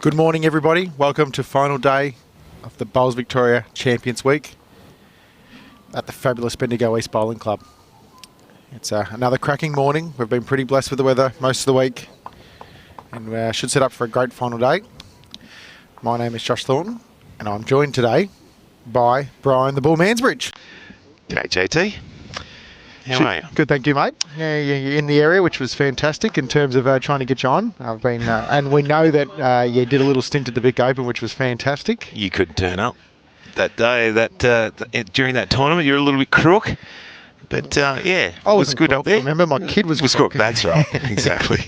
Good morning, everybody. Welcome to final day of the Bowls Victoria Champions Week at the fabulous Bendigo East Bowling Club. It's another cracking morning. We've been pretty blessed with the weather most of the week and we should set up for a great final day. My name is Josh Thornton and I'm joined today by Brian the Bull Mansbridge. G'day, JT. How are you? Good, thank you, mate. Yeah, you're in the area, which was fantastic in terms of trying to get you on. I've been, and we know that you did a little stint at the Vic Open, which was fantastic. You couldn't turn up that day. During that tournament, you're a little bit crook, but yeah, I it was good up there. Remember, my kid was crook. That's right, exactly.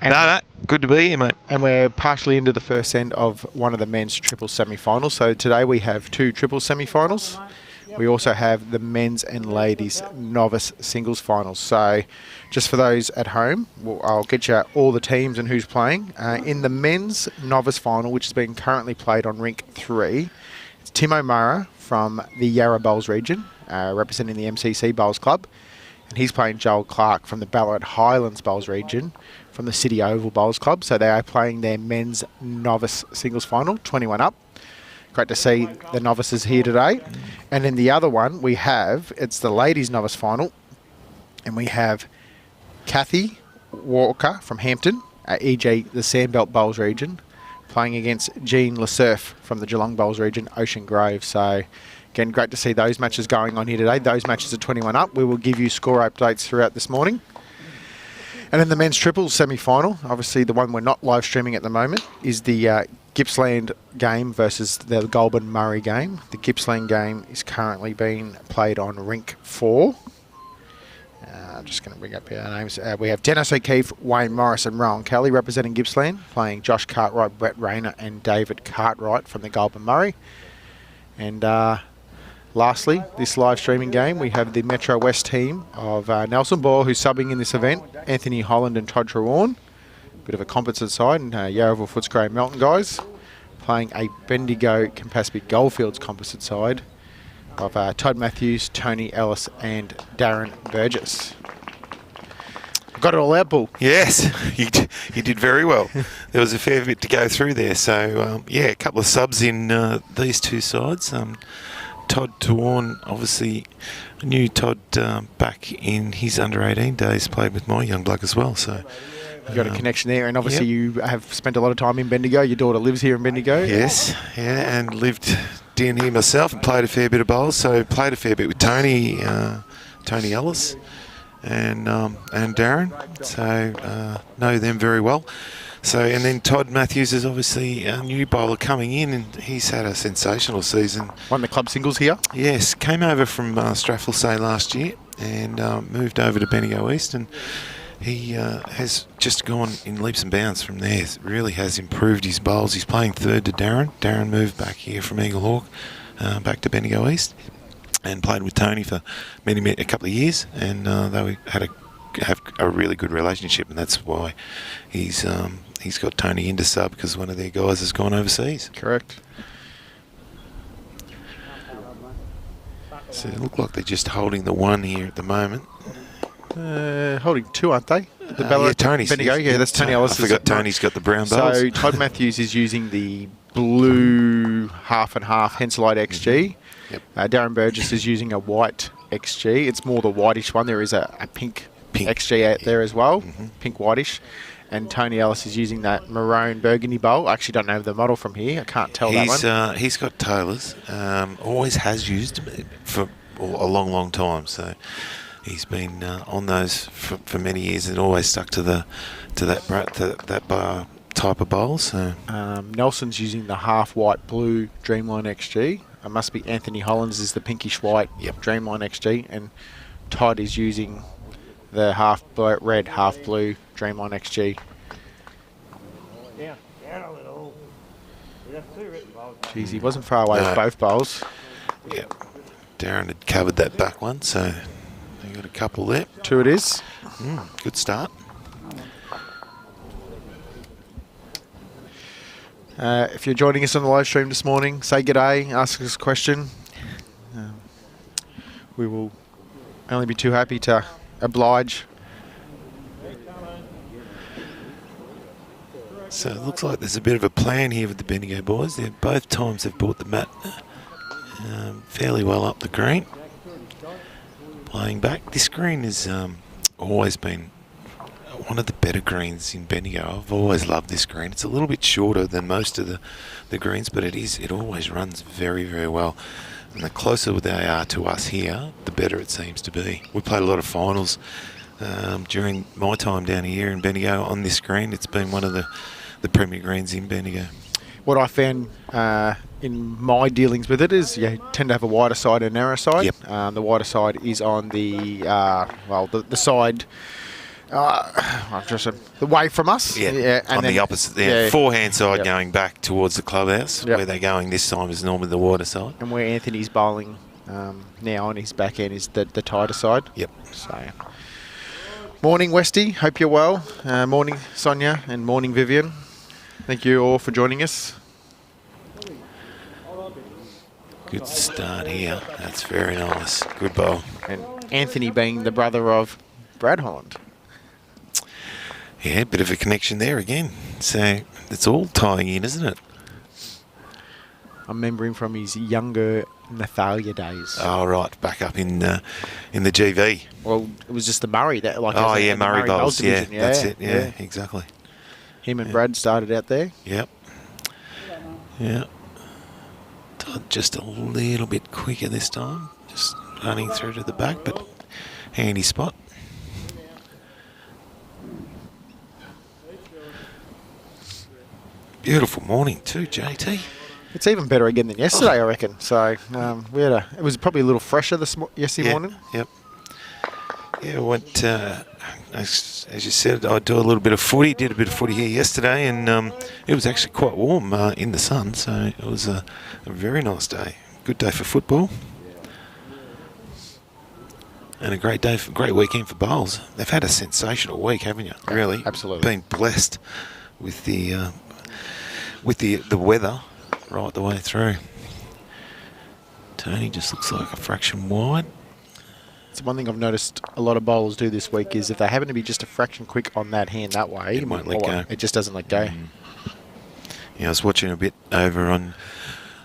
No, good to be here, mate. And we're partially into the first end of one of the men's triple semi-finals. So today we have two triple semi-finals. We also have the men's and ladies novice singles finals. So just for those at home, I'll get you all the teams and who's playing. In the men's novice final, which has been currently played on rink 3, it's Tim O'Mara from the Yarra Bowls region, representing the MCC Bowls Club. And he's playing Joel Clark from the Ballarat Highlands Bowls region from the City Oval Bowls Club. So they are playing their men's novice singles final, 21 up. Great to see the novices here today. And in the other one, it's the ladies novice final. And we have Kathy Walker from Hampton, EG, the Sandbelt Bowls region, playing against Jean Lesurf from the Geelong Bowls region, Ocean Grove. So again, great to see those matches going on here today. Those matches are 21 up. We will give you score updates throughout this morning. And in the men's triples semi-final, obviously the one we're not live streaming at the moment, is the Gippsland game versus the Goulburn Murray game. The Gippsland game is currently being played on rink 4. I'm just going to bring up our names. We have Dennis O'Keefe, Wayne Morris and Rowan Kelly representing Gippsland, playing Josh Cartwright, Brett Rayner and David Cartwright from the Goulburn Murray. And lastly, this live streaming game, we have the Metro West team of Nelson Ball, who's subbing in this event, Anthony Holland and Todd Trewarne. Bit of a composite side, and Yarraville Footscray Melton guys playing a Bendigo Campaspe Goldfields composite side of Todd Matthews, Tony Ellis and Darren Burgess. Got it all out, Bull. Yes, you did very well. There was a fair bit to go through there. So, yeah, a couple of subs in these two sides. Todd Trewarne, obviously, I knew Todd back in his under-18 days, played with my young bloke as well. So you got a connection there, and obviously you have spent a lot of time in Bendigo. Your daughter lives here in Bendigo. Yes, yeah, and lived down here myself and played a fair bit of bowls. So played a fair bit with Tony Ellis and Darren. So know them very well. So, and then Todd Matthews is obviously a new bowler coming in, and he's had a sensational season. Won the club singles here? Yes, came over from Strathfield last year and moved over to Bendigo East, and he has just gone in leaps and bounds from there. Really has improved his bowls. He's playing third to Darren. Darren moved back here from Eagle Hawk, back to Bendigo East, and played with Tony for a couple of years, and they have a really good relationship, and that's why he's got Tony into sub, because one of their guys has gone overseas. Correct. So it look like they're just holding the one here at the moment. Holding 2, aren't they? The Ballarat, Tony's. Bendigo, yeah, that's Tony Ellis. I forgot Tony's got the brown bowls. So Todd Matthews is using the blue half and half Henselite XG. Yep. Darren Burgess is using a white XG. It's more the whitish one. There is a pink XG out there as well, pink whitish. And Tony Ellis is using that maroon burgundy bowl. I actually don't know the model from here. I can't tell that one. He's got Taylor's. Always has used them for a long, long time. So he's been on those for many years and always stuck to that type of bowl. So Nelson's using the half white blue Dreamline XG. It must be Anthony Holland's is the pinkish white Dreamline XG, and Todd is using the half red, half blue Dreamline XG. Jeez, he wasn't far away with both bowls. Yeah, Darren had covered that back one, so they got a couple there. 2 it is. Good start. If you're joining us on the live stream this morning, say g'day, ask us a question. We will only be too happy to oblige. So it looks like there's a bit of a plan here with the Bendigo boys. Both times they've brought the mat fairly well up the green. Playing back. This green has always been one of the better greens in Bendigo. I've always loved this green. It's a little bit shorter than most of the greens, but it always runs very, very well. And the closer they are to us here, the better it seems to be. We played a lot of finals during my time down here in Bendigo on this green. It's been one of the premier greens in Bendigo. What I found in my dealings with it is you tend to have a wider side and a narrow side. Yep. The wider side is on the the side away from us. Yeah, and on then the opposite, forehand side Yep. going back towards the clubhouse. Yep. Where they're going this time is normally the wider side. And where Anthony's bowling now on his back end is the tighter side. Yep. So, morning Westy, hope you're well. Morning Sonia and morning Vivian. Thank you all for joining us. Good start here. That's very nice. Good bowl. And Anthony being the brother of Brad Holland. Yeah, bit of a connection there again. So it's all tying in, isn't it? I remember him from his younger Nathalia days. Oh, right. Back up in the GV. Well, it was just the Murray that Murray Bowls. Yeah, division. that's it. Yeah, exactly. Him and Brad started out there. Yep. Yeah. Todd just a little bit quicker this time. Just running through to the back, but handy spot. Beautiful morning too, JT. It's even better again than yesterday, I reckon. So it was probably a little fresher yesterday morning. Yep. Yeah, went as you said, I do a little bit of footy. Did a bit of footy here yesterday, and it was actually quite warm in the sun. So it was a very nice day. Good day for football, and a great weekend for bowls. They've had a sensational week, haven't you? Really, Absolutely. Been blessed with the weather right the way through. Tony just looks like a fraction wide. It's one thing I've noticed a lot of bowlers do this week is if they happen to be just a fraction quick on that hand that way, It won't let go. It just doesn't let go. Yeah, I was watching a bit over on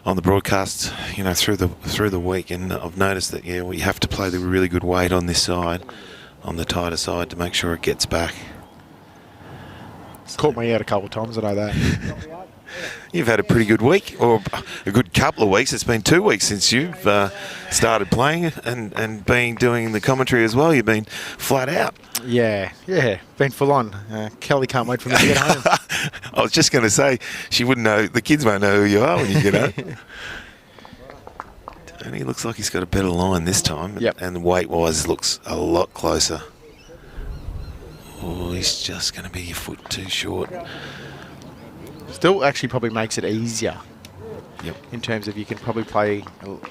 the broadcast, through the week, and I've noticed that you have to play the really good weight on this side, on the tighter side, to make sure it gets back. Caught me out a couple of times, I know that. You've had a pretty good week, or a good couple of weeks. It's been 2 weeks since you've started playing and been doing the commentary as well. You've been flat out. Yeah, been full on. Kelly can't wait for me to get home. I was just going to say, she wouldn't know. The kids won't know who you are when you get home. Tony looks like he's got a better line this time, Yep. and weight-wise looks a lot closer. Oh, he's just going to be a foot too short. Still actually probably makes it easier. Yep. In terms of you can probably play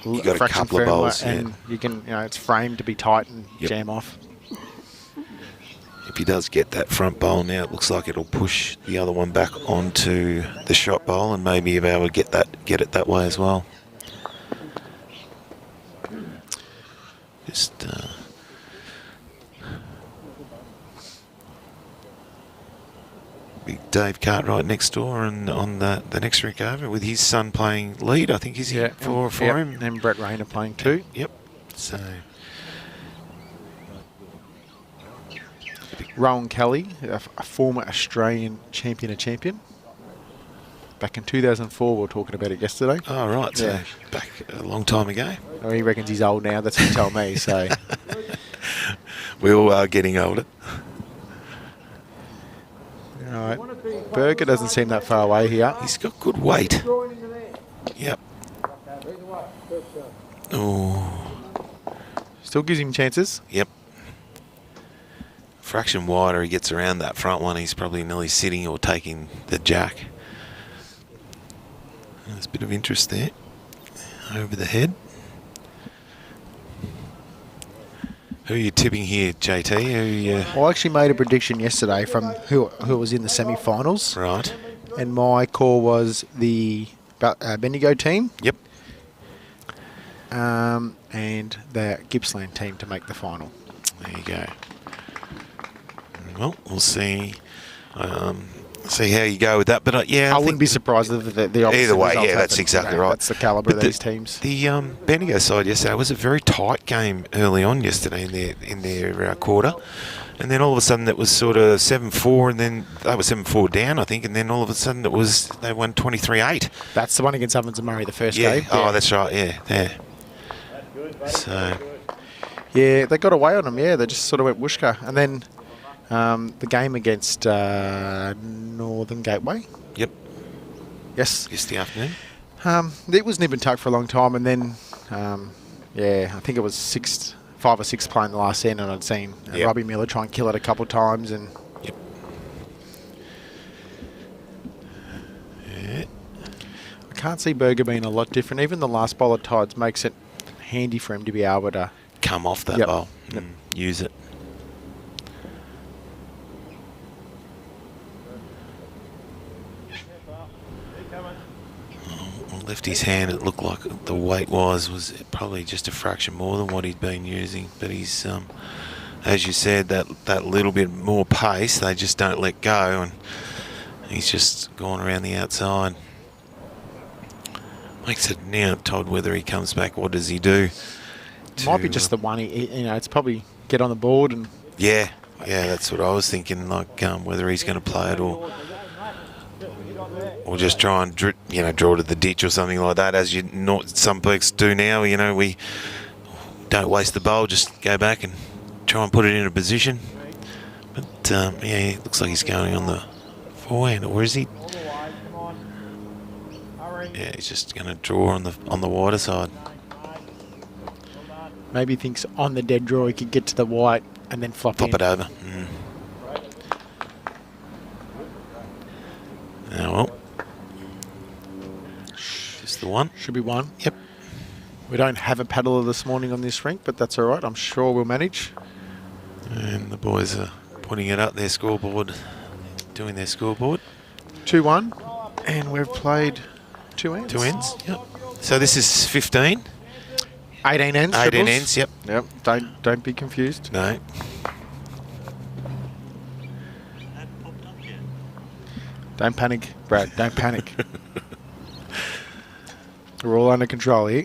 You got a fraction couple of firmer bowls, and you can, it's framed to be tight and jam off. If he does get that front bowl now, it looks like it'll push the other one back onto the shot bowl, and maybe be able to get it that way as well. Just big Dave Cartwright next door, and on the next rink over with his son playing lead, I think, is he for him? And Brett Rayner playing too. Yep. So Rowan Kelly, a former Australian champion. Back in 2004, we were talking about it yesterday. Oh, right. So back a long time ago. Oh, he reckons he's old now. That's what he told me. So We all are getting older. all right. Burger doesn't seem that far away here. He's got good weight. Yep. Oh. Still gives him chances. Yep. Fraction wider, he gets around that front one. He's probably nearly sitting or taking the jack. There's a bit of interest there. Over the head. Who are you tipping here, JT? I actually made a prediction yesterday from who was in the semi-finals. Right. And my call was the Bendigo team. Yep. And the Gippsland team to make the final. There you go. Well, we'll see. see how you go with that. But I wouldn't be surprised if the opposite either way. result Yeah, that's happened. exactly right. That's the calibre of these teams. The Bendigo side yesterday was a very tight game early on yesterday in their quarter. And then all of a sudden it was sort of 7-4, and then they were 7-4 down, I think, and then all of a sudden they won 23-8. That's the one against Ovens and Murray, the first Yeah. game. Oh, that's right. Yeah. So. Yeah, they got away on them. Yeah, they just sort of went whooshka. And then the game against Northern Gateway. Yep. Yes. Yesterday afternoon. It was nib and tuck for a long time, and then I think it was 5 or 6 playing the last end, and I'd seen Robbie Miller try and kill it a couple of times, and I can't see Burger being a lot different. Even the last bowl of Todd's makes it handy for him to be able to come off that bowl and use it. Left his hand, it looked like the weight was probably just a fraction more than what he'd been using, but he's as you said, that little bit more pace, they just don't let go, and he's just gone around the outside. Makes it now, Todd, whether he comes back, what does he do? Might be just the one, it's probably get on the board and... Yeah, that's what I was thinking, like whether he's going to play it or just try and draw to the ditch or something like that, as some blokes do now. We don't waste the bowl, just go back and try and put it in a position. But it looks like he's going on the forehand, or is he? Yeah, he's just going to draw on the wider side. Maybe he thinks on the dead draw he could get to the white and then flop it over. Well, just the one. Should be one. Yep. We don't have a paddler this morning on this rink, but that's all right. I'm sure we'll manage. And the boys are putting it up their scoreboard, doing their scoreboard. 2-1, and we've played 2 ends. 2 ends, yep. So this is 15. 18 ends. 18 triples. ends, yep. Yep. Don't be confused. No. Don't panic, Brad. Don't panic. We're all under control here.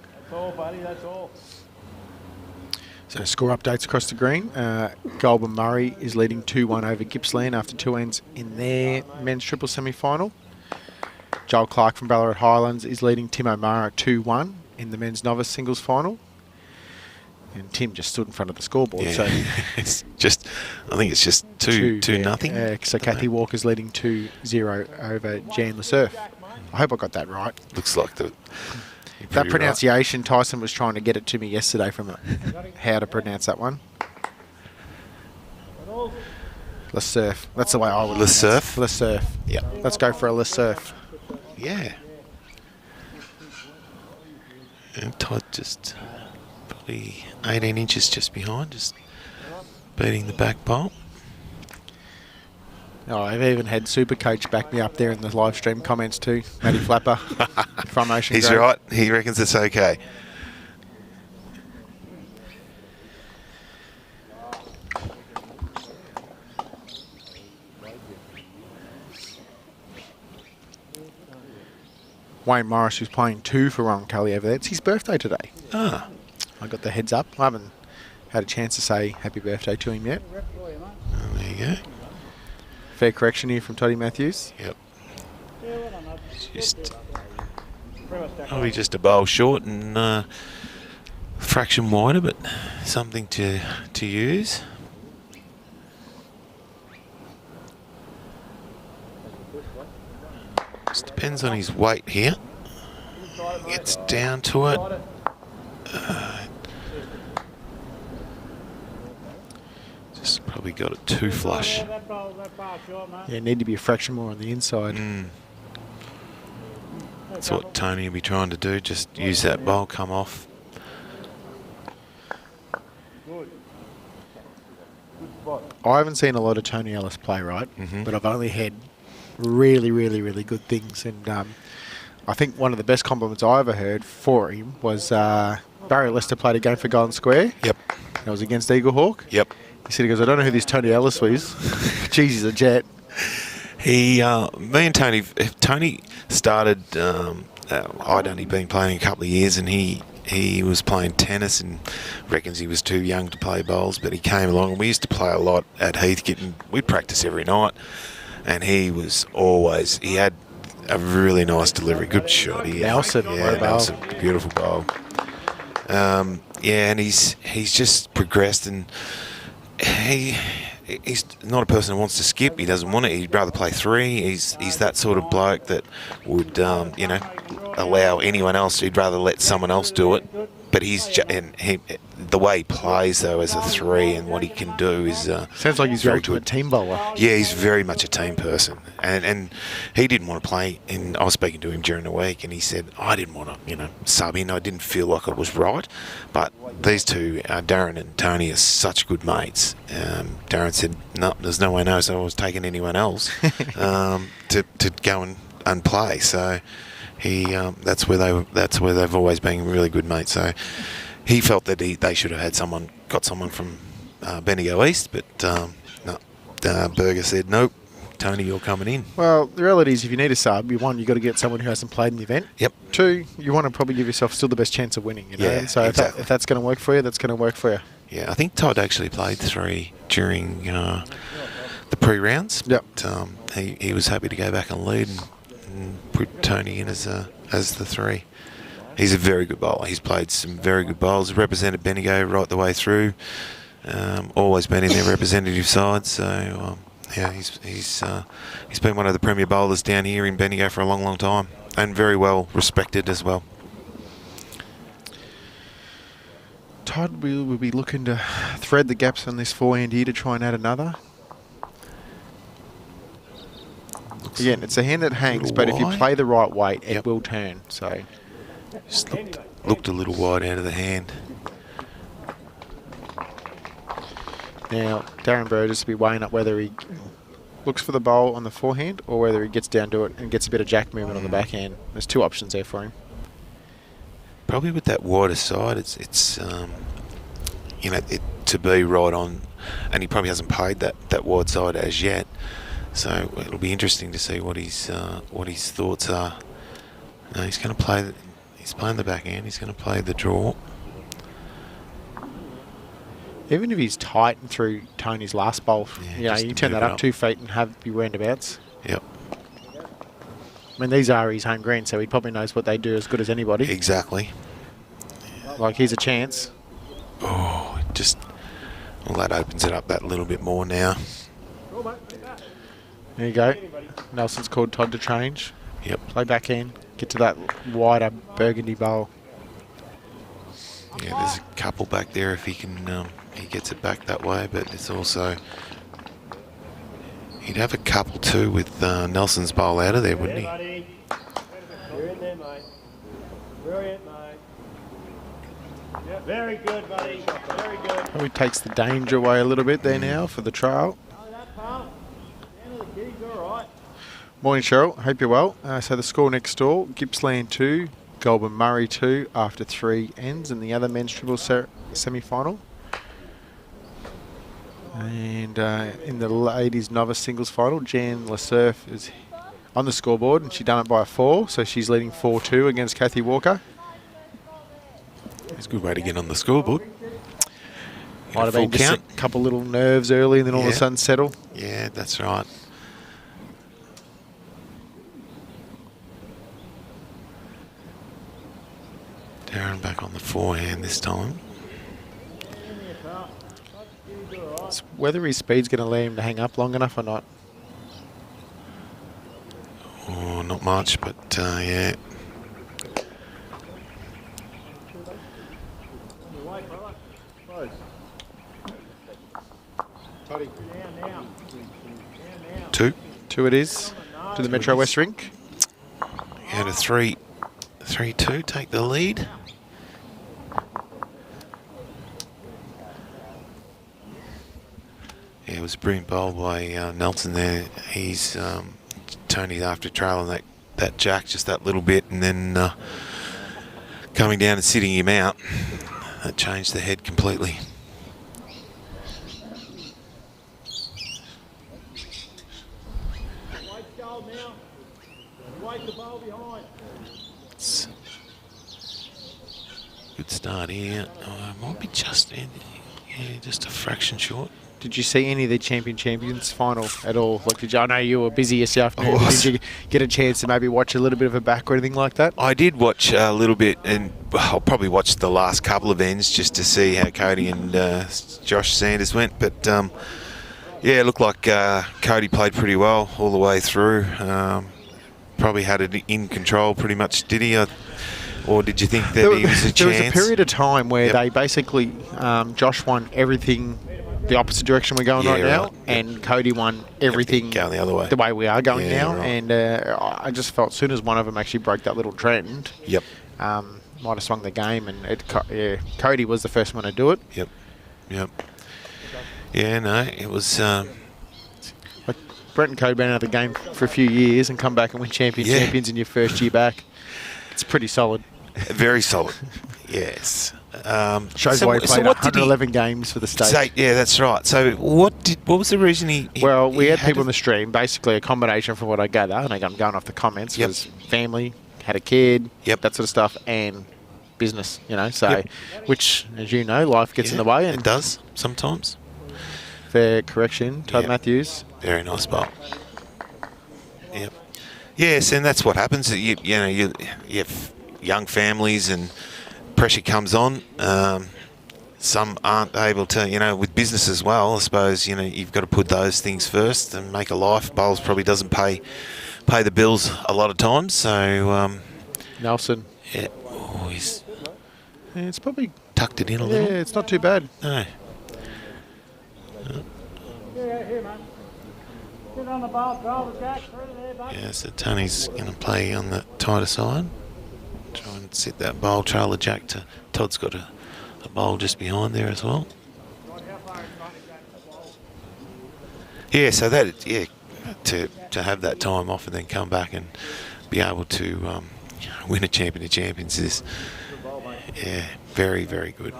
That's all, buddy. That's all. So score updates across the green. Goulburn Murray is leading 2-1 over Gippsland after 2 ends in their men's triple semi-final. Joel Clark from Ballarat Highlands is leading Tim O'Mara 2-1 in the men's novice singles final. And Tim just stood in front of the scoreboard. Yeah. So it's just, I think it's just 2-0. So Kathy Walker's leading 2-0 over Jan LeSurf. I hope I got that right. Looks like that pronunciation, right. Tyson was trying to get it to me yesterday from how to pronounce that one. LeSurf. That's the way I would. LeSurf? LeSurf. Yeah. Let's go for a LeSurf. Yeah. And Todd just probably 18 inches just behind, just beating the back bowl. Oh, I've even had Super Coach back me up there in the live stream comments too. Matty Flapper from Ocean He's Grove. right. He reckons it's okay. Wayne Morris, who's playing 2 for Ron Cully over there. It's his birthday today. Ah. I got the heads up. I haven't had a chance to say happy birthday to him yet. Oh, there you go. Fair correction here from Toddy Matthews. Yep. Just probably just a bowl short and fraction wider, but something to use. Just depends on his weight here. Gets down to it. Just probably got it too flush. Yeah, need to be a fraction more on the inside. That's what Tony will be trying to do, just use that bowl, come off. I haven't seen a lot of Tony Ellis play, right? But I've only had really, really, really good things. And I think one of the best compliments I ever heard for him was Barry Lester played a game for Golden Square. Yep. It was against Eagle Hawk. Yep. He said, he goes, I don't know who this Tony Ellis was. Jeez, he's a jet. Me and Tony started. I'd only been playing a couple of years, and he was playing tennis and reckons he was too young to play bowls, but he came along and we used to play a lot at Heathcote and we'd practice every night, and he had a really nice delivery, good shot. Nelson, Nelson, beautiful bowl. And he's just progressed, and he's not a person who wants to skip. He doesn't want it. He'd rather play three. He's that sort of bloke that would allow anyone else. He'd rather let someone else do it. But the way he plays though as a three and what he can do is sounds like he's very good team bowler. Yeah, he's very much a team person, and he didn't want to play. And I was speaking to him during the week, and he said I didn't want to sub in. I didn't feel like it was right. But these two, Darren and Tony, are such good mates. Darren said no, there's no way so I was taking anyone else to go and play. So. That's where they've always been really good mates. So he felt that they should have had got someone from Bendigo East, but no. Burgess said nope. Tony, you're coming in. Well, the reality is, if you need a sub, you've got to get someone who hasn't played in the event. Yep. 2, you want to probably give yourself still the best chance of winning. Yeah, and so exactly. if that's going to work for you, that's going to work for you. Yeah, I think Todd actually played 3 during the pre-rounds. Yep. But, he was happy to go back and lead and put Tony in as the 3. He's a very good bowler. He's played some very good bowls. Represented Bendigo right the way through. Always been in their representative side. So he's been one of the premier bowlers down here in Bendigo for a long, long time, and very well respected as well. Todd will be looking to thread the gaps on this forehand here to try and add another. Again, it's a hand that hangs, but if you play the right weight, it will turn. So, just looked a little wide out of the hand. Now, Darren Burgess will be weighing up whether he looks for the bowl on the forehand or whether he gets down to it and gets a bit of jack movement on the backhand. There's 2 options there for him. Probably with that wider side, it's to be right on, and he probably hasn't played that wide side as yet. So it'll be interesting to see what his thoughts are. No, he's going to play. He's playing the backhand. He's going to play the draw. Even if he's tight and through Tony's last bowl, you can turn that up 2 feet and have your roundabouts. Yep. I mean, these are his home greens, so he probably knows what they do as good as anybody. Exactly. Like, here's a chance. Oh, that opens it up that little bit more now. There you go. Nelson's called Todd to change. Yep. Play backhand. Get to that wider burgundy bowl. Yeah, there's a couple back there if he can. He gets it back that way, but it's also he'd have a couple too with Nelson's bowl out of there, wouldn't he? You're in there, mate. Brilliant, mate. Yep. Very good, buddy. Very good. Probably takes the danger away a little bit there now for the trial. Morning, Cheryl. Hope you're well. So the score next door, Gippsland 2, Goulburn Murray 2 after 3 ends in the other men's triple semi-final. And in the ladies novice singles final, Jan Lesurf is on the scoreboard, and she's done it by a 4, so she's leading 4-2 against Kathy Walker. It's a good way to get on the scoreboard. Might have been just a couple little nerves early and then all of a sudden settle. Yeah, that's right. Darren back on the forehand this time. It's whether his speed's going to allow him to hang up long enough or not. Oh, not much, but yeah. Two it is to the Metro West rink. And a 3-2, take the lead. Yeah, it was a brilliant bowl by Nelson there. He's Tony's after trailing that jack just that little bit, and then coming down and sitting him out. That changed the head completely. start here. Might be just a fraction short. Did you see any of the champions final at all? Like, I know you were busy yourself. Did you get a chance to maybe watch a little bit of a back or anything like that? I did watch a little bit, and I'll probably watch the last couple of ends just to see how Cody and Josh Sanders went. But yeah, it looked like Cody played pretty well all the way through. Probably had it in control pretty much, did he? Or did you think that he was a chance? There was a period of time where they basically, Josh won everything the opposite direction we're going right now, and Cody won everything going the other way, the way we are going now. Right. And I just felt as soon as one of them actually broke that little trend, might have swung the game, and Cody was the first one to do it. Yeah, no, it was. Like Brent and Cody been out of the game for a few years and come back and win champions in your first year back. It's pretty solid. Very solid. Yes. Shows why he played 111 games for the state. Yeah, that's right. So what was the reason he Well, we had people in the stream, basically a combination from what I gather, and I'm going off the comments, was family, had a kid, that sort of stuff, and business, so, which, as you know, life gets in the way. And it does, sometimes. Fair correction, Todd Matthews. Very nice bowl. Yep. Yes, and that's what happens. You have young families and pressure comes on. Some aren't able to, with business as well, I suppose, you've got to put those things first and make a life. Bowls probably doesn't pay the bills a lot of times. So Nelson. Yeah. Oh, he's it's probably tucked it in a little. Yeah, it's not too bad. No. Yeah, so Tony's going to play on the tighter side. Try and set that bowl, trail the jack to Todd's got a bowl just behind there as well. Yeah, so that to have that time off and then come back and be able to win a champion of champions is very, very good.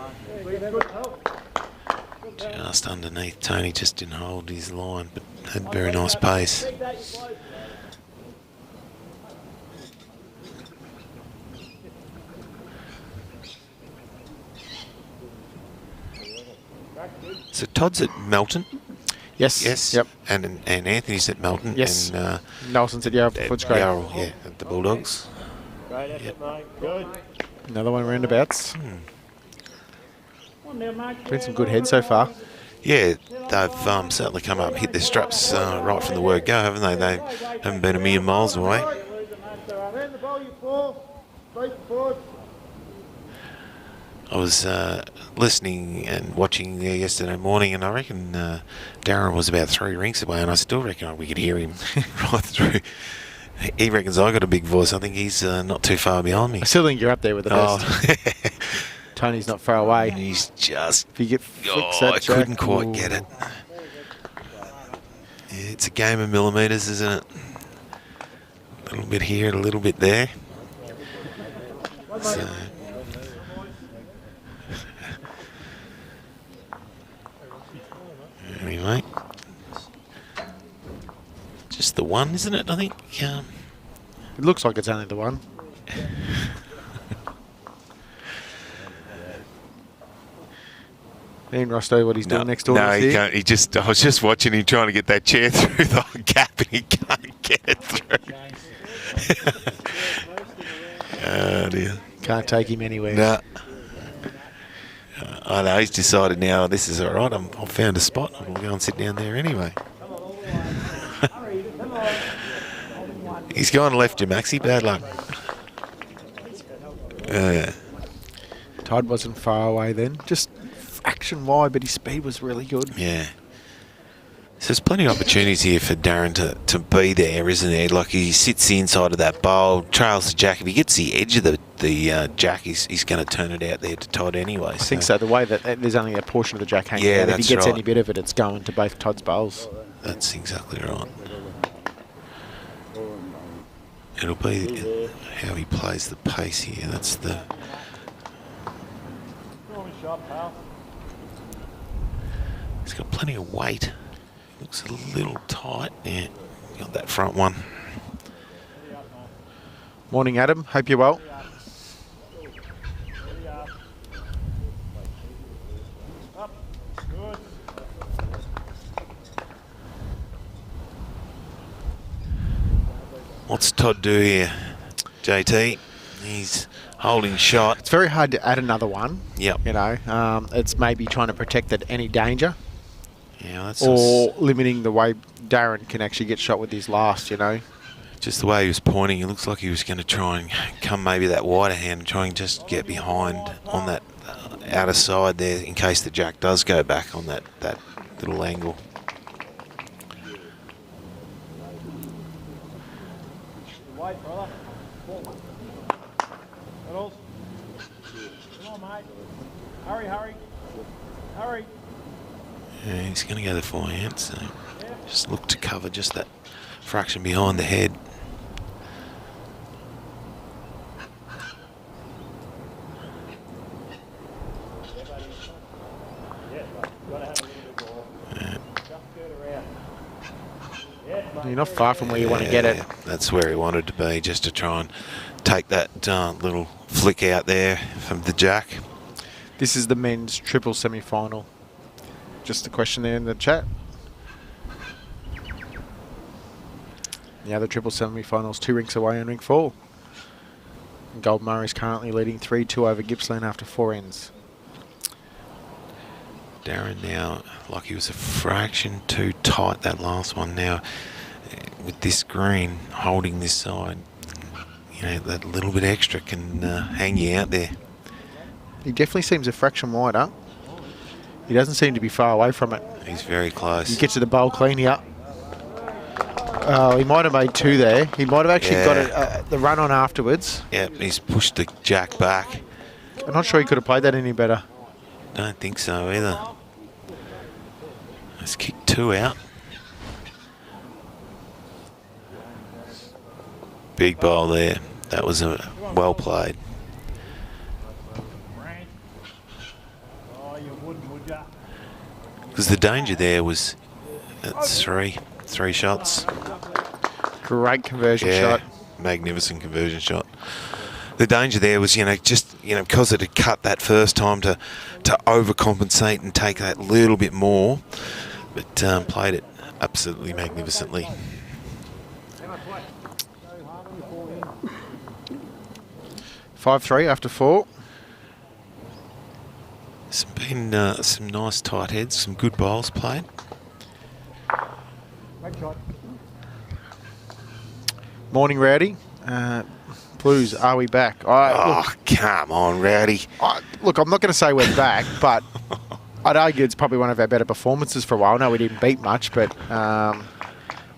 Just underneath, Tony just didn't hold his line, but had very nice pace. So Todd's at Melton. Yes. Yep. And Anthony's at Melton. Yes. And Nelson's at Yarra Footscray. Yarra, at the Bulldogs. Good. Another one roundabouts. Been some good heads so far. Yeah, they've certainly come up and hit their straps right from the word go, haven't they? They haven't been a million miles away. I was listening and watching there yesterday morning, and I reckon Darren was about 3 rings away, and I still reckon we could hear him right through. He reckons I got a big voice. I think he's not too far behind me. I still think you're up there with the best. Tony's not far away. He's just... If you get I couldn't quite get it. Yeah, it's a game of millimetres, isn't it? A little bit here and a little bit there. So... Anyway, just the one, isn't it? I think. It looks like it's only the one. Ian Rosto, what he's doing next door? No, he can't. I was just watching him trying to get that chair through the gap, and he can't get it through. Oh dear. Can't take him anywhere. No. I know, he's decided now, this is all right, I've found a spot, I'll go and sit down there anyway. He's gone and left you, Maxie, bad luck. Todd wasn't far away then, just fraction wide, but his speed was really good. Yeah. So there's plenty of opportunities here for Darren to be there, isn't there? Like, he sits the inside of that bowl, trails the jack. If he gets the edge of the jack, he's going to turn it out there to Todd anyway. I think so. The way that there's only a portion of the jack hanging out. If he gets any bit of it, it's going to both Todd's bowls. That's exactly right. It'll be how he plays the pace here. That's the... He's got plenty of weight. Looks a little tight. Yeah, got that front one. Morning, Adam. Hope you're well. What's Todd do here, JT? He's holding shot. It's very hard to add another one. Yep. You know, it's maybe trying to protect at any danger. Yeah, that's or limiting the way Darren can actually get shot with his last, you know. just the way he was pointing. It looks like he was going to try and come maybe that wider hand and try and just get behind on that outer side there in case the jack does go back on that little angle. Wait, brother. Come on, mate. Hurry, hurry. Hurry. Yeah, he's going to go the forehand, so just look to cover just that fraction behind the head. You're not far from where you want to get it. That's where he wanted to be, just to try and take that little flick out there from the jack. This is the men's triple semi-final. Just a question there in the chat. The other triple semi-finals 2 rinks away in ring 4. And Gold Murray is currently leading 3-2 over Gippsland after 4 ends. Darren now, like he was a fraction too tight that last one. Now, with this green holding this side, you know, that little bit extra can hang you out there. He definitely seems a fraction wider. He doesn't seem to be far away from it. He's very close. You get to the bowl clean here. Oh, he might have made 2 there. He might have actually got the run on afterwards. Yeah, he's pushed the jack back. I'm not sure he could have played that any better. Don't think so either. Let's kick 2 out. Big bowl there. That was well played. Oh, you wouldn't, would ya? Because the danger there was three shots. Great conversion shot. Magnificent conversion shot. The danger there was, just, because it had cut that first time to overcompensate and take that little bit more, but played it absolutely magnificently. 5-3 after 4. There's been some nice tight heads, some good bowls played. Morning, Rowdy. Blues, are we back? Come on, Rowdy. Look, I'm not going to say we're back, but I'd argue it's probably one of our better performances for a while. No, we didn't beat much, but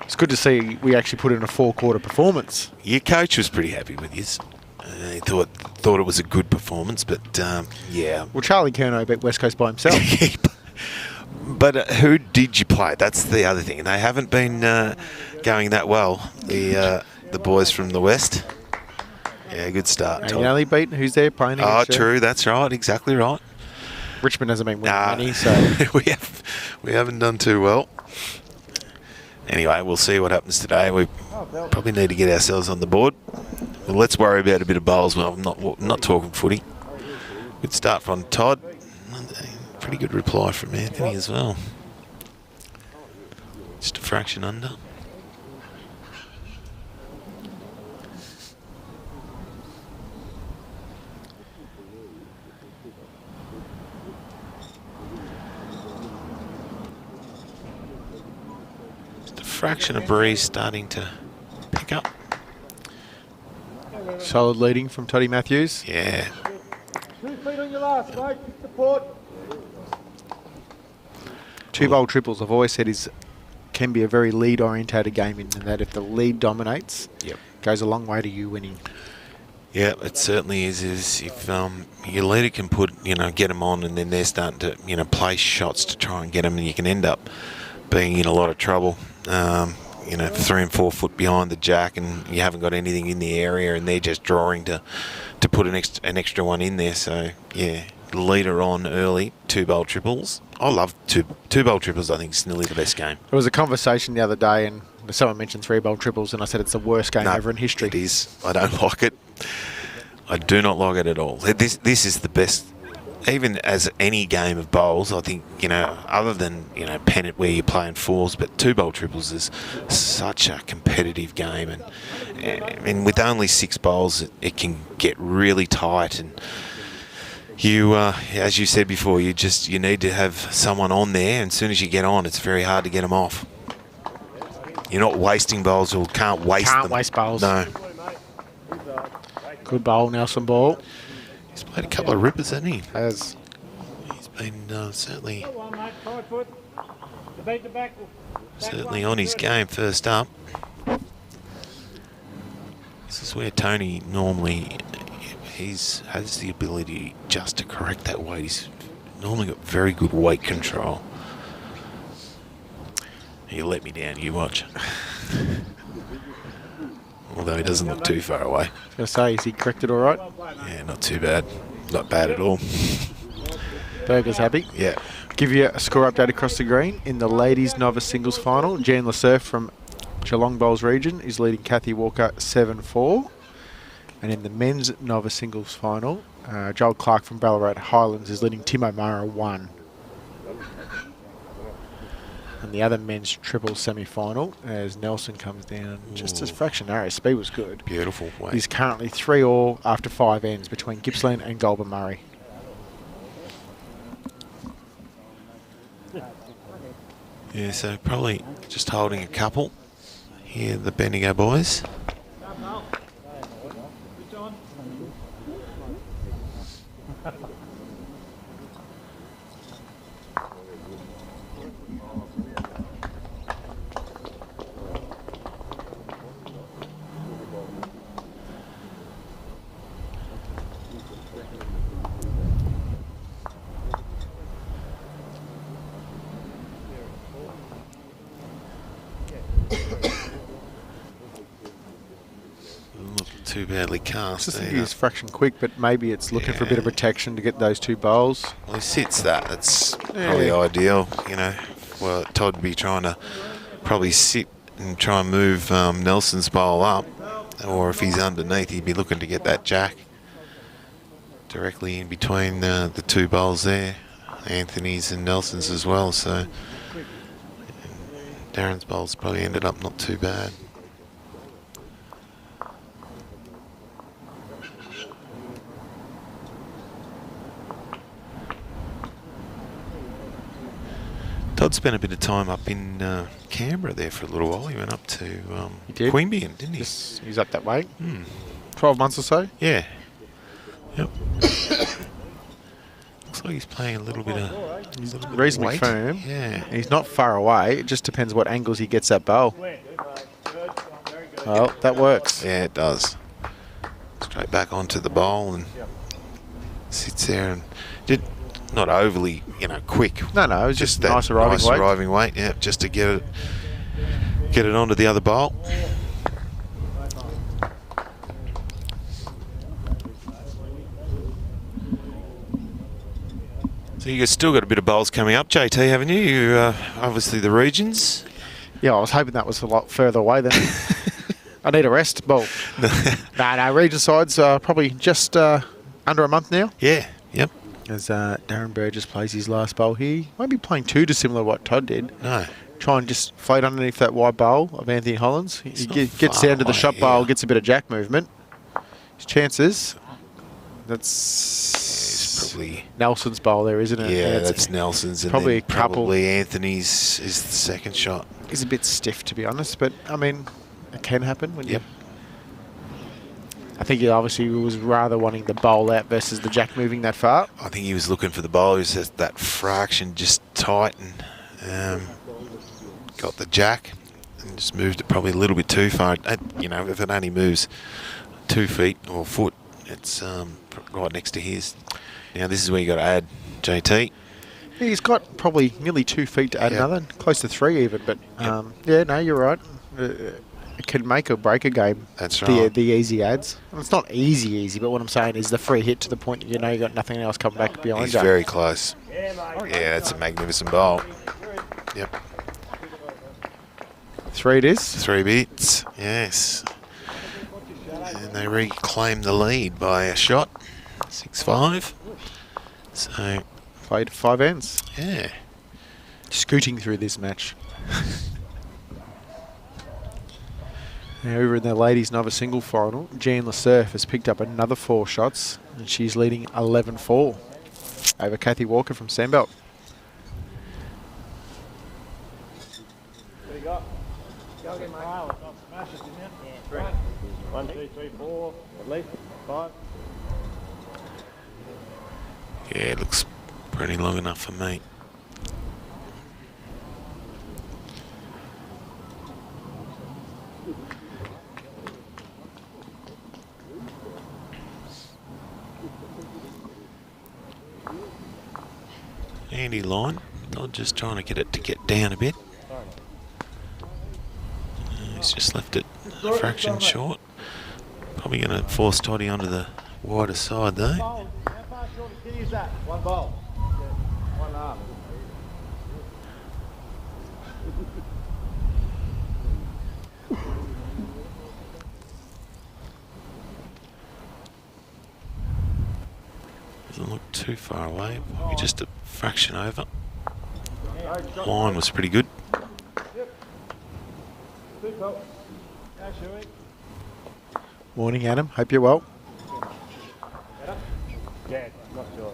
it's good to see we actually put in a 4-quarter performance. Your coach was pretty happy with you. He thought it was a good performance, but yeah. Well, Charlie Curnow beat West Coast by himself. But who did you play? That's the other thing. They haven't been going that well, the boys from the West. Yeah, good start. And you only beat who's there playing against you? True, that's right, exactly right. Richmond hasn't been winning any, so we haven't done too well. Anyway, we'll see what happens today. We probably need to get ourselves on the board. Well, let's worry about a bit of bowls. Well, I'm not talking footy. Good start from Todd. Pretty good reply from Anthony as well. Just a fraction under. Just a fraction of breeze starting to pick up. Solid leading from Toddy Matthews. Yeah. 2 feet on your last, mate. Support. 2 bowl triples, I've always said, can be a very lead-orientated game in that if the lead dominates, goes a long way to you winning. Yeah, it certainly is. If your leader can get them on, and then they're starting to, place shots to try and get them, and you can end up being in a lot of trouble. 3 and 4 foot behind the jack, and you haven't got anything in the area, and they're just drawing to put an extra one in there. So yeah, leader on early, 2 bowl triples. I love two bowl triples. I think it's nearly the best game. There was a conversation the other day, and someone mentioned 3 bowl triples, and I said it's the worst game ever in history. It is. I don't like it. I do not like it at all. This is the best even as any game of bowls, I think, other than, pennant where you're playing fours, but 2-bowl triples is such a competitive game. And with only 6 bowls, it can get really tight. And you, as you said before, you need to have someone on there. And as soon as you get on, it's very hard to get them off. You're not wasting bowls or can't waste them. Can't waste bowls. No. Good bowl, Nelson ball. He's played a couple of rippers, hasn't he? Has. He's been certainly Certainly on his game first up. This is where Tony normally has the ability just to correct that weight. He's normally got very good weight control. You let me down, you watch. Although he doesn't look too far away. I was going to say, is he corrected all right? Yeah, not too bad. Not bad at all. Burgess happy. Yeah. Give you a score update across the green. In the ladies' novice singles final, Jan Lassurf from Geelong Bowls region is leading Kathy Walker 7-4. And in the men's novice singles final, Joel Clark from Ballarat Highlands is leading Tim O'Mara 1. And the other men's triple semi-final, as Nelson comes down just as fraction narrow. Speed was good. Beautiful weight. He's currently 3-all after 5 ends between Gippsland and Goulburn Murray. Yeah, so probably just holding a couple here, the Bendigo boys. Too badly cast. Just think he's fraction quick, but maybe it's looking for a bit of protection to get those 2 bowls. Well, he sits that. That's probably ideal, Well, Todd would be trying to probably sit and try and move Nelson's bowl up. Or if he's underneath, he'd be looking to get that jack directly in between the 2 bowls there. Anthony's and Nelson's as well. So Darren's bowls probably ended up not too bad. Todd spent a bit of time up in Canberra there for a little while. He went up to Queanbeyan, didn't he? Yes, he's up that way. 12 months or so. Yeah. Yep. Looks like he's playing a little bit of... He's reasonably weight. firm. Yeah. He's not far away. It just depends what angles he gets that bowl. Well, that works. Yeah, it does. Straight back onto the bowl and sits there and did... Not overly, quick. No, it was just that nice arriving weight. Yeah, just to get it onto the other bowl. So you've still got a bit of bowls coming up, JT, haven't you? You obviously the regions. Yeah, I was hoping that was a lot further away then. I need a rest. Well, no, region sides probably just under a month now. Yeah, yep. As Darren Burgess plays his last bowl here. Won't be playing too dissimilar to what Todd did. No. Try and just float underneath that wide bowl of Anthony Holland's. He gets down to the shot bowl, gets a bit of jack movement. His chances. That's probably Nelson's bowl there, isn't it? Yeah, that's Nelson's. And probably then probably Anthony's is the second shot. He's a bit stiff, to be honest, but I mean, it can happen when you. I think he obviously was rather wanting the bowl out versus the jack moving that far. I think he was looking for the bowl. He was just that fraction just tight and got the jack and just moved it probably a little bit too far. If it only moves 2 feet or a foot, it's right next to his. Now this is where you got to add, JT. Yeah, he's got probably nearly 2 feet to add another, close to 3 even. But yeah, no, you're right. It can make or break a game. That's right. The easy ads. Well, it's not easy, but what I'm saying is the free hit to the point you know you got nothing else coming back behind He's you. very close. Yeah, that's a magnificent bowl. Yep. 3 it is. 3 bits, yes. And they reclaim the lead by a shot. 6-5. So, Played 5 ends. yeah. Scooting through this match. Now over in the ladies' novice single final, Jean Lesurf has picked up another 4 shots, and she's leading 11-4 over Kathy Walker from Sandbelt. What do you got? Go again, mate. Not smash it, didn't you? Yeah. 3. 1, 2, 3, 4, at least 5. Yeah, it looks pretty long enough for me. Handy line. Todd just trying to get it to get down a bit. He's just left it a fraction short. Probably going to force Toddy onto the wider side though. How far short of Kitty is that? 1 bowl. 1.5. Doesn't look too far away. Probably just a fraction over. Line was pretty good. Yep. 2 cool. How should we? Morning, Adam. Hope you're well. Better? Yeah, not sure.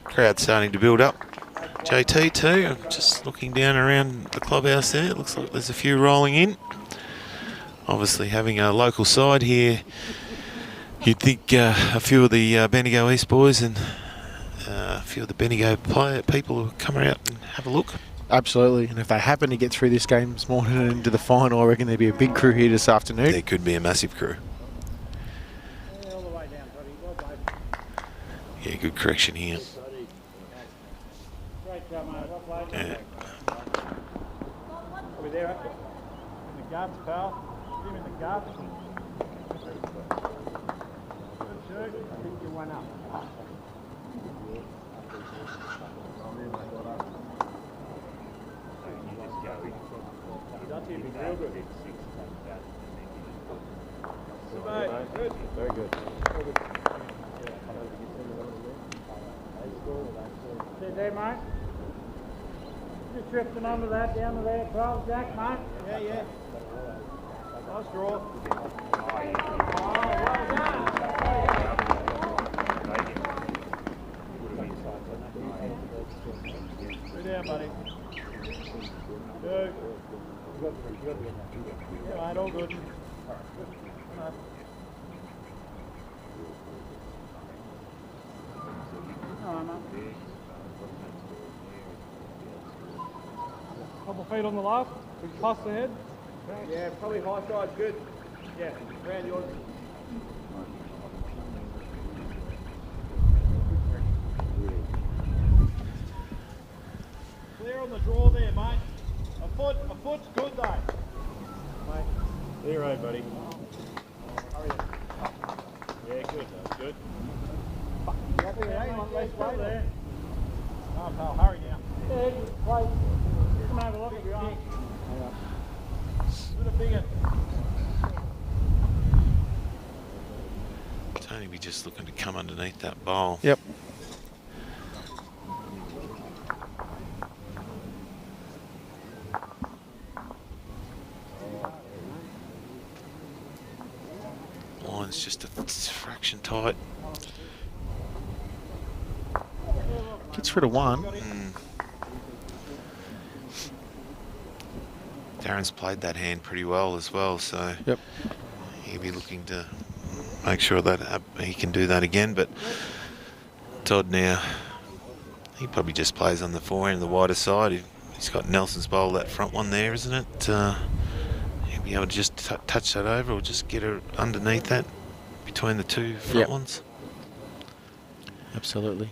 Crowd starting to build up. JT too. I'm just looking down around the clubhouse there. It looks like there's a few rolling in. Obviously having a local side here, you'd think a few of the Bendigo East boys and a few of the Bendigo people will come out and have a look. Absolutely. And if they happen to get through this game this morning and into the final, I reckon there'll be a big crew here this afternoon. There could be a massive crew. All the way down, buddy. Well done. Yeah, good correction here. Great job, mate. Well played. Yeah. Are we there, eh? In the guts, pal. Him in the guts. Good shoot. I think you went up. Good. Very good. Sit there, mate. Just drifting under that, down to there. 12, Jack, mate. Yeah, yeah. Nice draw. Oh, well done. Sit down, buddy. Good. Yeah, mate, all good. Couple feet on the left, big plus ahead. Yeah, probably high side, good. Yeah, round yours. Clear on the draw there, mate. A foot's good though. Mate, 0, buddy. Hurry up. Yeah, good, that's good. Hang there. Oh, pal, hurry now. Yeah, wait. Come over, look at your arm. Put a bigger. Tony be just looking to come underneath that bowl. Yep. Line's just a fraction tight. Gets rid of 1. Darren's played that hand pretty well as well, so Yep. he'll be looking to make sure that he can do that again. But Todd now, he probably just plays on the forehand, the wider side. He's got Nelson's bowl, that front one there, isn't it? He'll be able to just touch that over or just get her underneath that between the 2 front ones. Absolutely.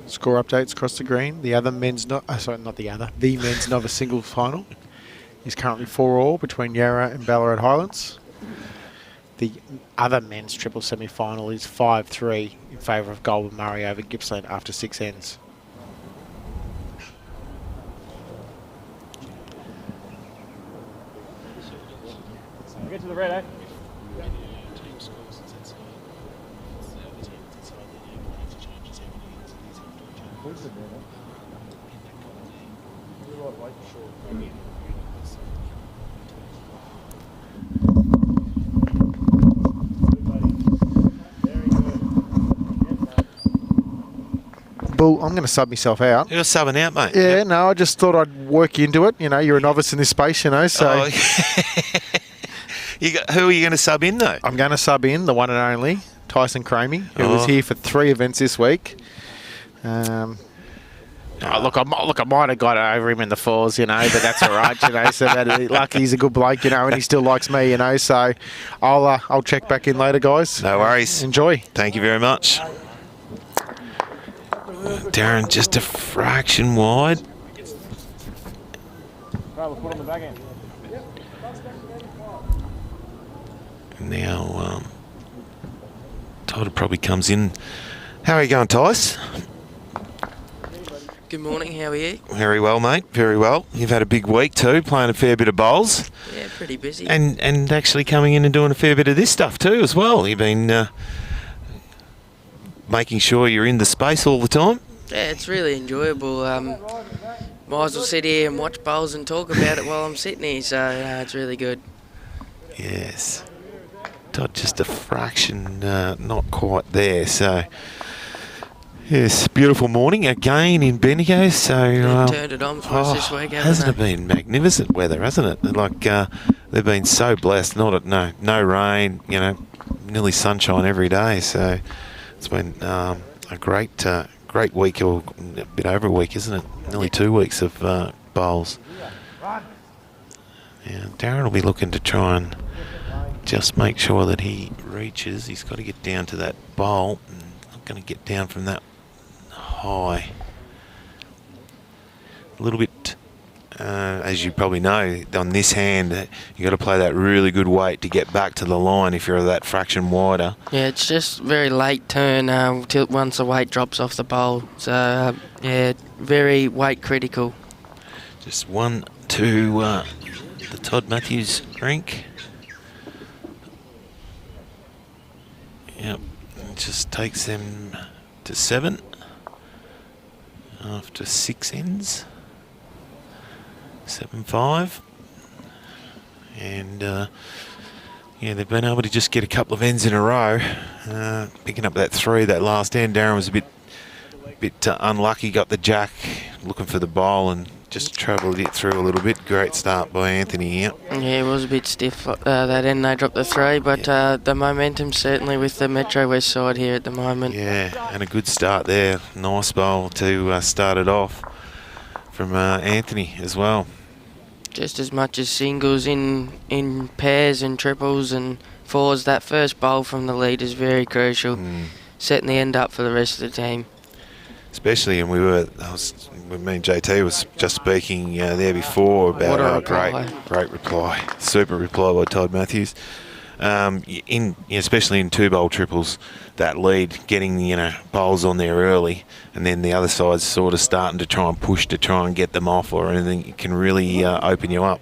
Score updates across the green. The other men's the men's novice singles final is currently 4-all between Yarra and Ballarat Highlands. The other men's triple semi-final is 5-3 in favour of Goulburn Murray over Gippsland after 6 ends. Get to the red, eh? Bull, I'm going to sub myself out. You're subbing out, mate. Yeah, no, I just thought I'd work you into it. You know, you're a novice in this space, you know, so... Oh, who are you going to sub in, though? I'm going to sub in the one and only Tyson Cramey, who was here for 3 events this week. Look, I might have got over him in the fours, you know, but that's all right, you know. So lucky he's a good bloke, you know, and he still likes me, you know. So I'll check back in later, guys. No worries. Enjoy. Thank you very much. Darren just a fraction wide. Now, Todd probably comes in. How are you going, Tice? Good morning, how are you? Very well, mate. Very well. You've had a big week too, playing a fair bit of bowls. Yeah, pretty busy. And actually coming in and doing a fair bit of this stuff too as well. You've been making sure you're in the space all the time. Yeah, it's really enjoyable. Might as well sit here and watch bowls and talk about it while I'm sitting here, so it's really good. Yes. Todd just a fraction not quite there, so... Yes, beautiful morning again in Bendigo. So They've turned it on for us this week, hasn't it been magnificent weather, hasn't it? Like they've been so blessed. No rain, you know, nearly sunshine every day. So it's been a great week, or a bit over a week, isn't it? Nearly 2 weeks of bowls. Yeah, Darren will be looking to try and just make sure that he reaches. He's got to get down to that bowl. Not going to get down from that high. A little bit, as you probably know, on this hand, you got to play that really good weight to get back to the line if you're that fraction wider. Yeah, it's just very late turn till once the weight drops off the bowl. So yeah, very weight critical. Just one to the Todd Matthews rink. Yep, it just takes them to 7 after 6 ends. 7-5. And yeah, they've been able to just get a couple of ends in a row. Picking up that 3, that last end. Darren was a bit unlucky, got the jack, looking for the bowl and just travelled it through a little bit. Great start by Anthony here. Yeah, it was a bit stiff that end. They dropped the 3, but the momentum certainly with the Metro West side here at the moment. Yeah, and a good start there. Nice bowl to start it off from Anthony as well. Just as much as singles in pairs and triples and fours, that first bowl from the lead is very crucial, setting the end up for the rest of the team. Especially, and me and JT was just speaking there before about great reply, super reply by Todd Matthews. Especially in 2-bowl triples, that lead, getting bowls on there early, and then the other side's sort of starting to try and push to try and get them off or anything, it can really open you up.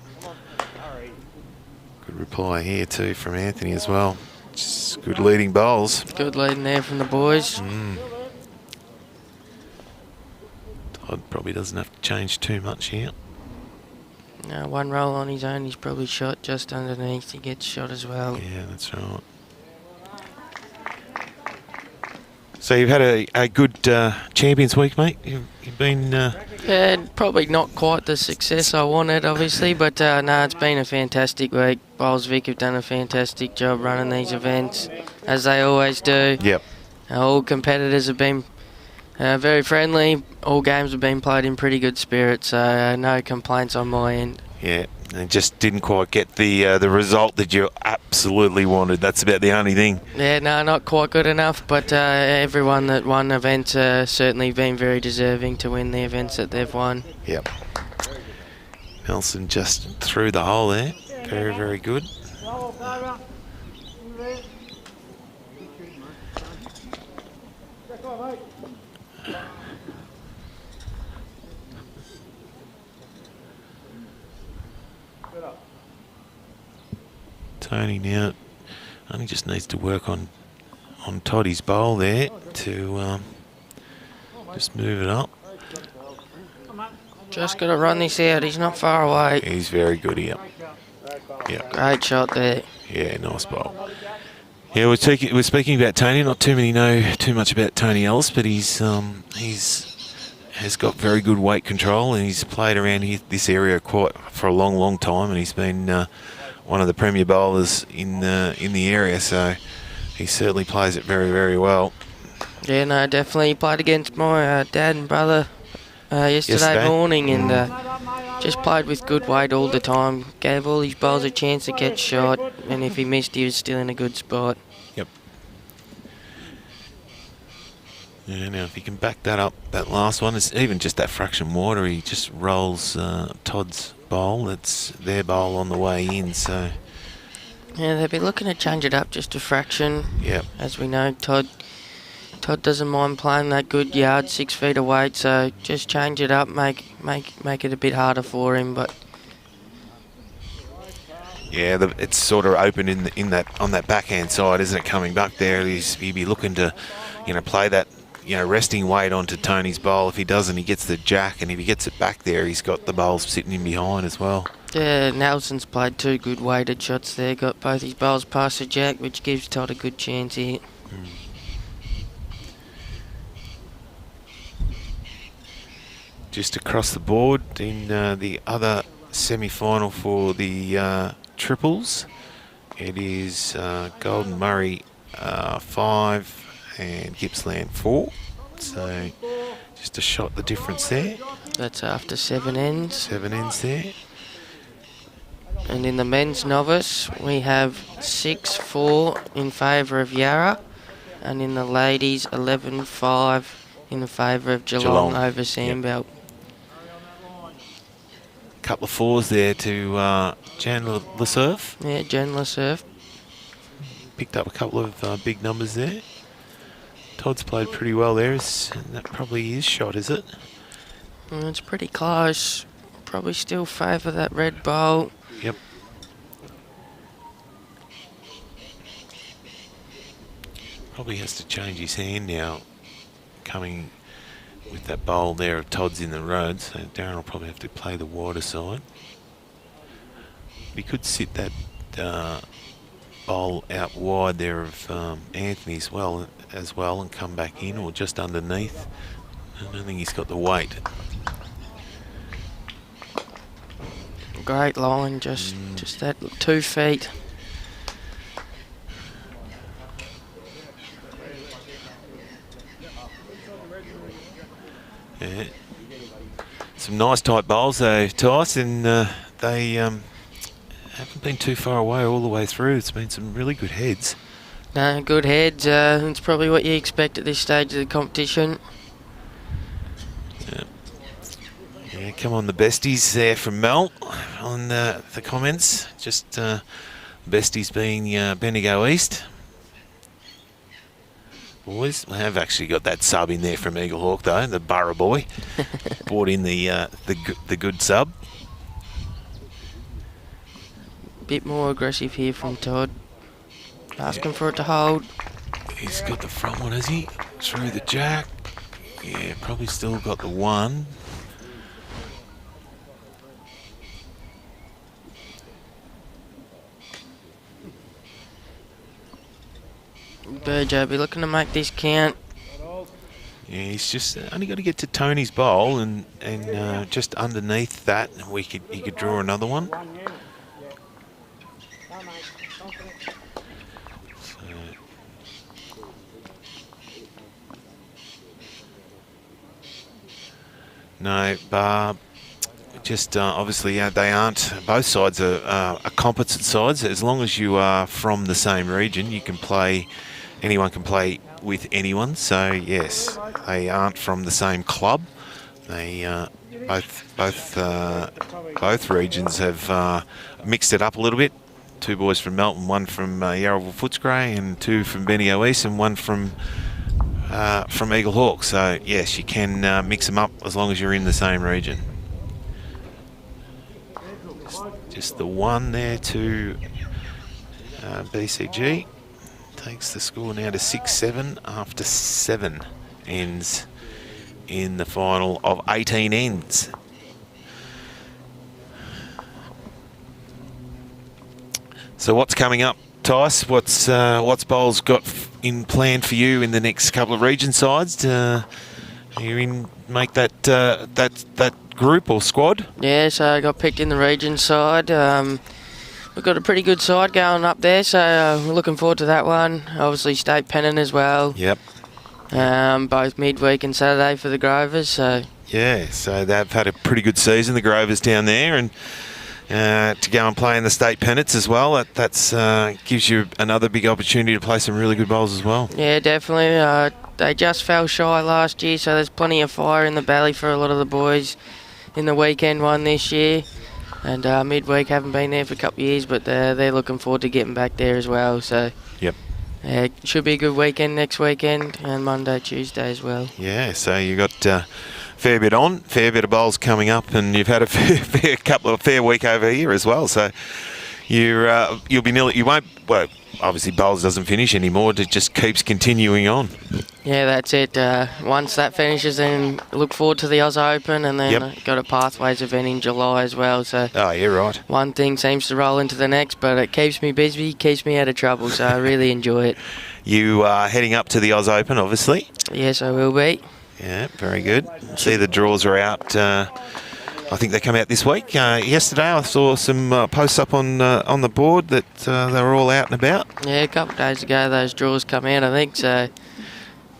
Good reply here too from Anthony as well. Just good leading bowls. Good leading there from the boys. Todd probably doesn't have to change too much here. No, one roll on his own, he's probably shot just underneath. He gets shot as well. Yeah, that's right. So you've had a good Champions Week, mate? You've been... Yeah, probably not quite the success I wanted, obviously, but no, it's been a fantastic week. Bowls Vic have done a fantastic job running these events, as they always do. Yep. All competitors have been very friendly. All games have been played in pretty good spirit, so no complaints on my end. Yeah, and just didn't quite get the result that you absolutely wanted. That's about the only thing. Yeah, no, not quite good enough, but everyone that won events certainly been very deserving to win the events that they've won. Yep. Nelson just through the hole there. Very, very good. Tony now only just needs to work on Toddy's bowl there to just move it up. Just got to run this out. He's not far away. He's very good here. Yeah. Great shot there. Yeah, nice bowl. Yeah, we're speaking about Tony. Not too many know too much about Tony Ellis, but he's has got very good weight control, and he's played around this area quite for a long time, and he's been one of the premier bowlers in the area. So he certainly plays it very well. Yeah, no, definitely. He played against my dad and brother yesterday morning, and just played with good weight all the time. Gave all his bowls a chance to get shot, and if he missed, he was still in a good spot. Yep. Yeah, now if he can back that up, that last one, it's even just that fraction water, he just rolls Todd's bowl. It's their bowl on the way in, so... Yeah, they'll be looking to change it up just a fraction. Yep. As we know, Todd doesn't mind playing that good yard, 6 feet of weight, so just change it up, make it a bit harder for him, but... Yeah, it's sort of open in that on that backhand side, isn't it? Coming back there, he'd be looking to, play that, resting weight onto Tony's bowl. If he doesn't, he gets the jack, and if he gets it back there, he's got the bowls sitting in behind as well. Yeah, Nelson's played 2 good weighted shots there. Got both his bowls past the jack, which gives Todd a good chance here. Just across the board in the other semi-final for the triples, it is Golden Murray 5 and Gippsland 4. So just a shot the difference there. That's after 7 ends. 7 ends there. And in the men's novice, we have 6-4 in favour of Yarra, and in the ladies, 11-5 in favour of Geelong over Sandbelt. Couple of 4s there to Jan Lasurf. Yeah, Jan Lasurf. Picked up a couple of big numbers there. Todd's played pretty well there. That probably is shot, is it? It's pretty close. Probably still favour that red bowl. Yep. Probably has to change his hand now, coming with that bowl there of Todd's in the road, so Darren will probably have to play the wider side. We could sit that bowl out wide there of Anthony as well, and come back in, or just underneath. I don't think he's got the weight. Great line, just that 2 feet. Yeah. Some nice tight bowls though, Tice, and they haven't been too far away all the way through. It's been some really good heads. No, good heads. It's probably what you expect at this stage of the competition. Yeah, come on, the besties there from Mel on the comments. Just besties being Bendigo East. Boys, we have actually got that sub in there from Eagle Hawk though, the Burra boy. Brought in the good sub. Bit more aggressive here from Todd. Asking for it to hold. He's got the front one, has he? Through the jack. Yeah, probably still got the 1. Burgess be looking to make this count. Yeah, he's just only got to get to Tony's bowl, and just underneath that, he could draw another one. No, just obviously they aren't. Both sides are competent sides. As long as you are from the same region, you can play. Anyone can play with anyone. So yes, they aren't from the same club. They both regions have mixed it up a little bit. 2 boys from Melton, 1 from Yarraville Footscray, and 2 from Bendigo East, and 1 from Eagle Hawk. So yes, you can mix them up as long as you're in the same region. Just the 1 there to BCG. Takes the score now to 6-7 after 7 ends in the final of 18 ends. So what's coming up, Tice? What's bowls got in plan for you in the next couple of region sides? Are you in make that group or squad? Yeah, so I got picked in the region side. We've got a pretty good side going up there, so we're looking forward to that one. Obviously state pennant as well. Yep. Both midweek and Saturday for the Grovers. So yeah, so they've had a pretty good season, the Grovers down there, and to go and play in the state pennants as well. That's gives you another big opportunity to play some really good bowls as well. Yeah, definitely. They just fell shy last year, so there's plenty of fire in the belly for a lot of the boys in the weekend one this year. And midweek haven't been there for a couple of years, but they're looking forward to getting back there as well. So yep. Should be a good weekend next weekend, and Monday, Tuesday as well. Yeah, so you got fair bit of bowls coming up, and you've had a fair week over here as well. So you'll be nearly. You won't. Well, obviously bowls doesn't finish anymore. It just keeps continuing on. Yeah, that's it. Once that finishes, then look forward to the Oz Open, and then got a Pathways event in July as well. So oh, yeah, right. One thing seems to roll into the next, but it keeps me busy, keeps me out of trouble. So I really enjoy it. You are heading up to the Oz Open, obviously. Yes, I will be. Yeah, very good. See the draws are out. I think they come out this week. Yesterday I saw some posts up on the board that they were all out and about. Yeah, a couple of days ago those draws come out, I think. So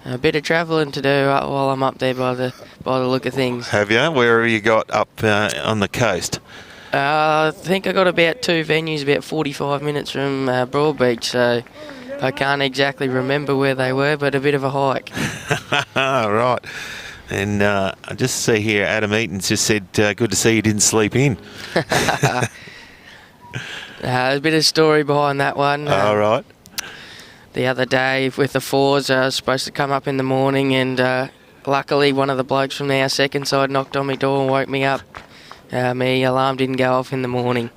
a bit of travelling to do while I'm up there by the look of things. Have you? Where have you got up on the coast? I think I got about 2 venues, about 45 minutes from Broadbeach. So I can't exactly remember where they were, but a bit of a hike. Right. And I just see here, Adam Eaton's just said, good to see you didn't sleep in. There's a bit of story behind that one. All right. The other day with the fours, I was supposed to come up in the morning, and luckily one of the blokes from our second side knocked on my door and woke me up. My alarm didn't go off in the morning.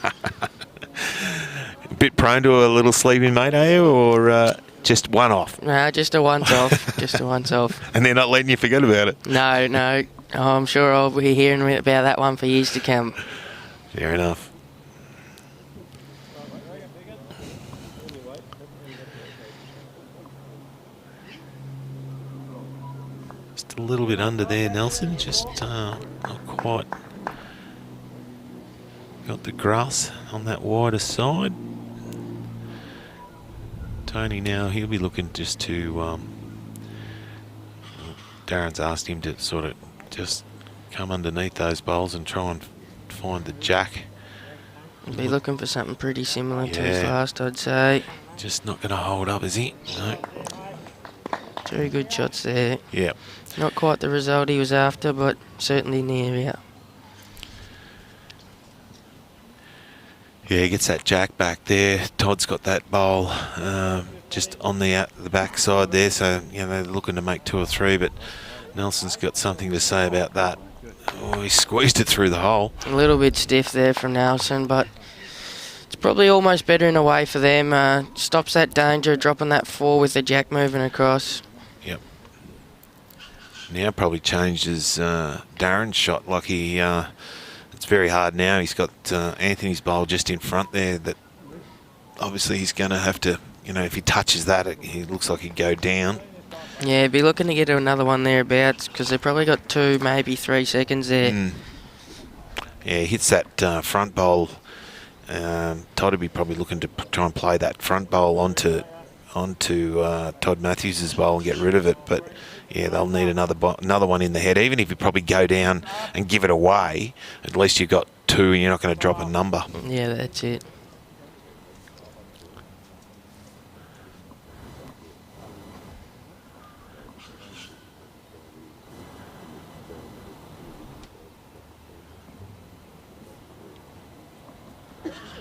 A bit prone to a little sleeping, mate, are you? Or just one off? No, just a once off. Just a once off. And they're not letting you forget about it? No. Oh, I'm sure I'll be hearing about that one for years to come. Fair enough. Just a little bit under there, Nelson. Just not quite got the grass on that wider side. Tony now, he'll be looking just to Darren's asked him to sort of just come underneath those bowls and try and find the jack. Be looking for something pretty similar to his last, I'd say. Just not going to hold up, is he? No. 2 good shots there. Yeah. Not quite the result he was after, but certainly near, yeah. Yeah, he gets that jack back there. Todd's got that bowl just on the back side there, so you know they're looking to make 2 or 3, but Nelson's got something to say about that. Oh, he squeezed it through the hole. A little bit stiff there from Nelson, but it's probably almost better in a way for them. Stops that danger, dropping that 4 with the jack moving across. Yep. Now probably changes Darren's shot. Like he, it's very hard now. He's got Anthony's bowl just in front there. That obviously he's going to have to, you know, if he touches that, he looks like he'd go down. Yeah, be looking to get another one thereabouts because they've probably got 2, maybe 3 seconds there. Yeah, he hits that front bowl. Todd would be probably looking to try and play that front bowl onto Todd Matthews' bowl and get rid of it, but yeah, they'll need another one in the head. Even if you probably go down and give it away, at least you've got 2 and you're not going to drop a number. Yeah, that's it.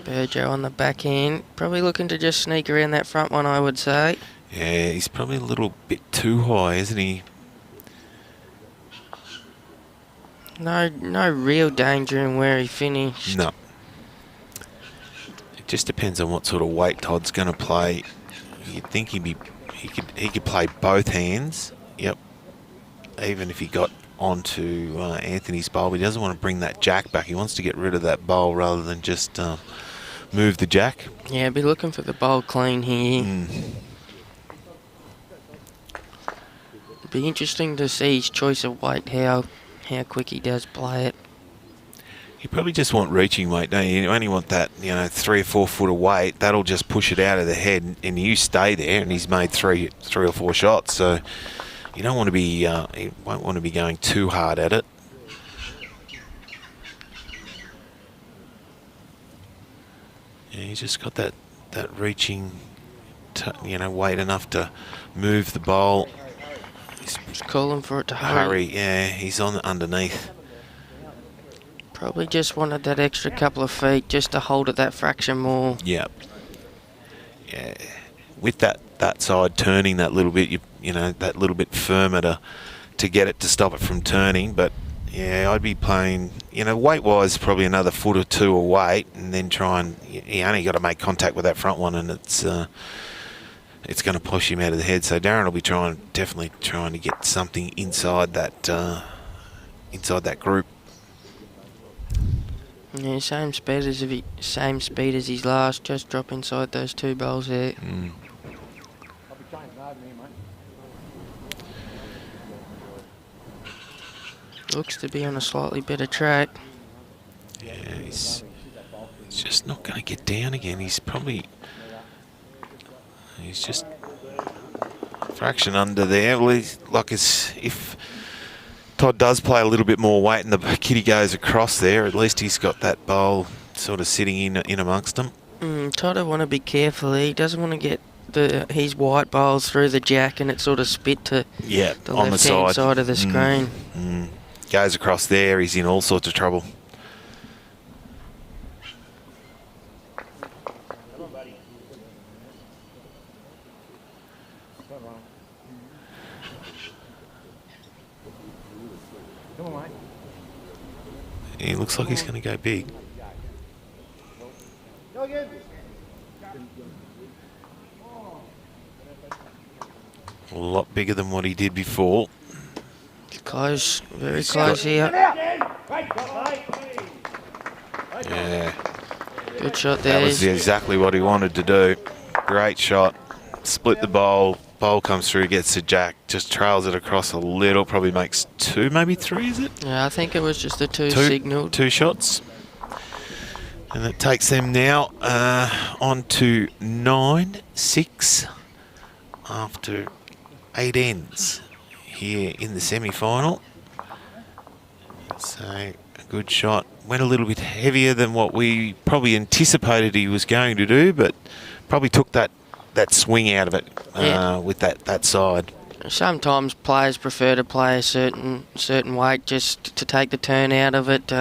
Burgess on the back end, probably looking to just sneak around that front one, I would say. Yeah, he's probably a little bit too high, isn't he? No real danger in where he finished. No. It just depends on what sort of weight Todd's going to play. You'd think he could play both hands. Yep. Even if he got onto Anthony's bowl, but he doesn't want to bring that jack back. He wants to get rid of that bowl rather than just move the jack. Yeah, be looking for the bowl clean here. Be interesting to see his choice of weight, how quick he does play it. You probably just want reaching weight, don't you? You only want that, 3 or 4 foot of weight. That'll just push it out of the head, and you stay there. And he's made three or four shots, so you don't want to be, you won't want to be going too hard at it. Yeah, he's just got that reaching, weight enough to move the bowl. He's calling for it to hurry. Yeah, he's on underneath. Probably just wanted that extra couple of feet just to hold it that fraction more. Yep. Yeah. With that side turning that little bit, that little bit firmer to get it to stop it from turning. But yeah, I'd be playing, weight-wise, probably another foot or two of weight, and then try and you only got to make contact with that front one, and it's going to push him out of the head. So Darren will be definitely trying to get something inside that group. Yeah, same speed as his last. Just drop inside those two bowls there. Looks to be on a slightly better track. Yeah, he's just not going to get down again. He's just a fraction under there. Well, if Todd does play a little bit more weight and the kitty goes across there, at least he's got that bowl sort of sitting in amongst them. Todd will want to be careful. He doesn't want to get his white bowls through the jack and it sort of spit to the on left-hand side of the screen. Goes across there, he's in all sorts of trouble. He looks like he's going to go big. A lot bigger than what he did before. Close, very close here. Yeah. Good shot there. That was exactly what he wanted to do. Great shot. Split the bowl. Bowl comes through, gets the jack, just trails it across a little, probably makes 2, maybe 3, is it? Yeah, I think it was just the two signalled. 2 shots. And it takes them now on to 9-6 after 8 ends here in the semi-final. So a good shot. Went a little bit heavier than what we probably anticipated he was going to do, but probably took that swing out of it with that side. Sometimes players prefer to play a certain weight just to take the turn out of it.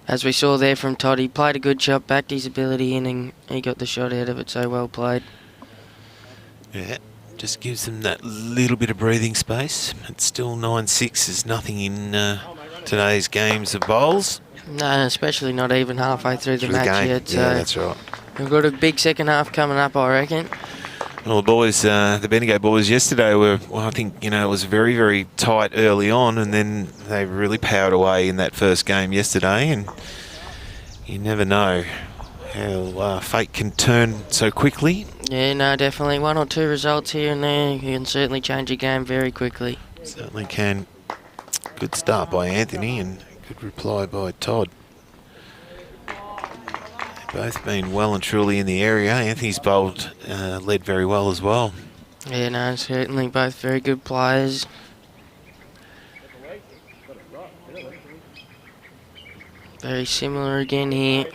As we saw there from Todd, he played a good shot, backed his ability in, and he got the shot out of it, so well played. Yeah, just gives them that little bit of breathing space. It's still 9-6, there's nothing in today's games of bowls. No, especially not even halfway through the match yet. So yeah, that's right. We've got a big second half coming up, I reckon. Well, the boys, the Bendigo boys yesterday I think, it was very, very tight early on, and then they really powered away in that first game yesterday, and you never know how fate can turn so quickly. Yeah, no, definitely. 1 or 2 results here and there, you can certainly change a game very quickly. Certainly can. Good start by Anthony and good reply by Todd. Both been well and truly in the area. Anthony's bowled, led very well as well. Yeah, no, certainly both very good players. Very similar again here.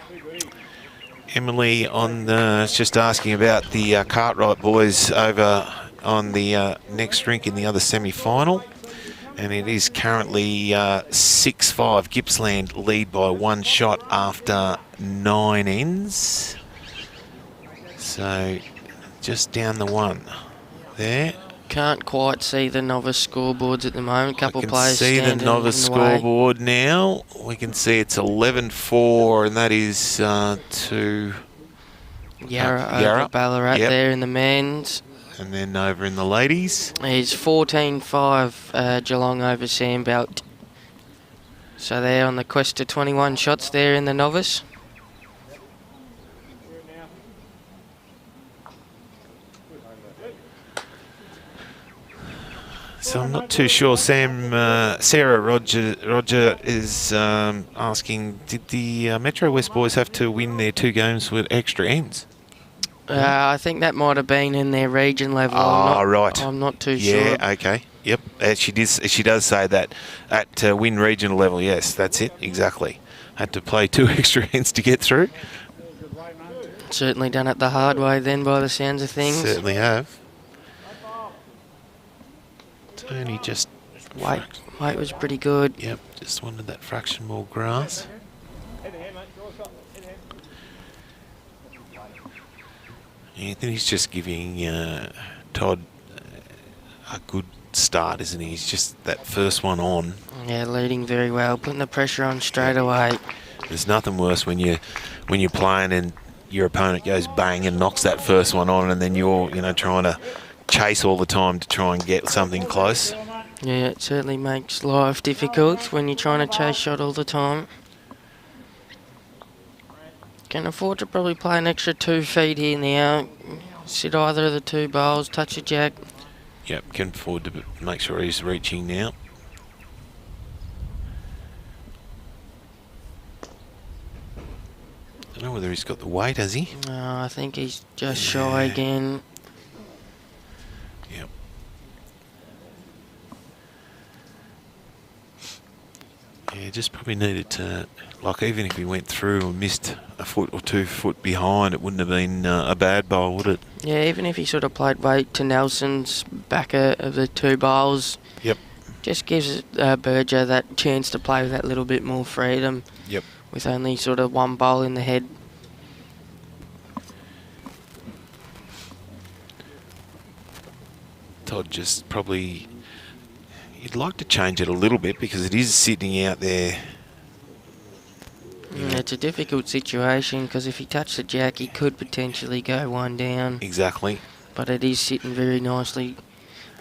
Emily is just asking about the Cartwright boys over on the next rink in the other semi-final. And it is currently 6-5. Gippsland lead by 1 shot after 9 ends. So just down the 1 there. Can't quite see the novice scoreboards at the moment. Couple players standing in the way. We can see the novice scoreboard now. We can see it's 11-4, and that is to Yarra over Ballarat there in the men's. And then over in the ladies. It's 14-5 Geelong over Sandbelt. So they're on the quest to 21 shots there in the novice. So I'm not too sure. Sarah Roger is asking, did the Metro West boys have to win their 2 games with extra ends? I think that might have been in their region level. Right. I'm not too sure. Yeah, okay. Yep. She does say that at win regional level. Yes, that's it. Exactly. Had to play 2 extra ends to get through. Certainly done it the hard way then, by the sounds of things. Certainly have. Tony just... Weight was pretty good. Yep, just wanted that fraction more grass. Anthony's just giving Todd a good start, isn't he? He's just that first one on. Yeah, leading very well, putting the pressure on straight away. There's nothing worse when you're playing and your opponent goes bang and knocks that first one on, and then you're trying to chase all the time to try and get something close. Yeah, it certainly makes life difficult when you're trying to chase shot all the time. Can afford to probably play an extra 2 feet here now. Sit either of the 2 bowls, touch a jack. Yep, can afford to make sure he's reaching now. I don't know whether he's got the weight, has he? I think he's just shy again. Yep. Yeah, just probably needed to, like, even if he went through and missed a foot or 2 foot behind, it wouldn't have been a bad bowl, would it? Yeah, even if he sort of played weight to Nelson's backer of the 2 bowls. Yep. Just gives Burgess that chance to play with that little bit more freedom. Yep. With only sort of 1 bowl in the head. Todd just probably... You'd like to change it a little bit because it is sitting out there. It's a difficult situation because if he touched the jack, he could potentially go 1 down. Exactly. But it is sitting very nicely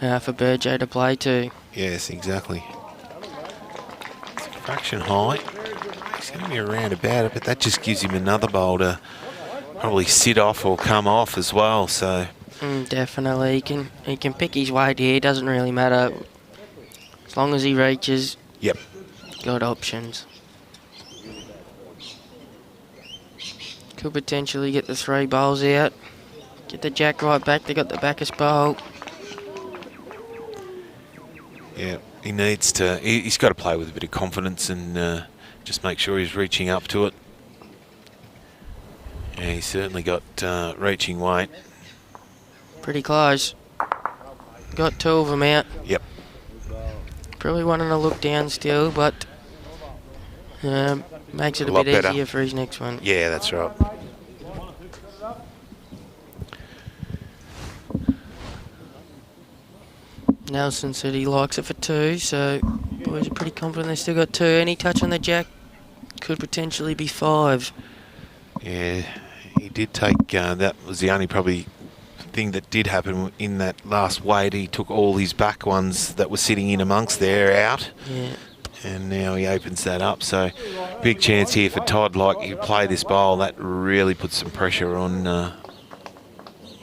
for Burgess to play to. Yes, exactly. It's a fraction high. He's going to be around about it, but that just gives him another bowl to probably sit off or come off as well. So definitely, he can pick his weight here. It doesn't really matter as long as he reaches. Yep. Got options. Could potentially get the 3 bowls out. Get the jack right back. They got the backest bowl. Yeah, he needs to. He's got to play with a bit of confidence and just make sure he's reaching up to it. Yeah, he's certainly got reaching weight. Pretty close. Got 2 of them out. Yep. Probably wanting to look down still, but makes it a bit better. easier for his next one. Yeah, that's right. Nelson said he likes it for 2, so boys are pretty confident they still got 2. Any touch on the jack could potentially be 5. Yeah, he did take, that was the only probably thing that did happen in that last weight. He took all his back ones that were sitting in amongst there out. Yeah. And now he opens that up. So big chance here for Todd. Like, you play this bowl, that really puts some pressure on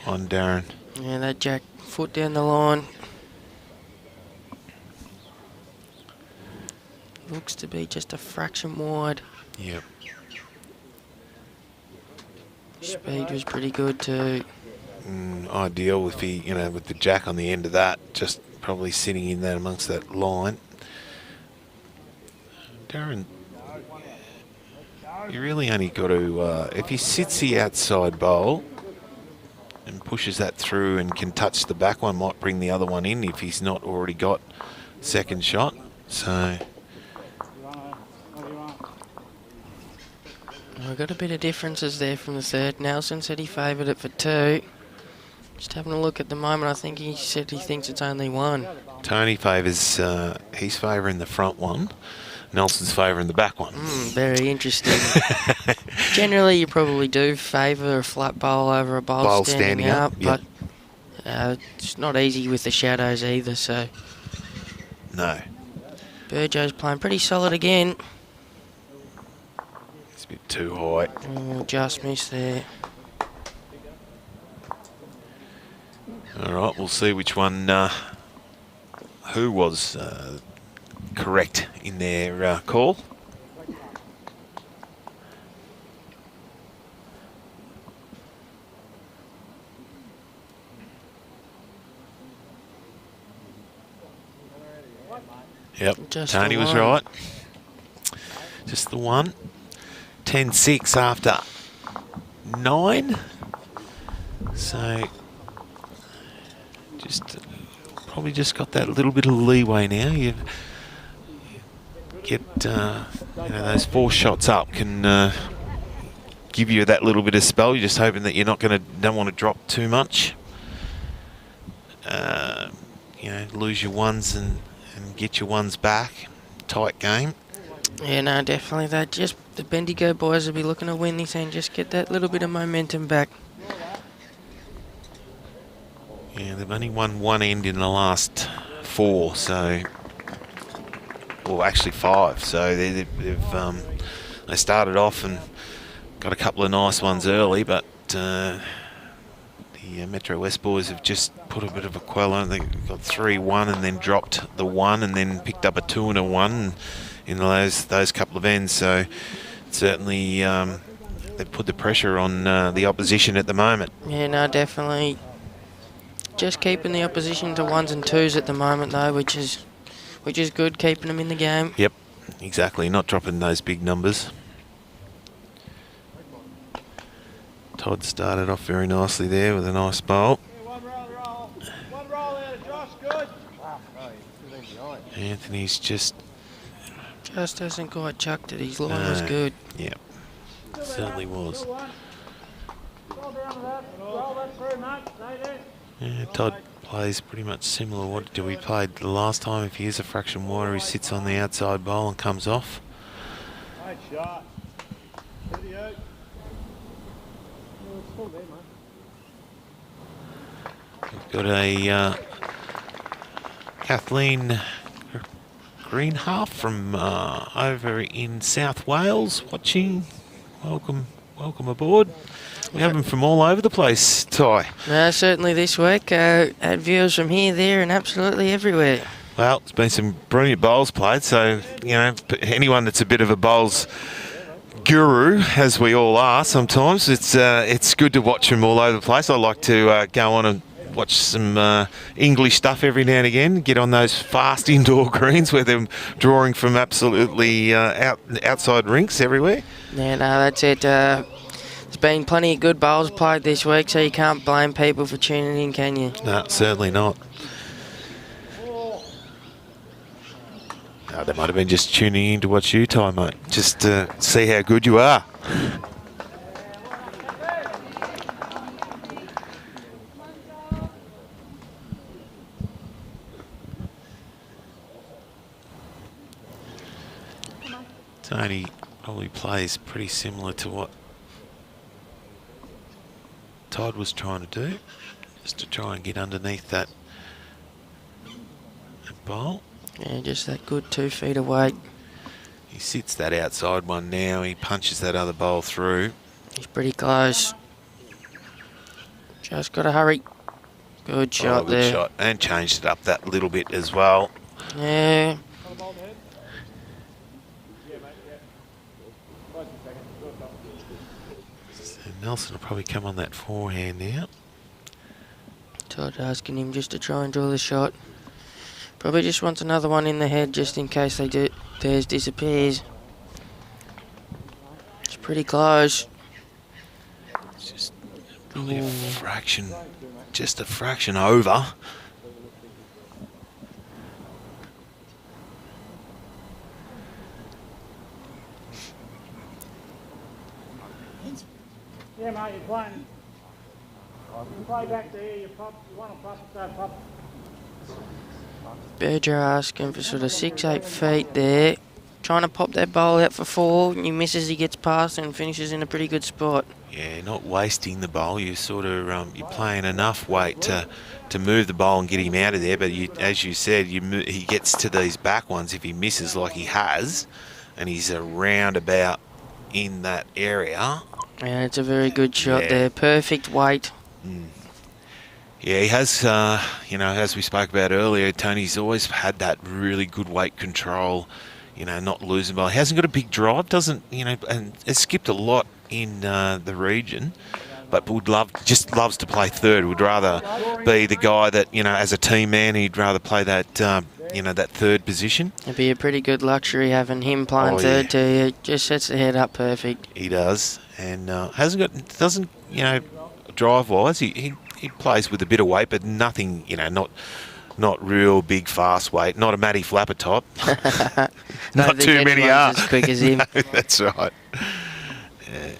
Darren. Yeah, that jack foot down the line. Looks to be just a fraction wide. Yep. Speed was pretty good too. Ideal if he, with the jack on the end of that, just probably sitting in that amongst that line. Darren, you really only got to, if he sits the outside bowl and pushes that through and can touch the back one, might bring the other one in if he's not already got second shot. So we've got a bit of differences there from the third. Nelson said he favoured it for 2. Just having a look at the moment, I think he said he thinks it's only 1. Tony favours, he's favouring the front one. Nelson's favouring the back one. Very interesting. Generally, you probably do favour a flat bowl over a bowl standing up, yep. But it's not easy with the shadows either, so... No. Burgess playing pretty solid again. It's a bit too high. Just missed there. All right, we'll see which one who was correct in their call. Yep, Just Tony the was one. right. Just the one. 10-6 after 9. So probably just got that little bit of leeway now. You get those 4 shots up can give you that little bit of spell. You're just hoping that you're don't want to drop too much. Lose your ones and get your ones back. Tight game. Yeah, no, definitely. The Bendigo boys will be looking to win this and just get that little bit of momentum back. Yeah, they've only won one end in the last 4, so, well, actually 5. So they started off and got a couple of nice ones early, but the Metro West boys have just put a bit of a quell on. They got 3-1 and then dropped the 1 and then picked up a 2 and a 1 in those couple of ends. So certainly they've put the pressure on the opposition at the moment. Yeah, no, definitely. Just keeping the opposition to 1s and 2s at the moment, though, which is good, keeping them in the game. Yep, exactly. Not dropping those big numbers. Todd started off very nicely there with a nice bowl. One roll out of Josh, good. Anthony's just hasn't quite chucked it. His line was good. Yep, certainly was. Roll down to that. Roll that through, mate. Stay there. Yeah, Todd plays pretty much similar. What did we played the last time? If he is a fraction wider, he sits on the outside bowl and comes off. Nice shot. Video. We've got a Kathleen Greenhalf from over in South Wales watching. Welcome aboard. We have them from all over the place, Ty. No, certainly this week. Had viewers from here, there, and absolutely everywhere. Well, it's been some brilliant bowls played, so, anyone that's a bit of a bowls guru, as we all are sometimes, it's good to watch them all over the place. I like to go on and watch some English stuff every now and again, get on those fast indoor greens where they're drawing from absolutely outside rinks everywhere. Yeah, no, that's it. There's been plenty of good bowls played this week, so you can't blame people for tuning in, can you? No, certainly not. They might have been just tuning in to watch you, Ty, mate, just to see how good you are. Tony probably plays pretty similar to what Todd was trying to do, just to try and get underneath that bowl. Yeah, just that good 2 feet away. He sits that outside one now. He punches that other bowl through. He's pretty close. Just got to hurry. Good shot good there. shot. And changed it up that little bit as well. Yeah. So Nelson will probably come on that forehand now. Todd asking him just to try and draw the shot. Probably just wants another one in the head just in case theirs disappears. It's pretty close. It's just probably a fraction, just a fraction over. Yeah, mate, you're playing. You play back there, you pop, you want to pop, so pop. Berger asking for sort of 6-8 feet there. Trying to pop that bowl out for 4. He misses, he gets past and finishes in a pretty good spot. Yeah, not wasting the bowl. You sort of you're playing enough weight to move the bowl and get him out of there. But as you said, he gets to these back ones. If he misses like he has, and he's around about in that area. Yeah, it's a very good shot there. Perfect weight. Yeah, he has, you know, as we spoke about earlier, Tony's always had that really good weight control, you know, not losing ball. He hasn't got a big drive, doesn't, you know, and has skipped a lot in the region, but just loves to play third. Would rather be the guy that, you know, as a team man, he'd rather play that, you know, that third position. It'd be a pretty good luxury having him playing third too. It just sets the head up perfect. He does, and doesn't, you know, drive-wise, he plays with a bit of weight, but nothing, you know, not real big fast weight. Not a Matty Flapper type. Not too many are as quick as him. No, that's right. Yeah.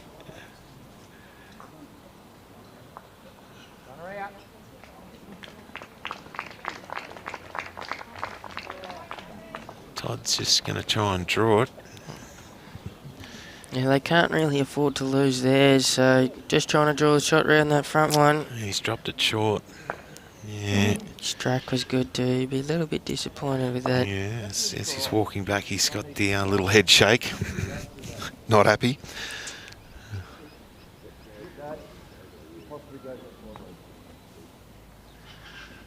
Todd's just going to try and draw it. Yeah, they can't really afford to lose theirs, so just trying to draw the shot around that front one. He's dropped it short. Yeah. Strack was good too. He'd be a little bit disappointed with that. Yeah, as he's walking back, he's got the little head shake. Not happy.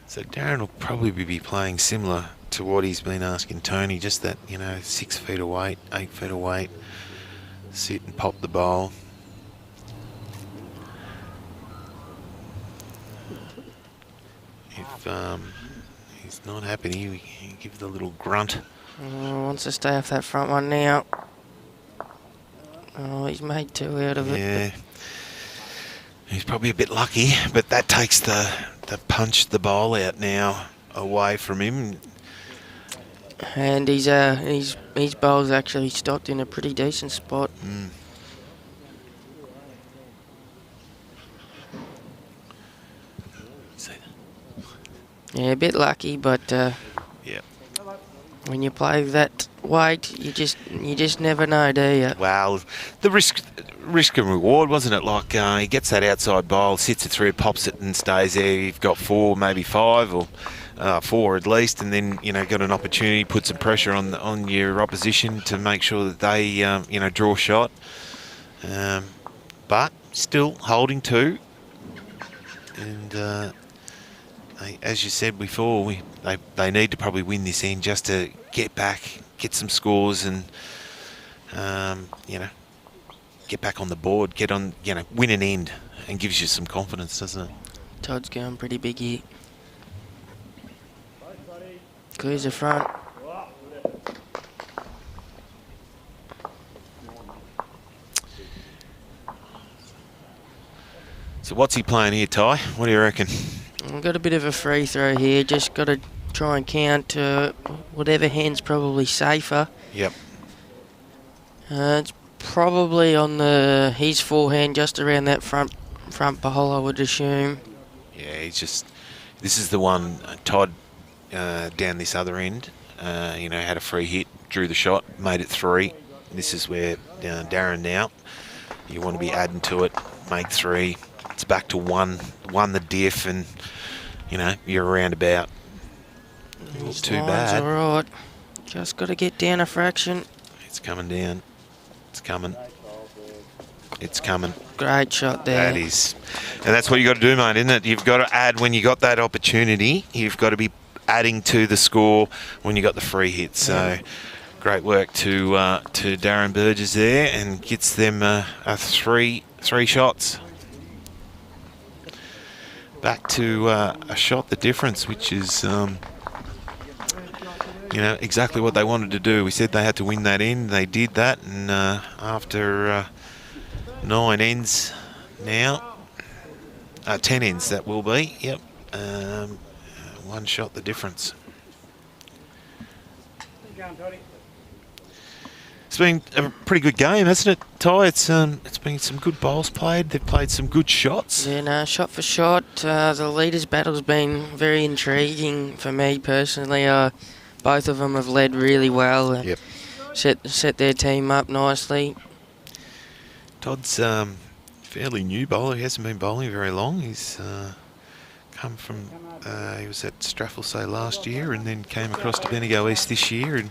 So Darren will probably be playing similar to what he's been asking Tony, just that, you know, 6 feet of weight, 8 feet of weight. Sit and pop the bowl. If he's not happy, he give the little grunt. Wants to stay off that front one now. Oh, he's made 2 out of it. Yeah. He's probably a bit lucky, but that takes the punch the bowl out now away from him. And his bowl's actually stopped in a pretty decent spot. Mm. Yeah, a bit lucky, but yeah. When you play that weight, you just never know, do you? Well, the risk and reward, wasn't it? Like he gets that outside bowl, sits it through, pops it, and stays there. You've got 4, maybe 5, or 4 at least, and then, you know, got an opportunity, put some pressure on your opposition to make sure that they you know, draw shot. But still holding 2, and as you said before, they need to probably win this end just to get back, get some scores, and you know, get back on the board, get on, you know, win an end, and gives you some confidence, doesn't it? Todd's going pretty big here. Clears the front. So what's he playing here, Ty? What do you reckon? I've got a bit of a free throw here. Just got to try and count whatever hand's probably safer. Yep. It's probably on his forehand, just around that front bowl, I would assume. Yeah, this is the one, Todd, down this other end, you know, had a free hit, drew the shot, made it 3. This is where Darren now, you want to be adding to it, make 3. It's back to 1 the diff, and, you know, you're around about. Not too bad. All right. Just got to get down a fraction. It's coming down. It's coming. It's coming. Great shot there. That is. And that's what you got to do, mate, isn't it? You've got to add when you got that opportunity. You've got to be adding to the score when you got the free hit. So great work to Darren Burgess there, and gets them a 3 shots. Back to a shot the difference, which is, you know, exactly what they wanted to do. We said they had to win that end. They did that, and after 9 ends now, 10 ends that will be, yep. 1 shot the difference. It's been a pretty good game, hasn't it, Ty? It's been some good bowls played. They've played some good shots. Yeah, no, shot for shot. The leaders' battle's been very intriguing for me personally. Both of them have led really well. Yep. Set their team up nicely. Todd's fairly new bowler. He hasn't been bowling very long. He's come from, he was at Strathfield last year, and then came across to Bendigo East this year, and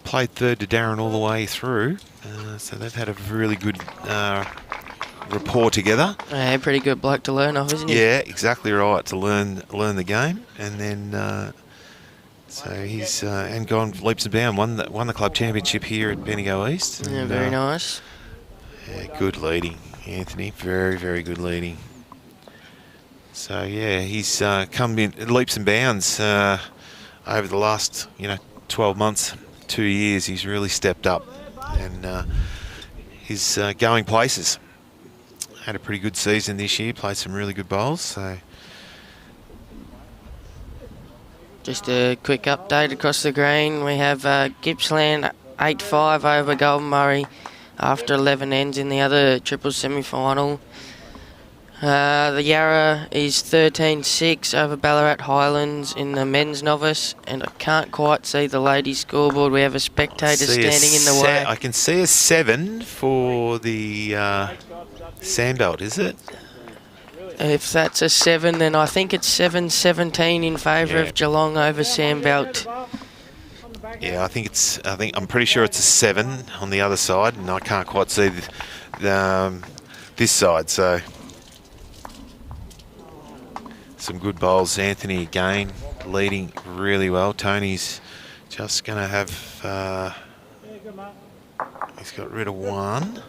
played third to Darren all the way through. So they've had a really good rapport together. Yeah, pretty good bloke to learn off, isn't he? Yeah, exactly right, to learn the game. And then, so he's and gone leaps and bounds, won the club championship here at Bendigo East. Yeah, And, very nice. Yeah, good leading, Anthony. Very, very good leading. So yeah, he's come in leaps and bounds over the last 12 months, 2 years. He's really stepped up, and he's going places. Had a pretty good season this year. Played some really good bowls. So Just a quick update across the green. We have Gippsland 8-5 over Golden Murray after 11 ends in the other triple semi-final. The Yarra is 13-6 over Ballarat Highlands in the men's novice, and I can't quite see the ladies' scoreboard. We have a spectator standing in the way. I can see a 7 for the Sandbelt, is it? If that's a 7, then I think it's 7-17 in favour of Geelong over Sandbelt. Yeah, I'm pretty sure it's a 7 on the other side, and I can't quite see this side. So some good bowls. Anthony again leading really well. Tony's just going to have. He's got rid of 1.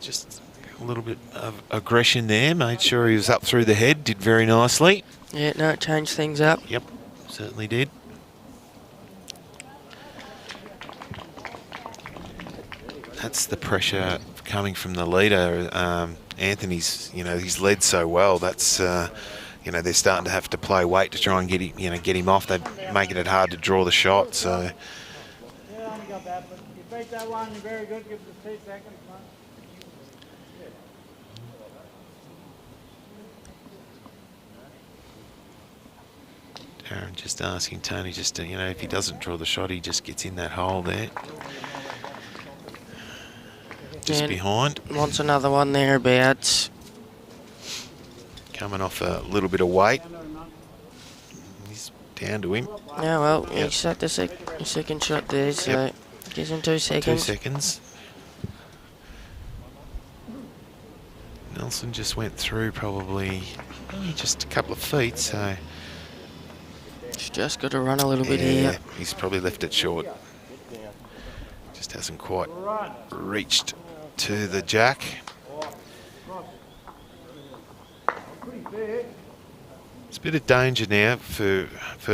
Just a little bit of aggression there. Made sure he was up through the head. Did very nicely. Yeah, no, it changed things up. Yep, certainly did. That's the pressure coming from the leader. Anthony's, he's led so well. That's, they're starting to have to play weight to try and get him off. They're making it hard to draw the shot. So. Yeah, I only got that, but you beat that one. You're very good. Give us 2 seconds, mate. Darren just asking Tony just to, if he doesn't draw the shot, he just gets in that hole there. Just behind. Wants another one thereabouts. Coming off a little bit of weight. He's down to him. Yeah, well, he shot the second shot there, so gives him 2 seconds. 2 seconds. Nelson just went through probably just a couple of feet, so. He's just got to run a little bit here. He's probably left it short. Just hasn't quite reached to the jack. It's a bit of danger now for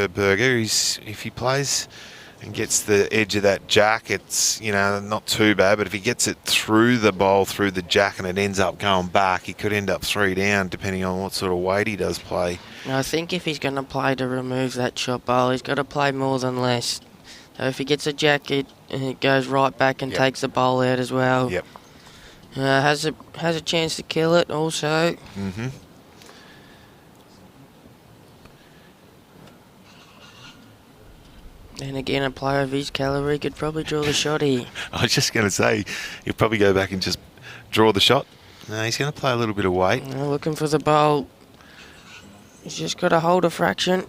Burgess. If he plays and gets the edge of that jack, it's not too bad. But if he gets it through the bowl, through the jack, and it ends up going back, he could end up 3 down, depending on what sort of weight he does play. I think if he's going to play to remove that shot bowl, he's got to play more than less. So if he gets a jack, it goes right back and takes the bowl out as well. Yep. Has a chance to kill it also. Mm-hmm. And again, a player of his calibre could probably draw the shot here. I was just going to say, he'll probably go back and just draw the shot. No, he's going to play a little bit of weight. Looking for the bowl. He's just got to hold a fraction.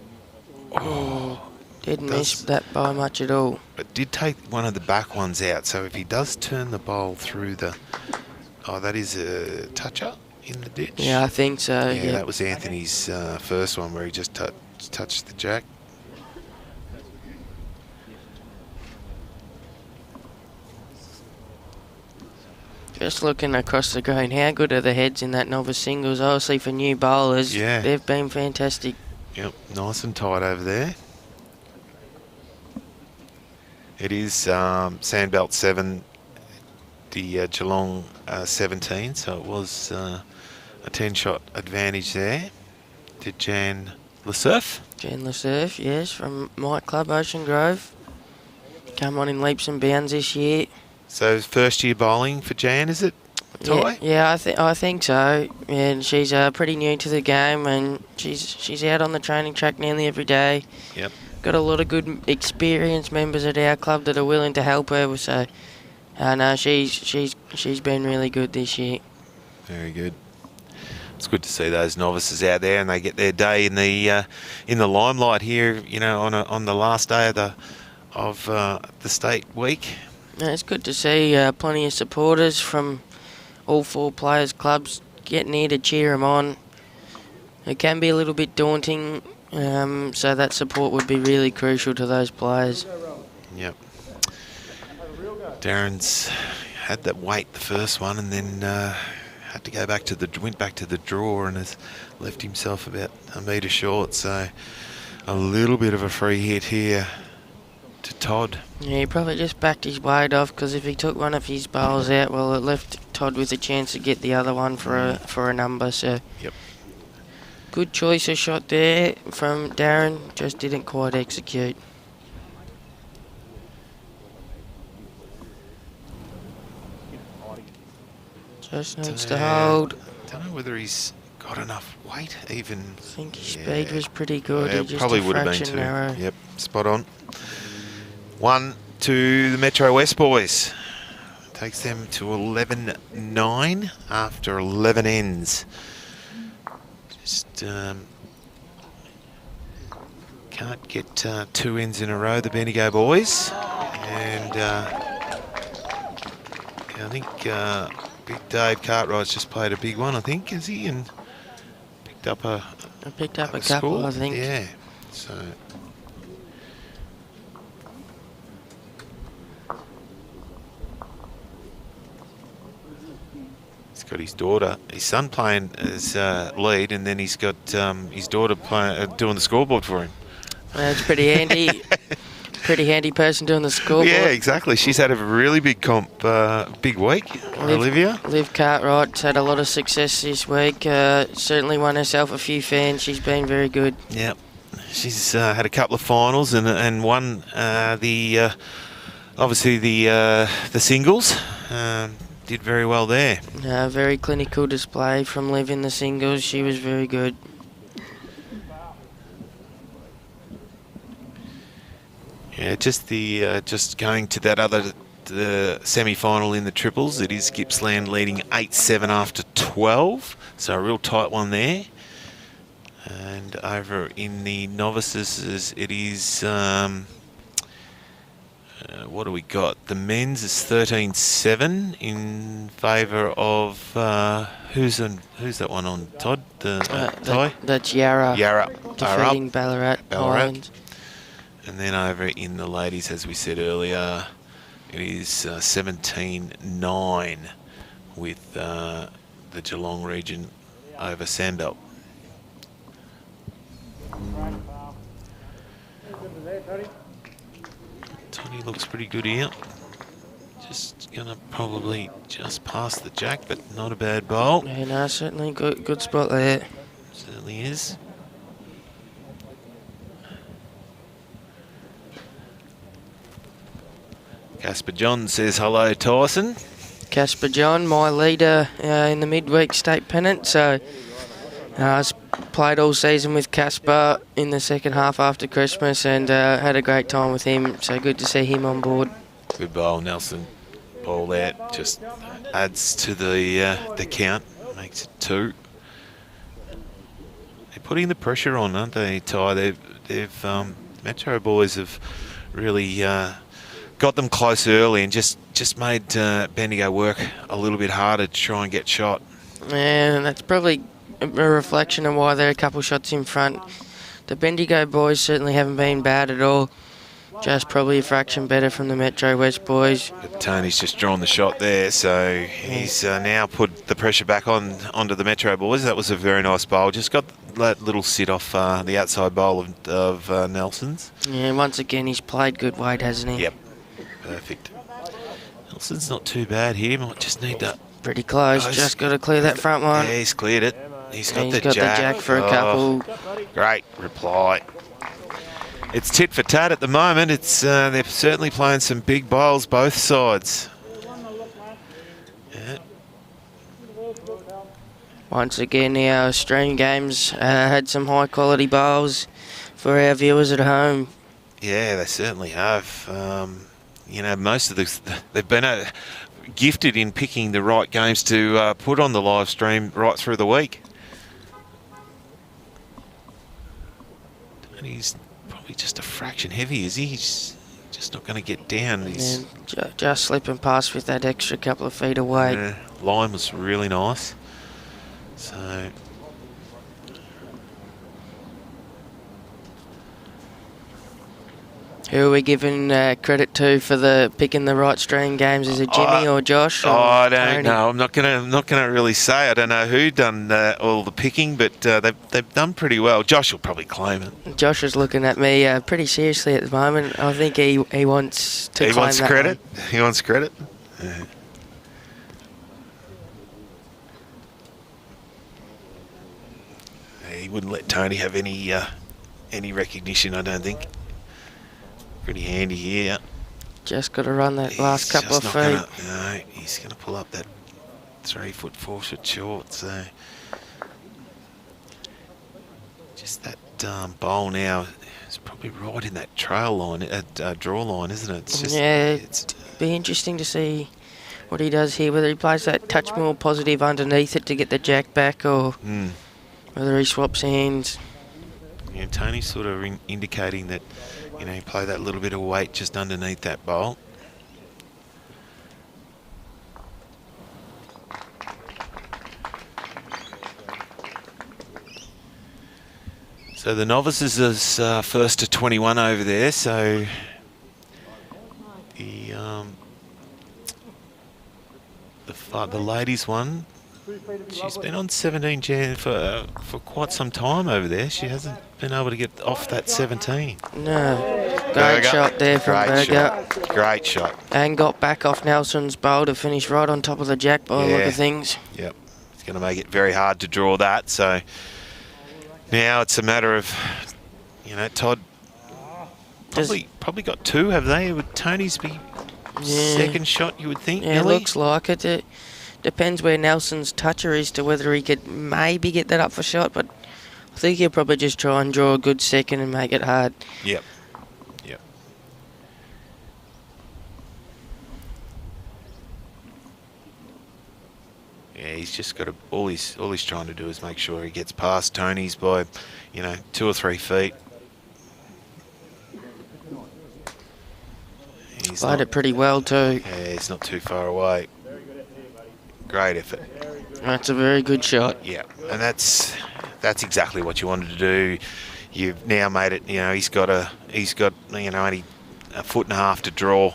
Didn't miss that by much at all. But did take one of the back ones out. So if he does turn the bowl through the... Oh, that is a toucher in the ditch? Yeah, I think so. Yeah, that was Anthony's first one where he just touched the jack. Just looking across the green, how good are the heads in that novice singles? Obviously for new bowlers, they've been fantastic. Yep, nice and tight over there. It is Sandbelt 7, the Geelong 17, so it was a 10-shot advantage there to Jan Lesurf. Jan Lesurf, yes, from my club, Ocean Grove. Come on in leaps and bounds this year. So first year bowling for Jan, is it, Ty? Yeah, I think so. And she's pretty new to the game, and she's out on the training track nearly every day. Yep. Got a lot of good experienced members at our club that are willing to help her. So, no, she's been really good this year. Very good. It's good to see those novices out there, and they get their day in the limelight here. On the last day of the state week. Yeah, it's good to see plenty of supporters from all 4 players' clubs getting here to cheer them on. It can be a little bit daunting, so that support would be really crucial to those players. Yep. Darren's had that weight the first one, and then had to go back to went back to the draw and has left himself about a metre short. So a little bit of a free hit here to Todd. Yeah, he probably just backed his weight off, because if he took one of his bowls out, well, it left Todd with a chance to get the other one for a number. So yep. Good choice of shot there from Darren, just didn't quite execute. Just needs to hold. Don't know whether he's got enough weight even. I think his speed was pretty good. Yeah, He just probably a would have been fraction too. narrow. Yep, spot on. 1 to the Metro West boys. Takes them to 11-9 after 11 ends. Just can't get 2 ends in a row, the Bendigo boys. And I think Big Dave Cartwright's just played a big one, I think, is he? And picked up a couple, score. I think. Yeah, so... He's got his daughter, his son playing as lead, and then he's got his daughter doing the scoreboard for him. That's pretty handy. Pretty handy person doing the scoreboard. Yeah, exactly. She's had a really big big week, Olivia. Liv Cartwright's had a lot of success this week. Certainly won herself a few fans. She's been very good. Yeah, she's had a couple of finals and won obviously the singles. Did very well there. Very clinical display from Liv in the singles. She was very good. Yeah, just going to that the semi-final in the triples. It is Gippsland leading 8-7 after 12, so a real tight one there. And over in the novices, it is what do we got? The men's is 13-7 in favour of who's that one on, Todd? Ty? That's Yarra. Yarra defeating Ballarat. Holland. And then over in the ladies, as we said earlier, it is 17-9 with the Geelong region over Sandbelt. Tony looks pretty good here. Just gonna probably just pass the jack, but not a bad bowl. Yeah, no, certainly good spot there. Certainly is. Casper John says hello, Tyson. Casper John, my leader in the midweek state pennant. So I played all season with Casper in the second half after Christmas and had a great time with him. So good to see him on board. Good bowl, Nelson. Ball out just adds to the count, makes it 2. They're putting the pressure on, aren't they, Ty? They've Metro boys have really got them close early and just made Bendigo work a little bit harder to try and get shot. And that's probably a reflection of why they're a couple shots in front. The Bendigo boys certainly haven't been bad at all. Just probably a fraction better from the Metro West boys. But Tony's just drawn the shot there, so he's now put the pressure back onto the Metro boys. That was a very nice bowl. Just got that little sit off the outside bowl of Nelson's. Yeah, once again, he's played good weight, hasn't he? Yep. Perfect. Nelson's not too bad here. Might just need that. Pretty close. Just got to clear that front one. Yeah, he's cleared it. He's got the jack for a couple. Great reply. It's tit for tat at the moment. It's they're certainly playing some big bowls both sides. Yeah. Once again, our stream games had some high quality bowls for our viewers at home. Yeah, they certainly have. You know, most of they've been gifted in picking the right games to put on the live stream right through the week. And he's probably just a fraction heavy, is he? He's just not going to get down. He's, And just slipping past with that extra couple of feet away. yeah, line was really nice. So who are we giving credit to for the picking the right string games? Is it Jimmy or Josh? Or I don't Tony? know. I'm not gonna really say. I don't know who done all the picking, but they've done pretty well. Josh will probably claim it. Josh is looking at me pretty seriously at the moment. I think he wants to. He claim wants that credit. one. He wants credit. Yeah. He wouldn't let Tony have any recognition, I don't think. Pretty handy here. Just got to run that last He's couple of just feet. not gonna, no, he's going to pull up that 3 foot, 4 foot short. So just that bowl now is probably right in that trail line, draw line, isn't it? It's just, Yeah, it's be interesting to see what he does here. Whether he plays that touch more positive underneath it to get the jack back, or whether he swaps hands. yeah, Tony's sort of indicating that, you know, play that little bit of weight just underneath that bowl. So the novices is first to 21 over there. So the ladies one, she's been on 17 Jan for quite some time over there. She hasn't been able to get off that 17. No, great Burger. shot there from Great Burger. shot. Great shot. And got back off Nelson's bowl to finish right on top of the jack by the look Yeah. of things. Yep. It's going to make it very hard to draw that. So now it's a matter of, you know, Todd probably got 2, have they? Would Tony's be second shot, you would think? Yeah, Ellie? looks like it. It depends where Nelson's toucher is to whether he could maybe get that up for shot, but I think he'll probably just try and draw a good second and make it hard. Yep. Yep. Yeah, he's just got to. All he's trying to do is make sure he gets past Tony's by, you know, 2 or 3 feet. He's Played it pretty well too. Yeah, he's not too far away. Great effort. That's a very good shot. Yeah, and that's exactly what you wanted to do. You've now made it. You know, he's got you know, only a foot and a half to draw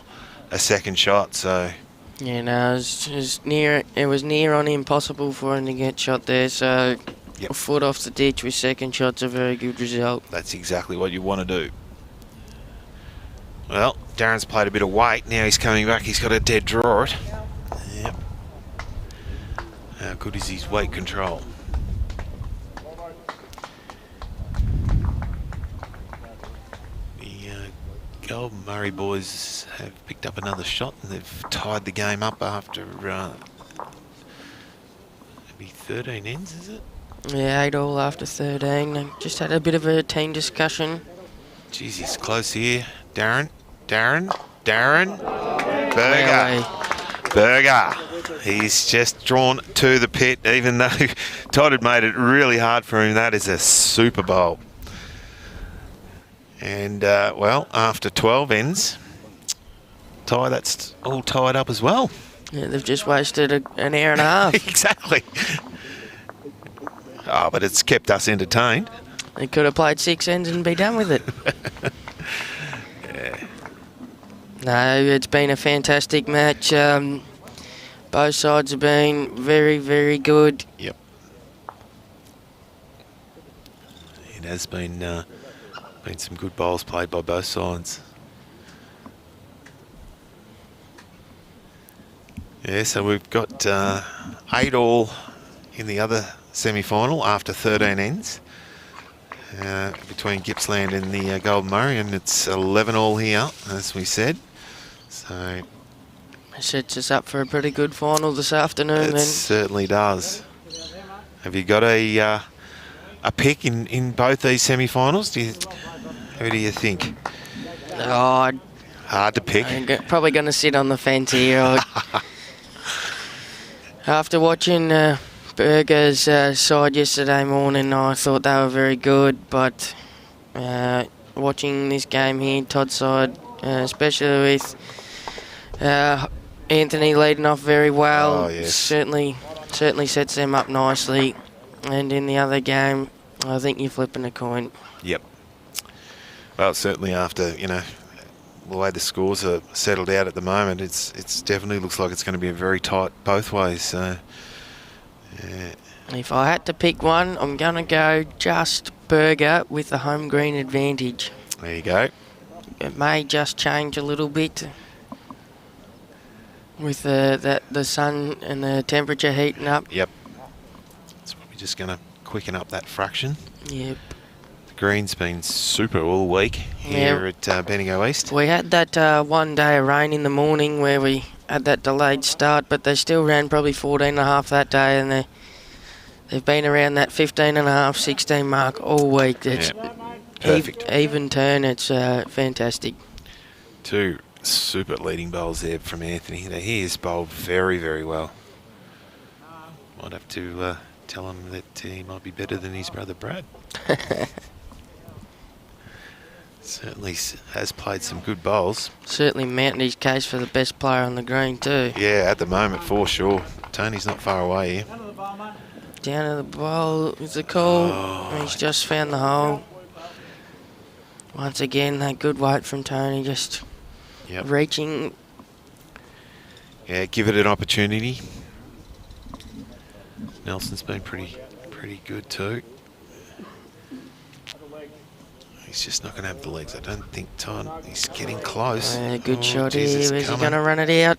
a second shot. So Yeah, no, it was near on impossible for him to get shot there. So Yep. a foot off the ditch with second shot's a very good result. that's exactly what you want to do. Well, Darren's played a bit of weight. Now he's coming back. He's got to dead draw it. Yep. How good is his weight control? The Golden Murray boys have picked up another shot and they've tied the game up after maybe 13 ends, is it? Yeah, 8 all after 13. They just had a bit of a team discussion. Jeez, he's close here. Darren. Burger. Away. Burger. He's just drawn to the pit, even though Todd had made it really hard for him. That is a Super Bowl. And, well, after 12 ends, that's all tied up as well. Yeah, they've just wasted an hour and a half. Exactly. Oh, but it's kept us entertained. They could have played 6 ends and be done with it. Yeah. No, it's been a fantastic match. Both sides have been very, very good. Yep. It has been some good bowls played by both sides. Yeah, so we've got 8 all in the other semi-final after 13 ends between Gippsland and the Golden Murray, and it's 11 all here, as we said. So It sets us up for a pretty good final this afternoon. it Then certainly does. Have you got a pick in both these semi-finals? Who do you think? oh, Hard to pick. I'm probably going to sit on the fence here. After watching Burgers' side yesterday morning, I thought they were very good, but watching this game here, Todd's side, especially with Anthony leading off very well. Oh, yes. Certainly sets them up nicely. And in the other game, I think you're flipping a coin. Yep. Well, certainly after, the way the scores are settled out at the moment, it's definitely looks like it's going to be a very tight both ways. So, yeah. If I had to pick one, I'm going to go just Burger with the home green advantage. There you go. It may just change a little bit with the sun and the temperature heating up. Yep. It's probably just going to quicken up that fraction. Yep. The green's been super all week here at Bendigo East. We had that 1 day of rain in the morning where we had that delayed start, but they still ran probably 14.5 that day, and they've been around that 15.5, 16 mark all week. It's perfect. Even turn. It's fantastic. 2 super leading bowls there from Anthony. He is bowled very, very well. Might have to tell him that he might be better than his brother Brad. Certainly has played some good bowls. Certainly mounting his case for the best player on the green too. Yeah, at the moment for sure. Tony's not far away here. Down to the bowl is the call. Oh. He's just found the hole. Once again, that good weight from Tony, just reaching. Yeah, give it an opportunity. Nelson's been pretty good too. He's just not going to have the legs. I don't think Todd. He's getting close. Good shot geez, here. Is he going to run it out?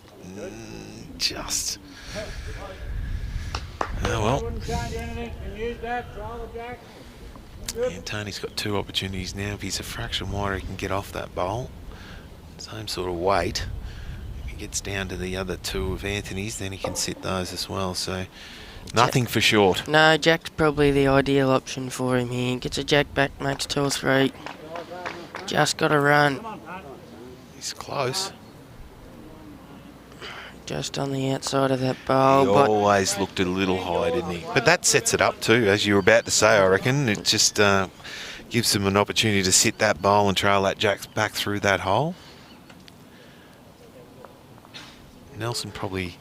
Just. Oh well. And Tony's got 2 opportunities now. If he's a fraction wider, he can get off that bowl. Same sort of weight. If he gets down to the other 2 of Anthony's, then he can sit those as well. So nothing for short. No, Jack's probably the ideal option for him here. Gets a Jack back, makes 2 or 3. Just got to run. He's close. Just on the outside of that He bowl. always looked a little high, didn't he? But that sets it up too, as you were about to say, I reckon. It just gives him an opportunity to sit that bowl and trail that Jack back through that hole. Nelson probably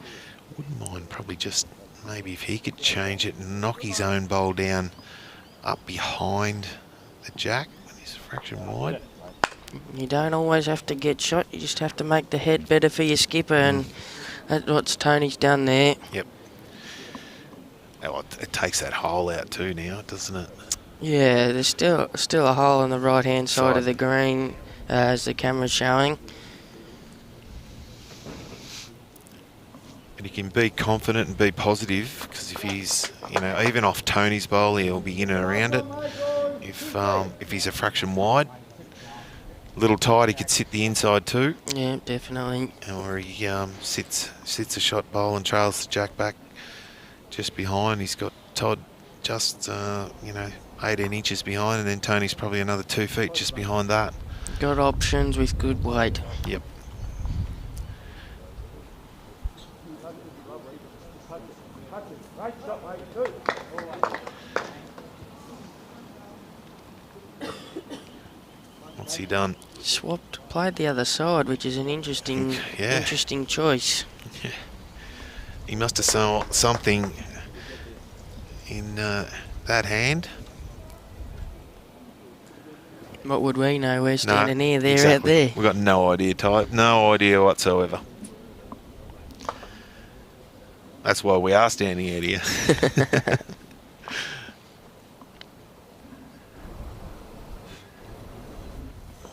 wouldn't mind, just maybe if he could change it and knock his own bowl down up behind the Jack when he's a fraction wide. You don't always have to get shot. You just have to make the head better for your skipper, and that's what Tony's done there. Yep. Oh, it takes that hole out too now, doesn't it? Yeah, there's still a hole on the right-hand side of the green as the camera's showing. And he can be confident and be positive, because if he's, even off Tony's bowl, he'll be in and around it. If he's a fraction wide, a little tight, he could sit the inside too. Yeah, definitely. Or he sits a shot bowl and trails the Jack back just behind. He's got Todd just 18 inches behind, and then Tony's probably another 2 feet just behind that. Got options with good weight. Yep. What's he done? Played the other side, which is an interesting choice. Yeah. He must have saw something in that hand. What would we know? We're standing No, here, they're exactly. out there. We've got no idea, Ty. No idea whatsoever. That's why we are standing out here.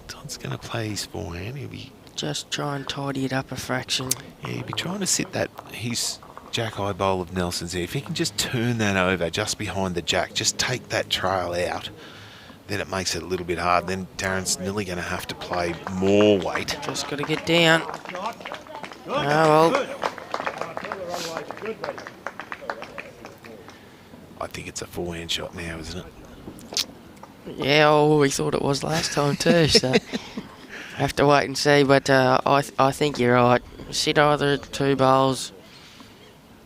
Todd's going to play his forehand. He'll be just try and tidy it up a fraction. Yeah, he'll be trying to sit his Jack high bowl of Nelson's there. If he can just turn that over just behind the Jack, just take that trail out, then it makes it a little bit hard. Then Darren's nearly going to have to play more weight. Just got to get down. Oh, well. I think it's a forehand shot now, isn't it? Yeah, we thought it was last time too, so have to wait and see. But I think you're right. Sit either 2 bowls,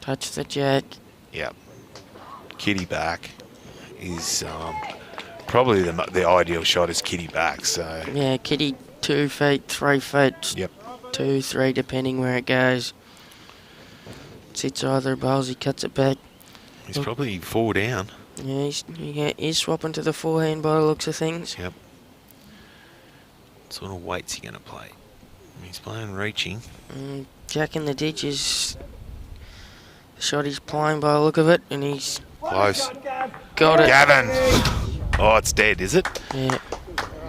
touch the Jack. Yep. Kitty back is probably the ideal shot is kitty back. So yeah, kitty 2 feet, 3 feet. Yep. 2, 3, depending where it goes. Sits either bowls, he cuts it back. He's probably 4 down. Yeah, he's swapping to the forehand by the looks of things. Yep. What sort of weight's he going to play? He's playing reaching. Jack in the ditch is the shot he's playing by the look of it, and he's Close. got it. Gavin! Oh, it's dead, is it? Yeah,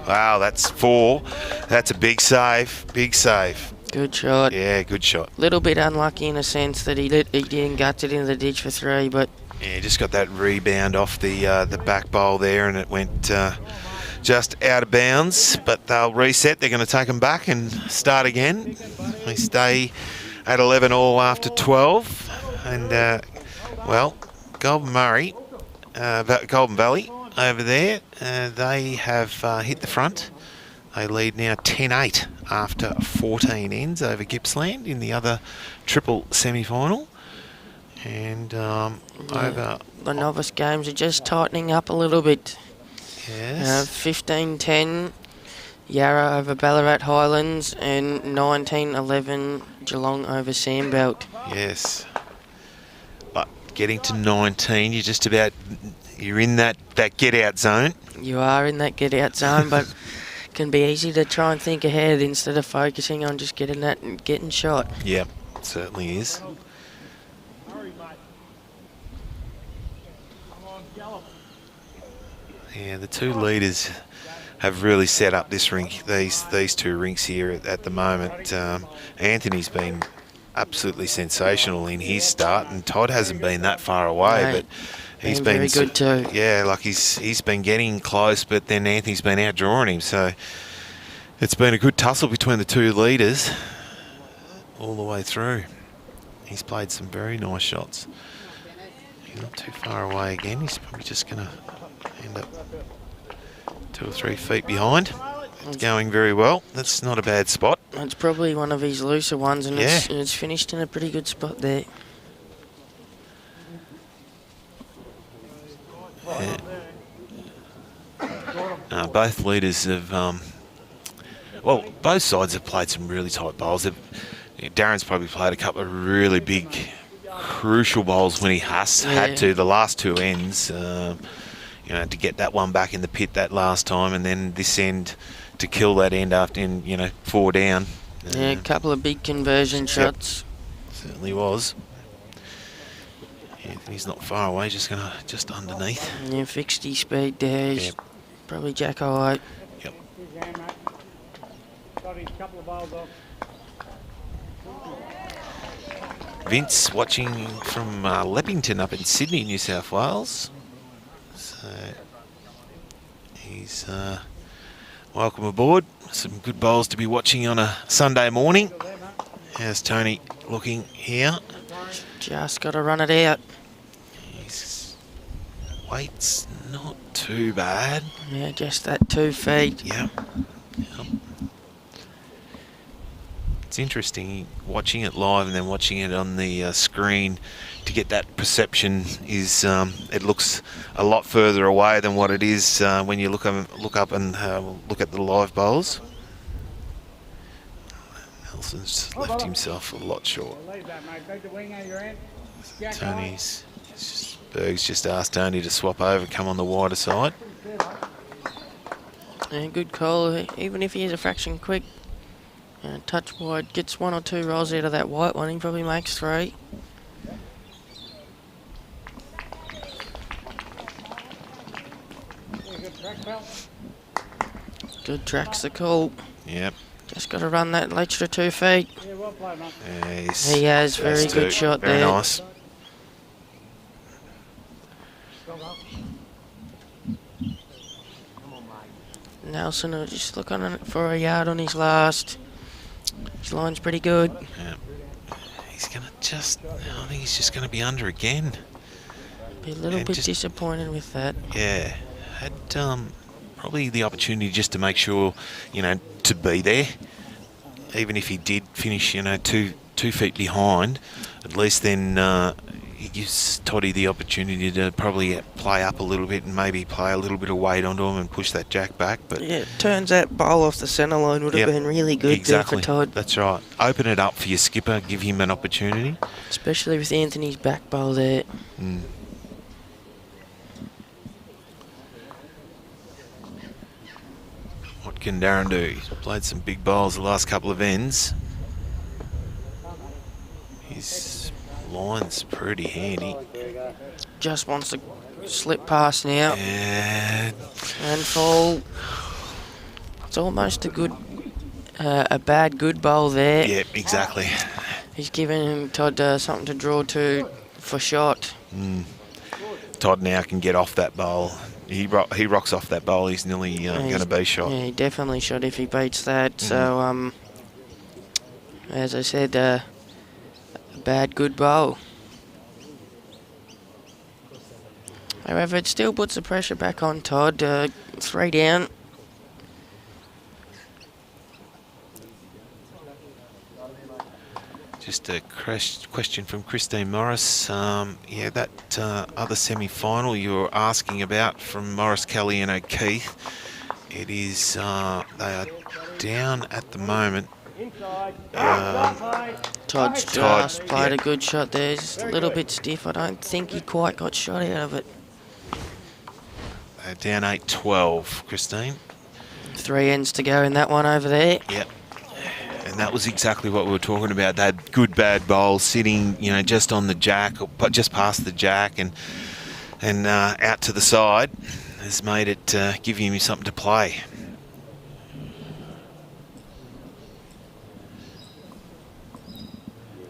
Wow, that's 4. That's a big save. Big save. good shot. Yeah, good shot. Little bit unlucky in a sense that he didn't gut it into the ditch for 3, but Yeah, just got that rebound off the back bowl there, and it went just out of bounds. But they'll reset. They're going to take them back and start again. They stay at 11 all after 12. And, well, Golden Valley over there, they have hit the front. They lead now 10-8 after 14 ends over Gippsland in the other triple semi-final. And over the novice games are just tightening up a little bit. yes, 15-10 Yarra over Ballarat Highlands and 19-11 Geelong over Sandbelt. yes. But getting to 19, you're in that get-out zone. You are in that get-out zone, but it can be easy to try and think ahead instead of focusing on just getting that and getting shot. Yep, it certainly is. Yeah, the two leaders have really set up this rink, these two rinks here at the moment. Anthony's been absolutely sensational in his start, and Todd hasn't been that far away, Right. but he's Been been very good too. Yeah, like he's been getting close, but then Anthony's been outdrawing him. So it's been a good tussle between the two leaders all the way through. He's played some very nice shots. He's not too far away again. He's probably just going to end up 2 or 3 feet behind. It's going very well. That's not a bad spot. It's probably one of his looser ones, and Yeah. it's finished in a pretty good spot there. Both leaders have, well, both sides have played some really tight bowls. Darren's probably played a couple of really big, crucial bowls when he had to. The last 2 ends, to get that one back in the pit that last time, and then this end to kill that end after, 4 down. Yeah, a couple of big conversion shots. Certainly was. Anthony's not far away, just underneath. Yeah, fixed his speed there. He's Yep. probably jack high. Yep. Vince watching from Leppington up in Sydney, New South Wales. So he's welcome aboard. Some good bowls to be watching on a Sunday morning. How's Tony looking here? Just got to run it out. His weight's not too bad. Yeah, just that 2 feet. Yep. It's interesting watching it live and then watching it on the screen to get that perception. It looks a lot further away than what it is when you look up and look at the live bowls. Nelson's left himself a lot short. Berg's just asked Tony to swap over, come on the wider side. Yeah, good call. Even if he is a fraction quick, touch wide, gets 1 or 2 rolls out of that white one, he probably makes 3. Good track's the call. Yep. Just got to run that extra 2 feet. Yeah, He has very good shot very there. Nice. Nelson will just look on it for a yard on his last. His line's pretty good. Yeah. He's going to I think he's just going to be under again. Be a little And bit just- disappointed with that. Yeah. Had probably the opportunity just to make sure, to be there. Even if he did finish, 2 feet behind, at least then, He gives Toddy the opportunity to probably play up a little bit and maybe play a little bit of weight onto him and push that jack back. But yeah, it turns that bowl off the centre line would have been really good exactly. there for Todd. That's right. Open it up for your skipper, give him an opportunity. Especially with Anthony's back bowl there. Mm. What can Darren do? He's played some big bowls the last couple of ends. His line's pretty handy. Just wants to slip past now. And fall. It's almost a bad good bowl there. yeah, exactly. He's giving Todd something to draw to for shot. Todd now can get off that bowl. He rocks off that bowl. He's nearly going to be shot. Yeah, he definitely shot if he beats that. So, as I said, a bad good bowl. However, it still puts the pressure back on Todd. 3 down. Just a question from Christine Morris. Yeah, that other semi-final you were asking about from Morris, Kelly and O'Keefe. It is, they are down at the moment. Todd's just played a good shot there. Just a little bit stiff. I don't think he quite got shot out of it. They're down 8-12, Christine. 3 ends to go in that one over there. Yep. And that was exactly what we were talking about. That good bad bowl sitting, you know, just on the jack or just past the jack and out to the side has made it give him something to play.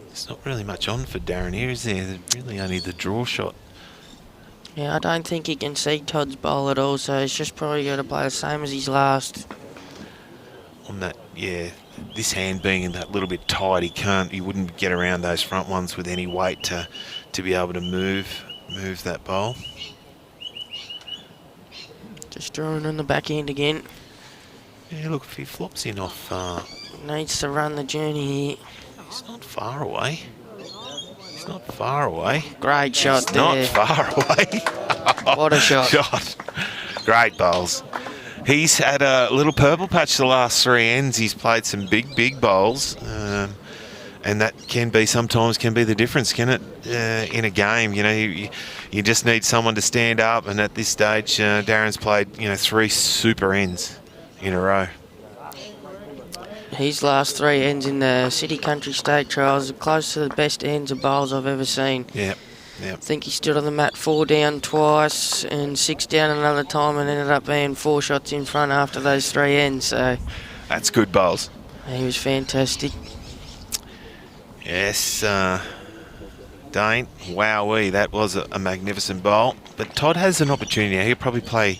There's not really much on for Darren here, is there? There's really only the draw shot. Yeah, I don't think he can see Todd's bowl at all, so he's just probably got to play the same as his last. On that, yeah, this hand being that little bit tight, he wouldn't get around those front ones with any weight to be able to move that bowl. Just drawing on the back end again. Yeah, look, if he flops in off... Needs to run the journey here. He's not far away. He's not far away. Great shot there. Not far away. What a shot. Great bowls. He's had a little purple patch the last 3 ends. He's played some big bowls. And that sometimes can be the difference, can it? In a game, you know, you just need someone to stand up. And at this stage, Darren's played, 3 super ends in a row. His last 3 ends in the City Country State Trials are close to the best ends of bowls I've ever seen. Yep. I think he stood on the mat 4 down twice and 6 down another time and ended up being 4 shots in front after those 3 ends. So that's good bowls. He was fantastic. Yes, Dane, wowee, that was a magnificent bowl. But Todd has an opportunity. He'll probably play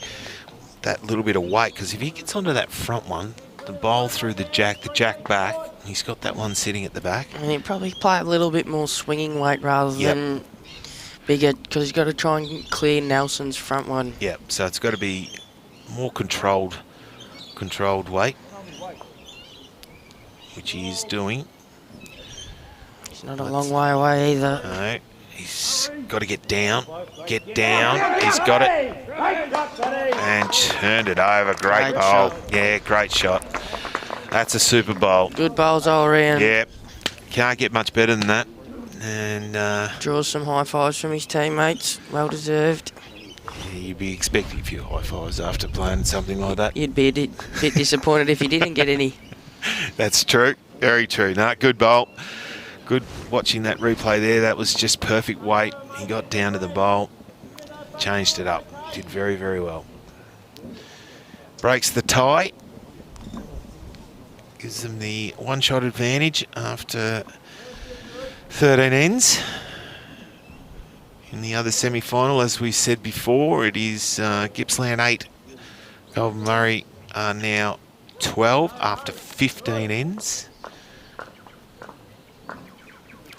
that little bit of weight, because if he gets onto that front one, the bowl through the jack back, he's got that one sitting at the back. And he'd probably play a little bit more swinging weight rather than bigger, because he's got to try and clear Nelson's front one. Yep, so it's got to be more controlled weight, which he is doing. He's not a long way away either. No, he's got to get down. He's got it. And turned it over. Great bowl. Shot. Yeah, great shot. That's a super bowl. Good bowls all around. Yep. Can't get much better than that. And draws some high fives from his teammates. Well deserved. Yeah, you'd be expecting a few high fives after playing something like that. You'd be a bit disappointed if you didn't get any. That's true. Very true. No, good bowl. Good watching that replay there. That was just perfect weight. He got down to the bowl, changed it up. Did very, very well. Breaks the tie. Gives them the 1-shot advantage after 13 ends. In the other semi-final, as we said before, it is Gippsland 8. Golden Murray are now 12 after 15 ends.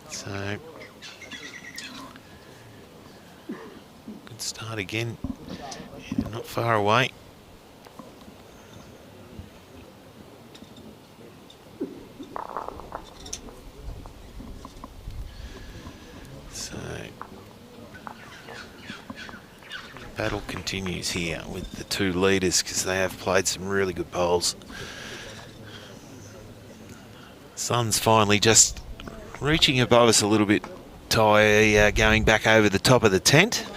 So, good start again. Yeah, not far away. So, battle continues here with the two leaders because they have played some really good bowls. Sun's finally just reaching above us a little bit, Ty, going back over the top of the tent.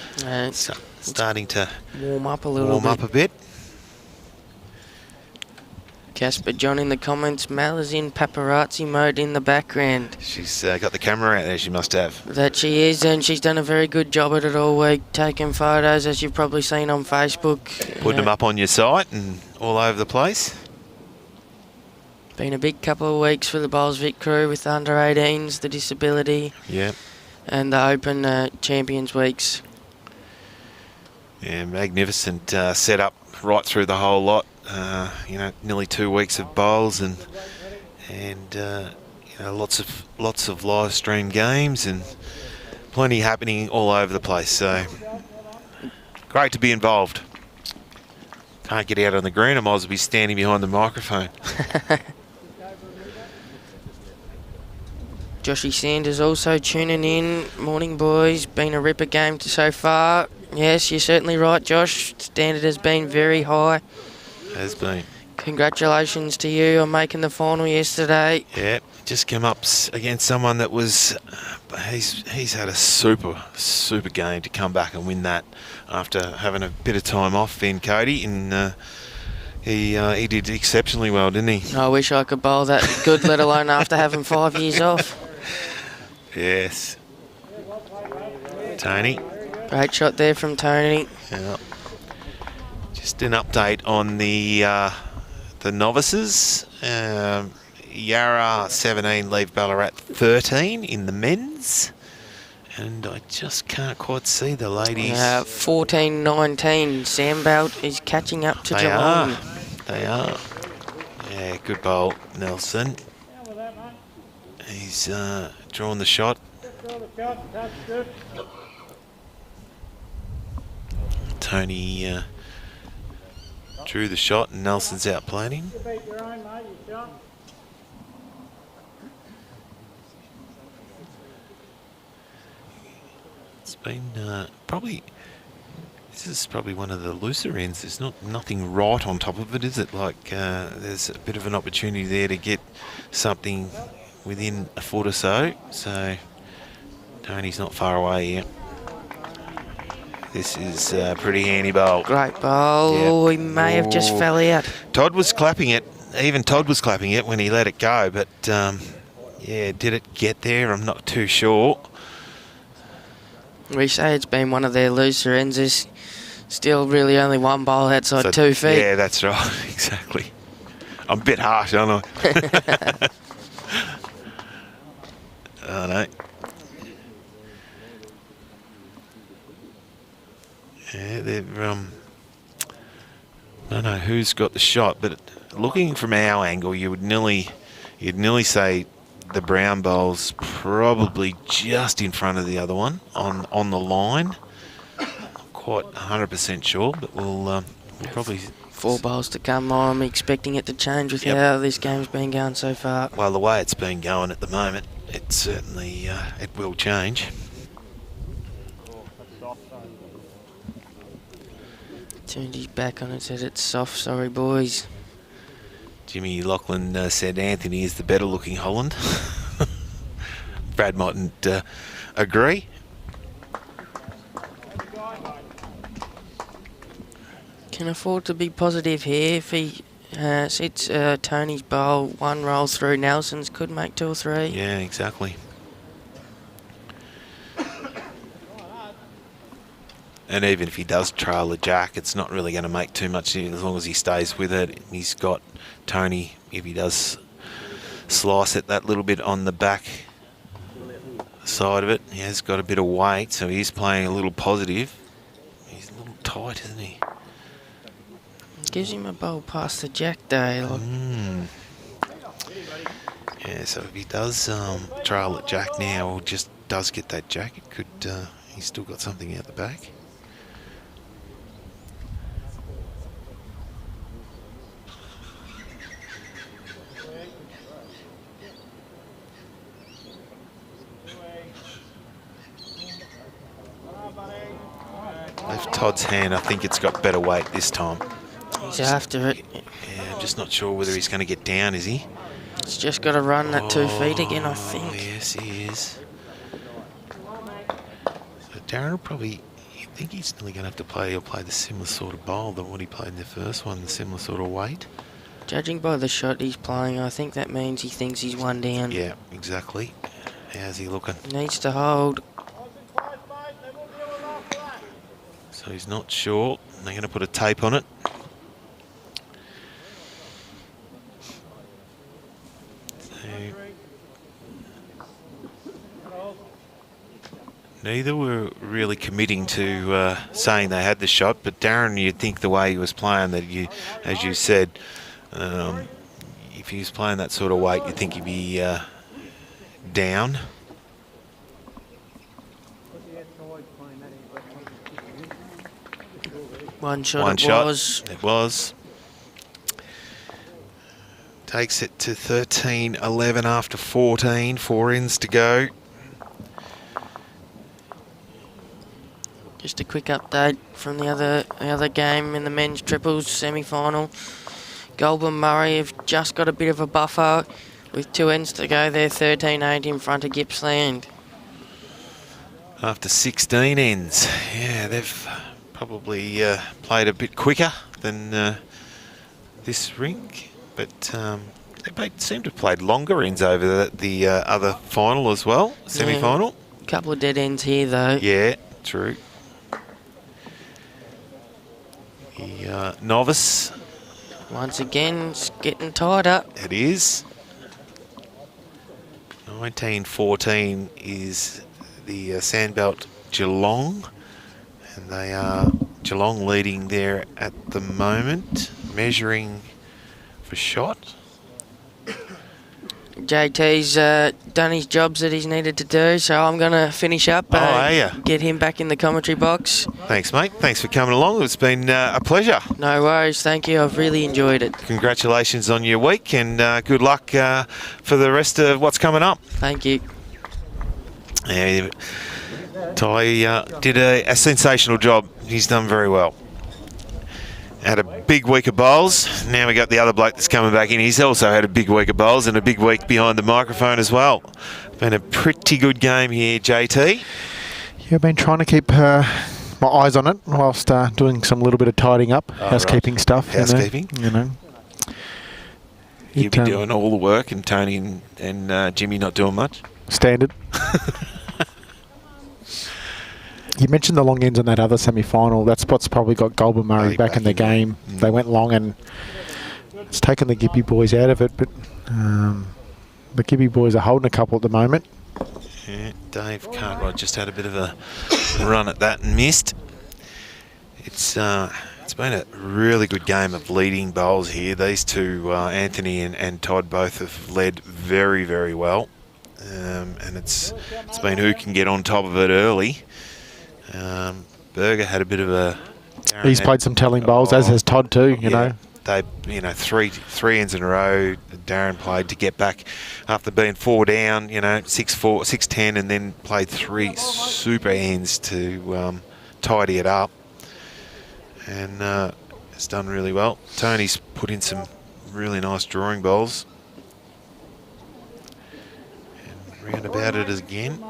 So starting to warm up a bit. Casper John in the comments, Mel is in paparazzi mode in the background. She's got the camera out there, she must have. That she is, and she's done a very good job at it all week, taking photos, as you've probably seen on Facebook. Putting them up on your site and all over the place. Been a big couple of weeks for the Bowls Vic crew with the under-18s, the disability, and the Open Champions Weeks. Yeah, magnificent setup right through the whole lot. You know, nearly 2 weeks of bowls and you know, lots of live stream games and plenty happening all over the place. So great to be involved. Can't get out on the green. I might as well be standing behind the microphone. Joshy Sanders also tuning in. Morning, boys. Been a ripper game so far. Yes, you're certainly right, Josh. Standard has been very high. Has been. Congratulations to you on making the final yesterday. Yeah, just came up against someone that was... He's had a super game to come back and win that after having a bit of time off in Cody, and he did exceptionally well, didn't he? I wish I could bowl that good, let alone after having 5 years off. Yes. Tony. Great shot there from Tony. Yeah. Just an update on the novices. Yarra 17, Leave Ballarat 13 in the men's. And I just can't quite see the ladies. 14-19. Sandbelt is catching up to Geelong. They are. Yeah, good bowl, Nelson. He's drawn the shot. Tony drew the shot and Nelson's out playing him. It's been this is probably one of the looser ends. There's nothing right on top of it, is it? Like there's a bit of an opportunity there to get something within a foot or so. So Tony's not far away here. This is a pretty handy bowl. Great bowl. Yep. Oh, he may have just fell out. Todd was clapping it. Even Todd was clapping it when he let it go. But, yeah, did it get there? I'm not too sure. We say it's been one of their looser ends. There's still really only one bowl outside so, 2 feet. Yeah, that's right. Exactly. I'm a bit harsh, aren't I? Oh, no. Yeah, they're, I don't know who's got the shot, but looking from our angle, you'd nearly say the brown bowl's probably just in front of the other one on the line. Not quite 100% sure, but we'll probably... 4 bowls to come. I'm expecting it to change with how this game's been going so far. Well, the way it's been going at the moment, it certainly it will change. Turned his back on it, said it's soft, sorry boys. Jimmy Lachlan said Anthony is the better looking Holland. Brad mightn't agree. Can afford to be positive here. If he sits Tony's bowl, 1 roll through, Nelson's could make 2 or 3. Yeah, exactly. And even if he does trail the jack, it's not really going to make too much as long as he stays with it. He's got Tony, if he does slice it that little bit on the back side of it, he has got a bit of weight, so he's playing a little positive. He's a little tight, isn't he? Gives him a bowl past the jack though. Yeah, so if he does trail the jack now, or just does get that jack, it could, he's still got something out the back. left Todd's hand. I think it's got better weight this time. He's after it. Yeah, I'm just not sure whether he's going to get down, is he? He's just got to run that 2 feet again, I think. Yes, he is. So Darren will probably, you think he's still going to have to play, he'll play the similar sort of bowl than what he played in the first one, the similar sort of weight. Judging by the shot he's playing, I think that means he thinks he's one down. Yeah, exactly. How's he looking? Needs to hold. So he's not sure. They're going to put a tape on it. Neither were really committing to saying they had the shot, but Darren, you'd think the way he was playing that as you said, if he was playing that sort of weight, you'd think he'd be down. One shot was. It was. Takes it to 13-11 after 14. 4 ends to go. Just a quick update from the other game in the men's triples semi-final. Goulburn Murray have just got a bit of a buffer with 2 ends to go. They're 13-8 in front of Gippsland. After 16 ends. Yeah, they've probably played a bit quicker than this rink, but they seem to have played longer ends over the other final as well, semi-final. Yeah, couple of dead ends here though. Yeah, true. The Novice. Once again, it's getting tied up. It is. 19-14 is the Sandbelt Geelong, and they are Geelong leading there at the moment, measuring for shot. JT's done his jobs that he's needed to do, so I'm going to finish up and get him back in the commentary box. Thanks, mate. Thanks for coming along. It's been a pleasure. No worries. Thank you. I've really enjoyed it. Congratulations on your week, and good luck for the rest of what's coming up. Thank you. Yeah, Ty did a sensational job. He's done very well. Had a big week of bowls. Now we got the other bloke that's coming back in. He's also had a big week of bowls and a big week behind the microphone as well. Been a pretty good game here, JT. Yeah, I've been trying to keep my eyes on it whilst doing some little bit of tidying up, housekeeping stuff. Housekeeping. You know. You'll be doing all the work, and Tony and Jimmy not doing much. Standard. You mentioned the long ends on that other semi-final. That's what's probably got Goulburn Murray back in the game. They went long, and it's taken the Gippy boys out of it. But the Gippy boys are holding a couple at the moment. Yeah, Dave Cartwright just had a bit of a run at that and missed. It's been a really good game of leading bowls here. These two, Anthony and Todd, both have led very, very well. And it's been who can get on top of it early. Burger had a bit of a... He's played some telling bowls, as has Todd too, you know. They, three ends in a row. Darren played to get back after being 4 down, 6-4, 6-10, and then played 3 super ends to tidy it up. And it's done really well. Tony's put in some really nice drawing bowls. And round about it again.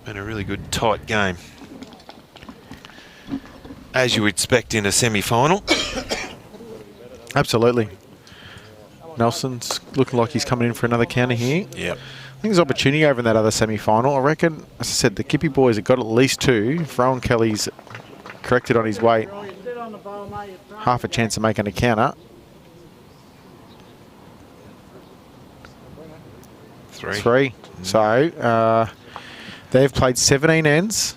Been a really good tight game, as you would expect in a semi-final. Absolutely. Nelson's looking like he's coming in for another counter here. Yep. I think there's opportunity over in that other semi-final. I reckon, as I said, the Gippy boys have got at least 2. If Rowan Kelly's corrected on his weight, half a chance of making a counter. 3. So, they've played 17 ends,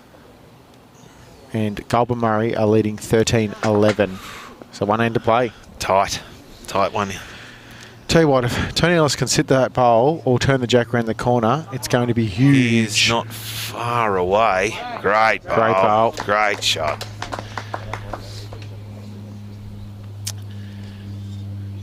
and Goulburn Murray are leading 13-11. So 1 end to play. Tight one. Tell you what, if Tony Ellis can sit that bowl or turn the jack around the corner, it's going to be huge. He is not far away. Great bowl. Great bowl. Great shot.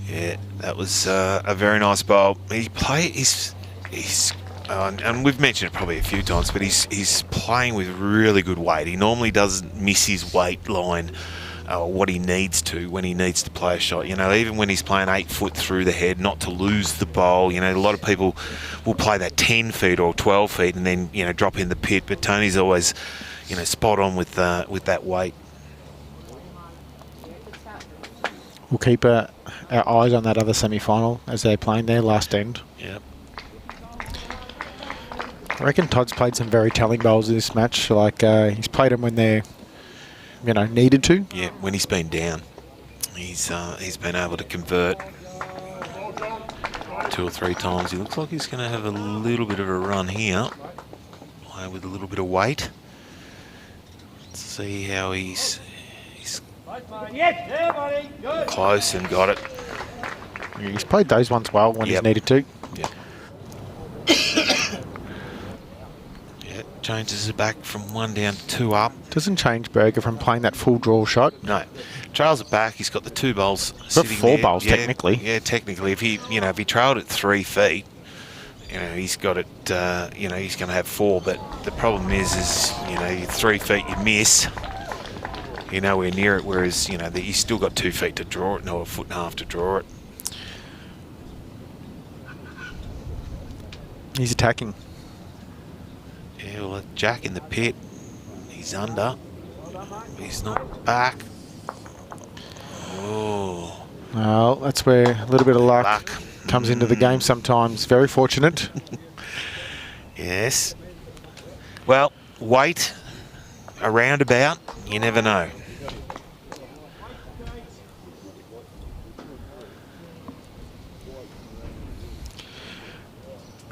Yeah, that was a very nice bowl. He's he's and we've mentioned it probably a few times, but he's playing with really good weight. He normally doesn't miss his weight line, what he needs to when he needs to play a shot. You know, even when he's playing 8 foot through the head, not to lose the bowl. You know, a lot of people will play that 10 feet or 12 feet and then, you know, drop in the pit. But Tony's always, you know, spot on with that weight. We'll keep our eyes on that other semi-final as they're playing their last end. Yep. I reckon Todd's played some very telling bowls in this match. Like he's played them when they're, you know, needed to. Yeah, when he's been down, he's been able to convert 2 or 3 times. He looks like he's going to have a little bit of a run here, play with a little bit of weight. Let's see how he's close and got it. He's played those ones well when he's needed to. Yep. Changes it back from 1 down to 2 up. Doesn't change Burger from playing that full draw shot. No, trails it back. He's got the 2 bowls Got sitting 4 there. bowls technically. Yeah, technically. If he trailed it 3 feet, you know, he's got it. You know, he's going to have 4. But the problem is you know, 3 feet you miss, you're nowhere near it. Whereas, you know, he's still got 2 feet to draw it, no, 1.5 feet to draw it. He's attacking. Yeah, well, Jack in the pit. He's under. He's not back. Oh. Well, that's where a little bit of luck comes into the game sometimes. Very fortunate. Yes. Well, weight around about, you never know.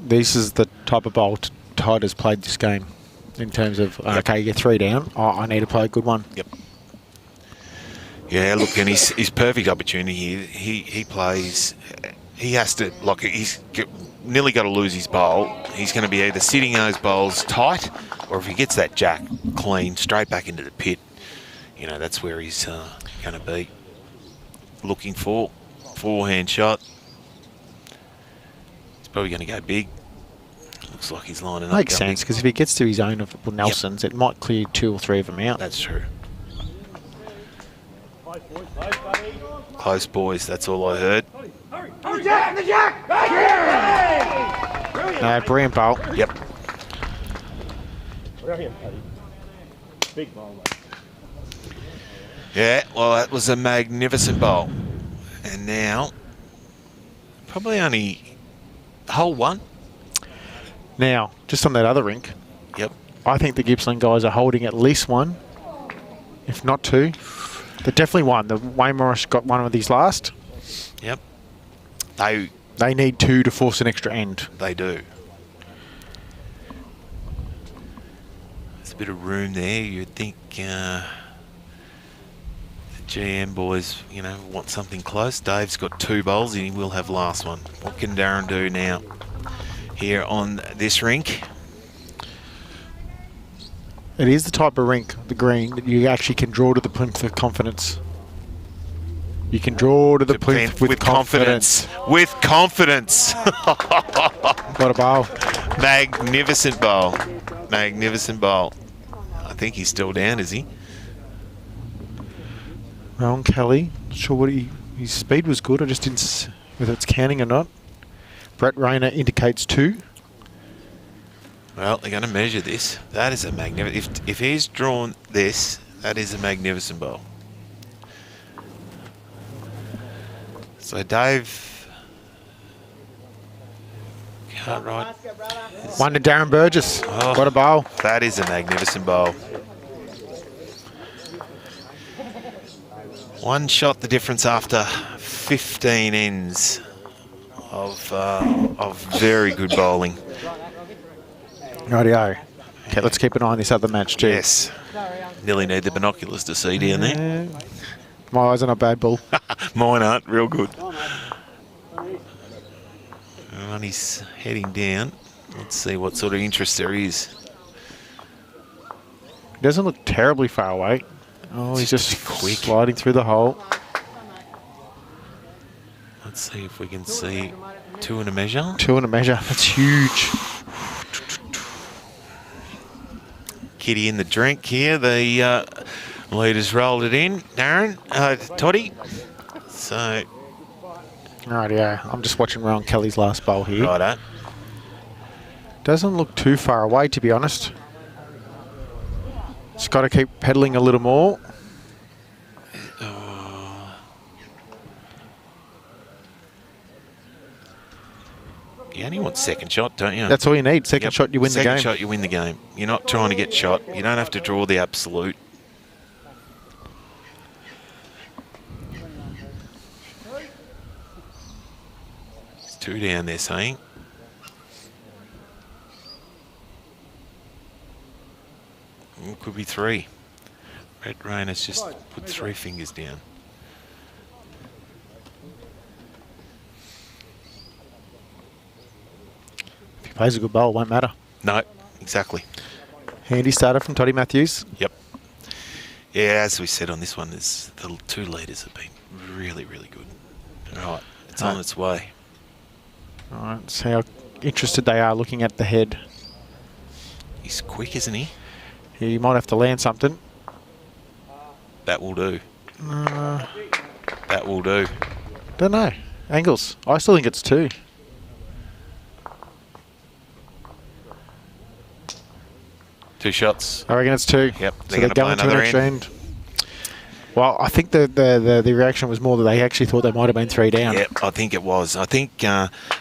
This is the type of bowl Todd has played this game in terms of, okay, you're 3 down. Oh, I need to play a good one. Yep. Yeah, look, and his perfect opportunity. He plays. He has to, like, nearly got to lose his bowl. He's going to be either sitting those bowls tight, or if he gets that jack clean, straight back into the pit. You know, that's where he's going to be looking for. Forehand shot. He's probably going to go big. Looks like he's lining up. Makes sense, because if he gets to his own of Nelson's, it might clear 2 or 3 of them out. That's true. Close, boys. That's all I heard. No, brilliant bowl. Yep. Big ball, Yeah, well, that was a magnificent bowl. And now, probably only hole 1. Now, just on that other rink, Yep. I think the Gippsland guys are holding at least 1, if not 2. They're definitely 1. The Wayne Morris got 1 of these last. Yep. They need 2 to force an extra end. They do. There's a bit of room there. You'd think the GM boys, you know, want something close. Dave's got 2 bowls and he will have last one. What can Darren do now here on this rink? It is the type of rink, the green, that you actually can draw to the plinth with confidence. You can draw to the plinth with confidence. With confidence. What a bowl. Magnificent bowl. Magnificent bowl. I think he's still down, is he? Rowan Kelly, not sure what his speed was good. I just didn't, whether it's counting or not. Brett Rayner indicates 2. Well, they're going to measure this. That is a magnificent. If he's drawn this, that is a magnificent bowl. So Dave can't write. 1 to Darren Burgess. Oh, What a bowl. That is a magnificent bowl. 1 shot the difference after 15 ends of very good bowling. Rightio. Okay, let's keep an eye on this other match too. Yes. Nearly need the binoculars to see down there. My eyes are not bad, Bull. Mine aren't. Real good. And he's heading down. Let's see what sort of interest there is. He doesn't look terribly far away. Oh, he's just sliding through the hole. Let's see if we can see. 2 and a measure. 2 and a measure. That's huge. Kitty in the drink here. The leaders rolled it in. Darren, Toddy. So, Right, yeah. I'm just watching Ron Kelly's last bowl here. righto. Doesn't look too far away, to be honest. Just got to keep pedaling a little more. You only want second shot, don't you? That's all you need. Second shot, you win the game. Second shot, you win the game. You're not trying to get shot. You don't have to draw the absolute. There's 2 down there saying. Could be 3. Red Rain has just put 3 fingers down. If he plays a good bowl, it won't matter. No, exactly. Handy starter from Toddy Matthews. Yep. Yeah, as we said on this one, the 2 leaders have been really, really good. Right, it's on its way. All right, see how interested they are looking at the head. He's quick, isn't he? Yeah, you might have to land something. That will do. That will do. Don't know. Angles. I still think it's 2. Two shots. I reckon it's 2. Yep. So they're going to an extra end. Well, I think the reaction was more that they actually thought they might have been 3 down. Yep, I think it was. I think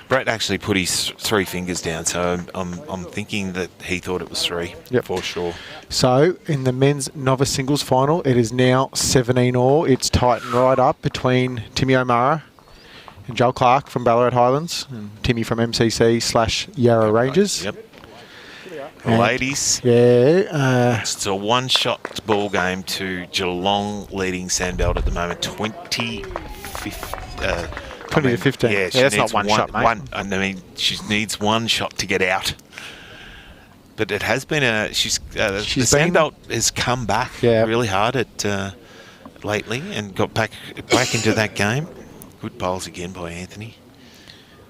Brett actually put his 3 fingers down, so I'm thinking that he thought it was 3. Yep. For sure. So, in the men's novice singles final, it is now 17-all. It's tightened right up between Timmy O'Mara and Joel Clark from Ballarat Highlands and Timmy from MCC/Yarra Rangers. Yep. And ladies. Yeah. It's a 1-shot ball game to Geelong leading Sandbelt at the moment, 20 to 15. Yeah, that's not one shot, mate. I mean, she needs 1 shot to get out. But it has been the Sandbelt has come back really hard lately and got back into that game. Good bowls again by Anthony.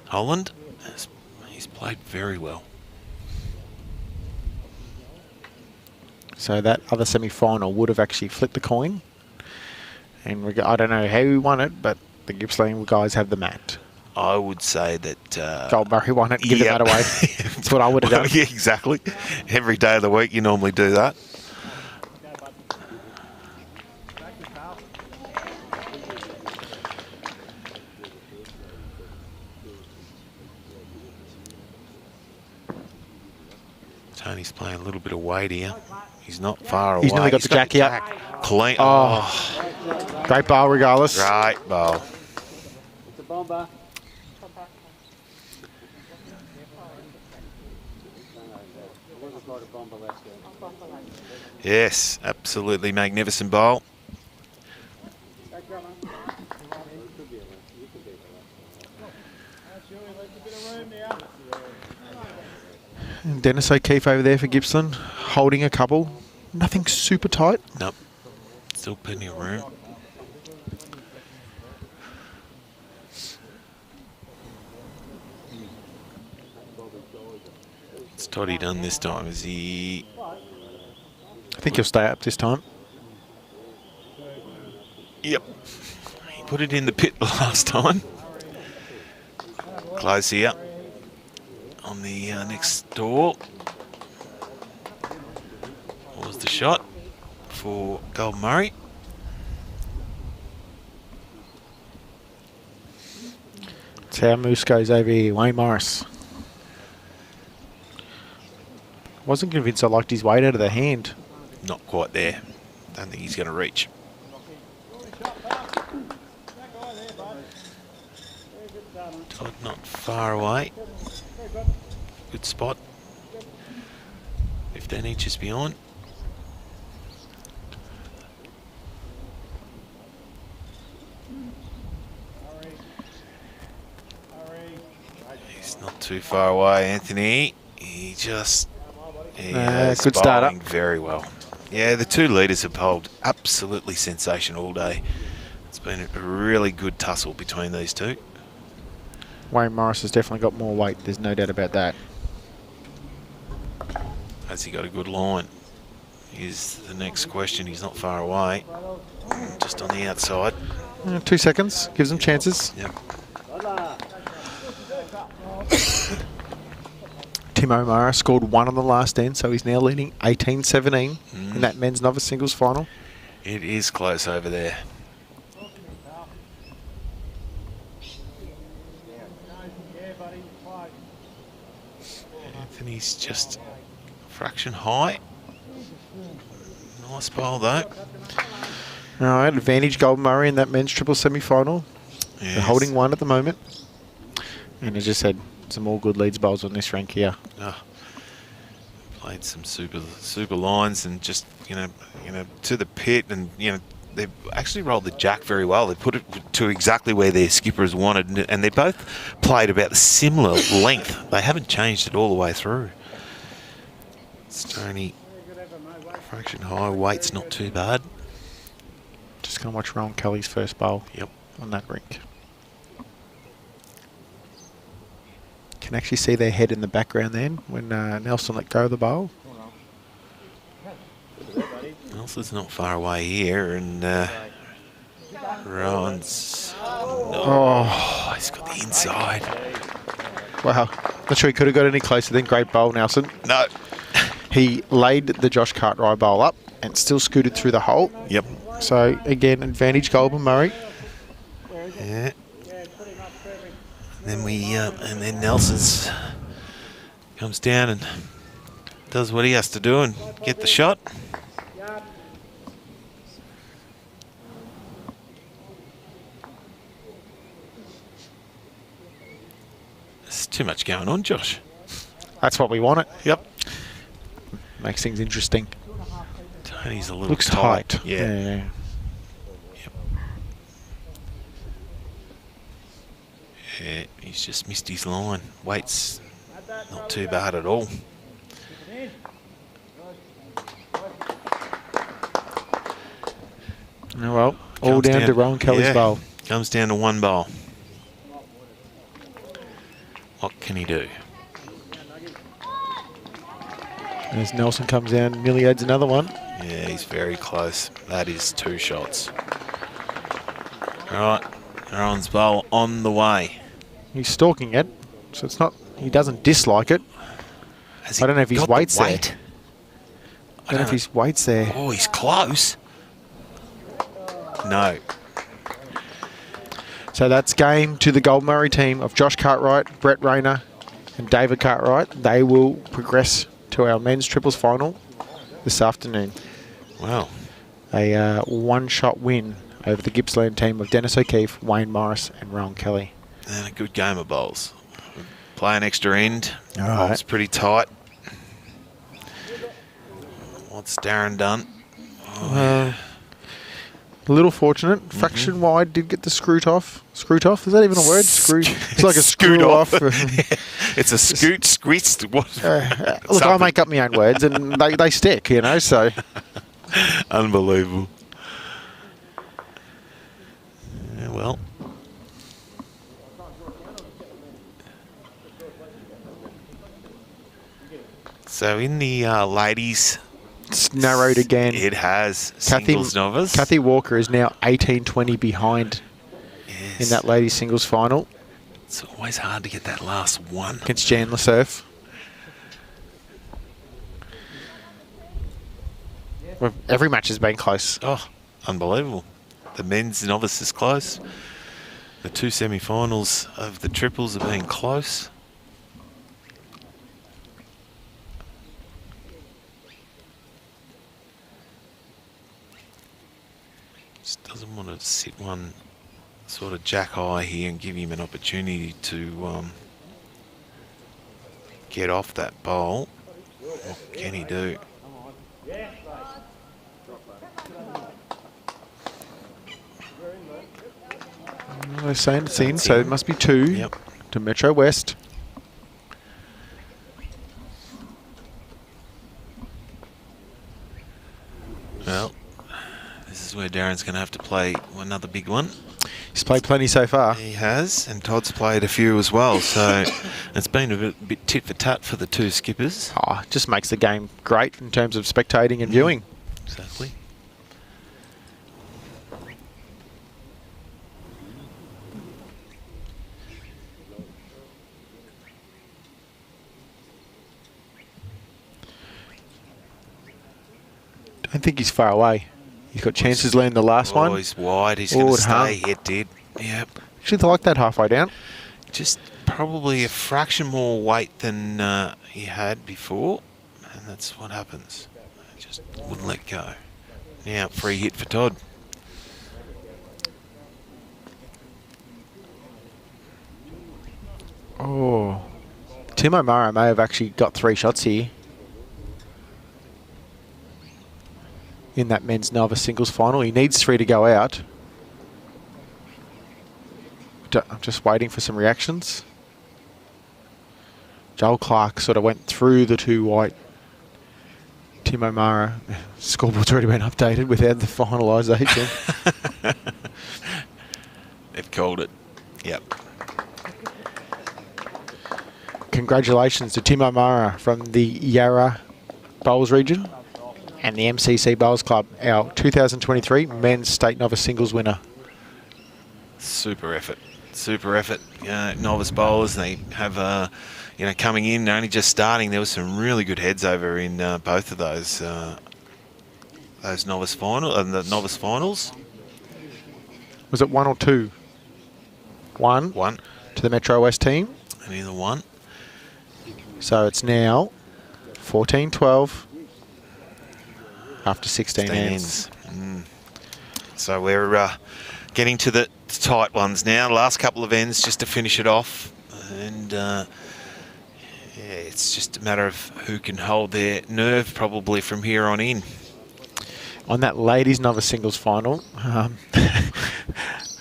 Holland, he's played very well. So that other semi-final would have actually flipped the coin. And I don't know how we won it, but the Gippsland guys have the mat. I would say that... Goldberry won it and give the mat away. That's what I would have done. Yeah, exactly. Every day of the week you normally do that. Tony's playing a little bit of weight here. He's not far away. He's nearly got the jack here. Clean. Oh. Great bowl regardless. Great bowl. It's a bomber. Yes, absolutely magnificent bowl. And Dennis O'Keefe over there for Gippsland, holding a couple. Nothing super tight. Nope. Still plenty of room. What's Toddy done this time? Is he... I think he'll stay up this time. Yep. He put it in the pit last time. Close here. On the next door. What was the shot for Gold Murray? That's how Moose goes over here. Wayne Morris. Wasn't convinced I liked his weight out of the hand. Not quite there. Don't think he's going to reach. Todd not far away. Good spot. 15 inches beyond. He's not too far away, Anthony. He is good starter. bowling very well. Yeah, the 2 leaders have bowled absolutely sensational all day. It's been a really good tussle between these 2. Wayne Morris has definitely got more weight. There's no doubt about that. Has he got a good line? Is the next question. He's not far away. Just on the outside. 2 seconds. Gives them chances. Yep. Tim O'Mara scored 1 on the last end, so he's now leading 18-17 in that men's novice singles final. It is close over there. Anthony's just a fraction high. Nice bowl though. All right, advantage Golden Murray in that men's triple semi-final. Yes. They're holding 1 at the moment. And as I said, some all good leads bowls on this rank here. Oh, played some super lines and just you know to the pit, and they've actually rolled the jack very well. They put it to exactly where their skippers wanted, and they both played about a similar length. They haven't changed it all the way through. Stoney, fraction high, weight's not too bad. Just going to watch Ron Kelly's first bowl. Yep. On that rink. Can actually see their head in the background then when Nelson let go of the bowl. Nelson's not far away here, and Rowan's... Oh, he's got the inside. Wow. Not sure he could have got any closer than great bowl, Nelson. No. He laid the Josh Cartwright bowl up and still scooted through the hole. Yep. So, again, advantage Golden Murray. Yeah. Then and then Nelson's comes down and does what he has to do and get the shot. There's too much going on, Josh. That's what we wanted. Yep. Makes things interesting. Tony's a little Looks tight. Yeah. Yeah, he's just missed his line. Weight's not too bad at all. Oh, well, all down to Ron Kelly's bowl. Comes down to 1 bowl. What can he do? As Nelson comes down, nearly adds another one. Yeah, he's very close. That is 2 shots. All right, Aaron's bowl on the way. He's stalking it, so it's not. He doesn't dislike it. I don't know if his weight's there. I don't know if his weight's there. Oh, he's close. No. So that's game to the Gold Murray team of Josh Cartwright, Brett Rayner, and David Cartwright. They will progress to our men's triples final this afternoon. Wow. A one-shot win over the Gippsland team of Dennis O'Keefe, Wayne Morris, and Rowan Kelly. And a good game of bowls. Play an extra end. All right. It's pretty tight. What's Darren done? A little fortunate. Fraction wide did get the scroot off. Scroot off? Is that even a word? Screw. It's like a Scoot screw off. It's a scoot, squeezed. What? Look, I make up my own words and they stick, so. Unbelievable. Yeah, well. So in the ladies, It's narrowed again. it has singles novice. Kathy Walker is now 18-20 behind in that ladies singles final It's always hard to get that last one. against Jan Lassurf. Well, every match has been close. Oh, unbelievable. The men's novice is close. The 2 semi-finals of the triples have been close. Just doesn't want to sit one sort of jack high here and give him an opportunity to get off that bowl. What can he do? They're saying it's in, so it must be 2 to Metro West. Well, this is where Darren's going to have to play another big one. He's played plenty so far. He has, and Todd's played a few as well. So it's been a bit tit for tat for the two skippers. Oh, it just makes the game great in terms of spectating and viewing. Exactly. I don't think he's far away. He's got chances to land the last one. Oh, he's wide. He's going to it hung. stay. It did. Yep. Actually, like that halfway down. Just probably a fraction more weight than he had before, and that's what happens. Just wouldn't let go. Now, free hit for Todd. Oh. Tim O'Mara may have actually got 3 shots here in that men's novice singles final. He needs 3 to go out. I'm just waiting for some reactions. Joel Clark sort of went through the 2 white. Tim O'Mara, scoreboard's already been updated without the finalisation. They've called it. Yep. Congratulations to Tim O'Mara from the Yarra Bowls region and the MCC Bowls Club, our 2023 men's state novice singles winner. Super effort. Super effort. Novice bowlers, they have, coming in, only just starting. There was some really good heads over in both of those novice the novice finals. Was it 1 or 2? 1. 1. To the Metro West team. And either 1. So it's now 14-12 after 16 ends. So we're getting to the tight ones now. Last couple of ends just to finish it off. And it's just a matter of who can hold their nerve probably from here on in. On that ladies novice singles final,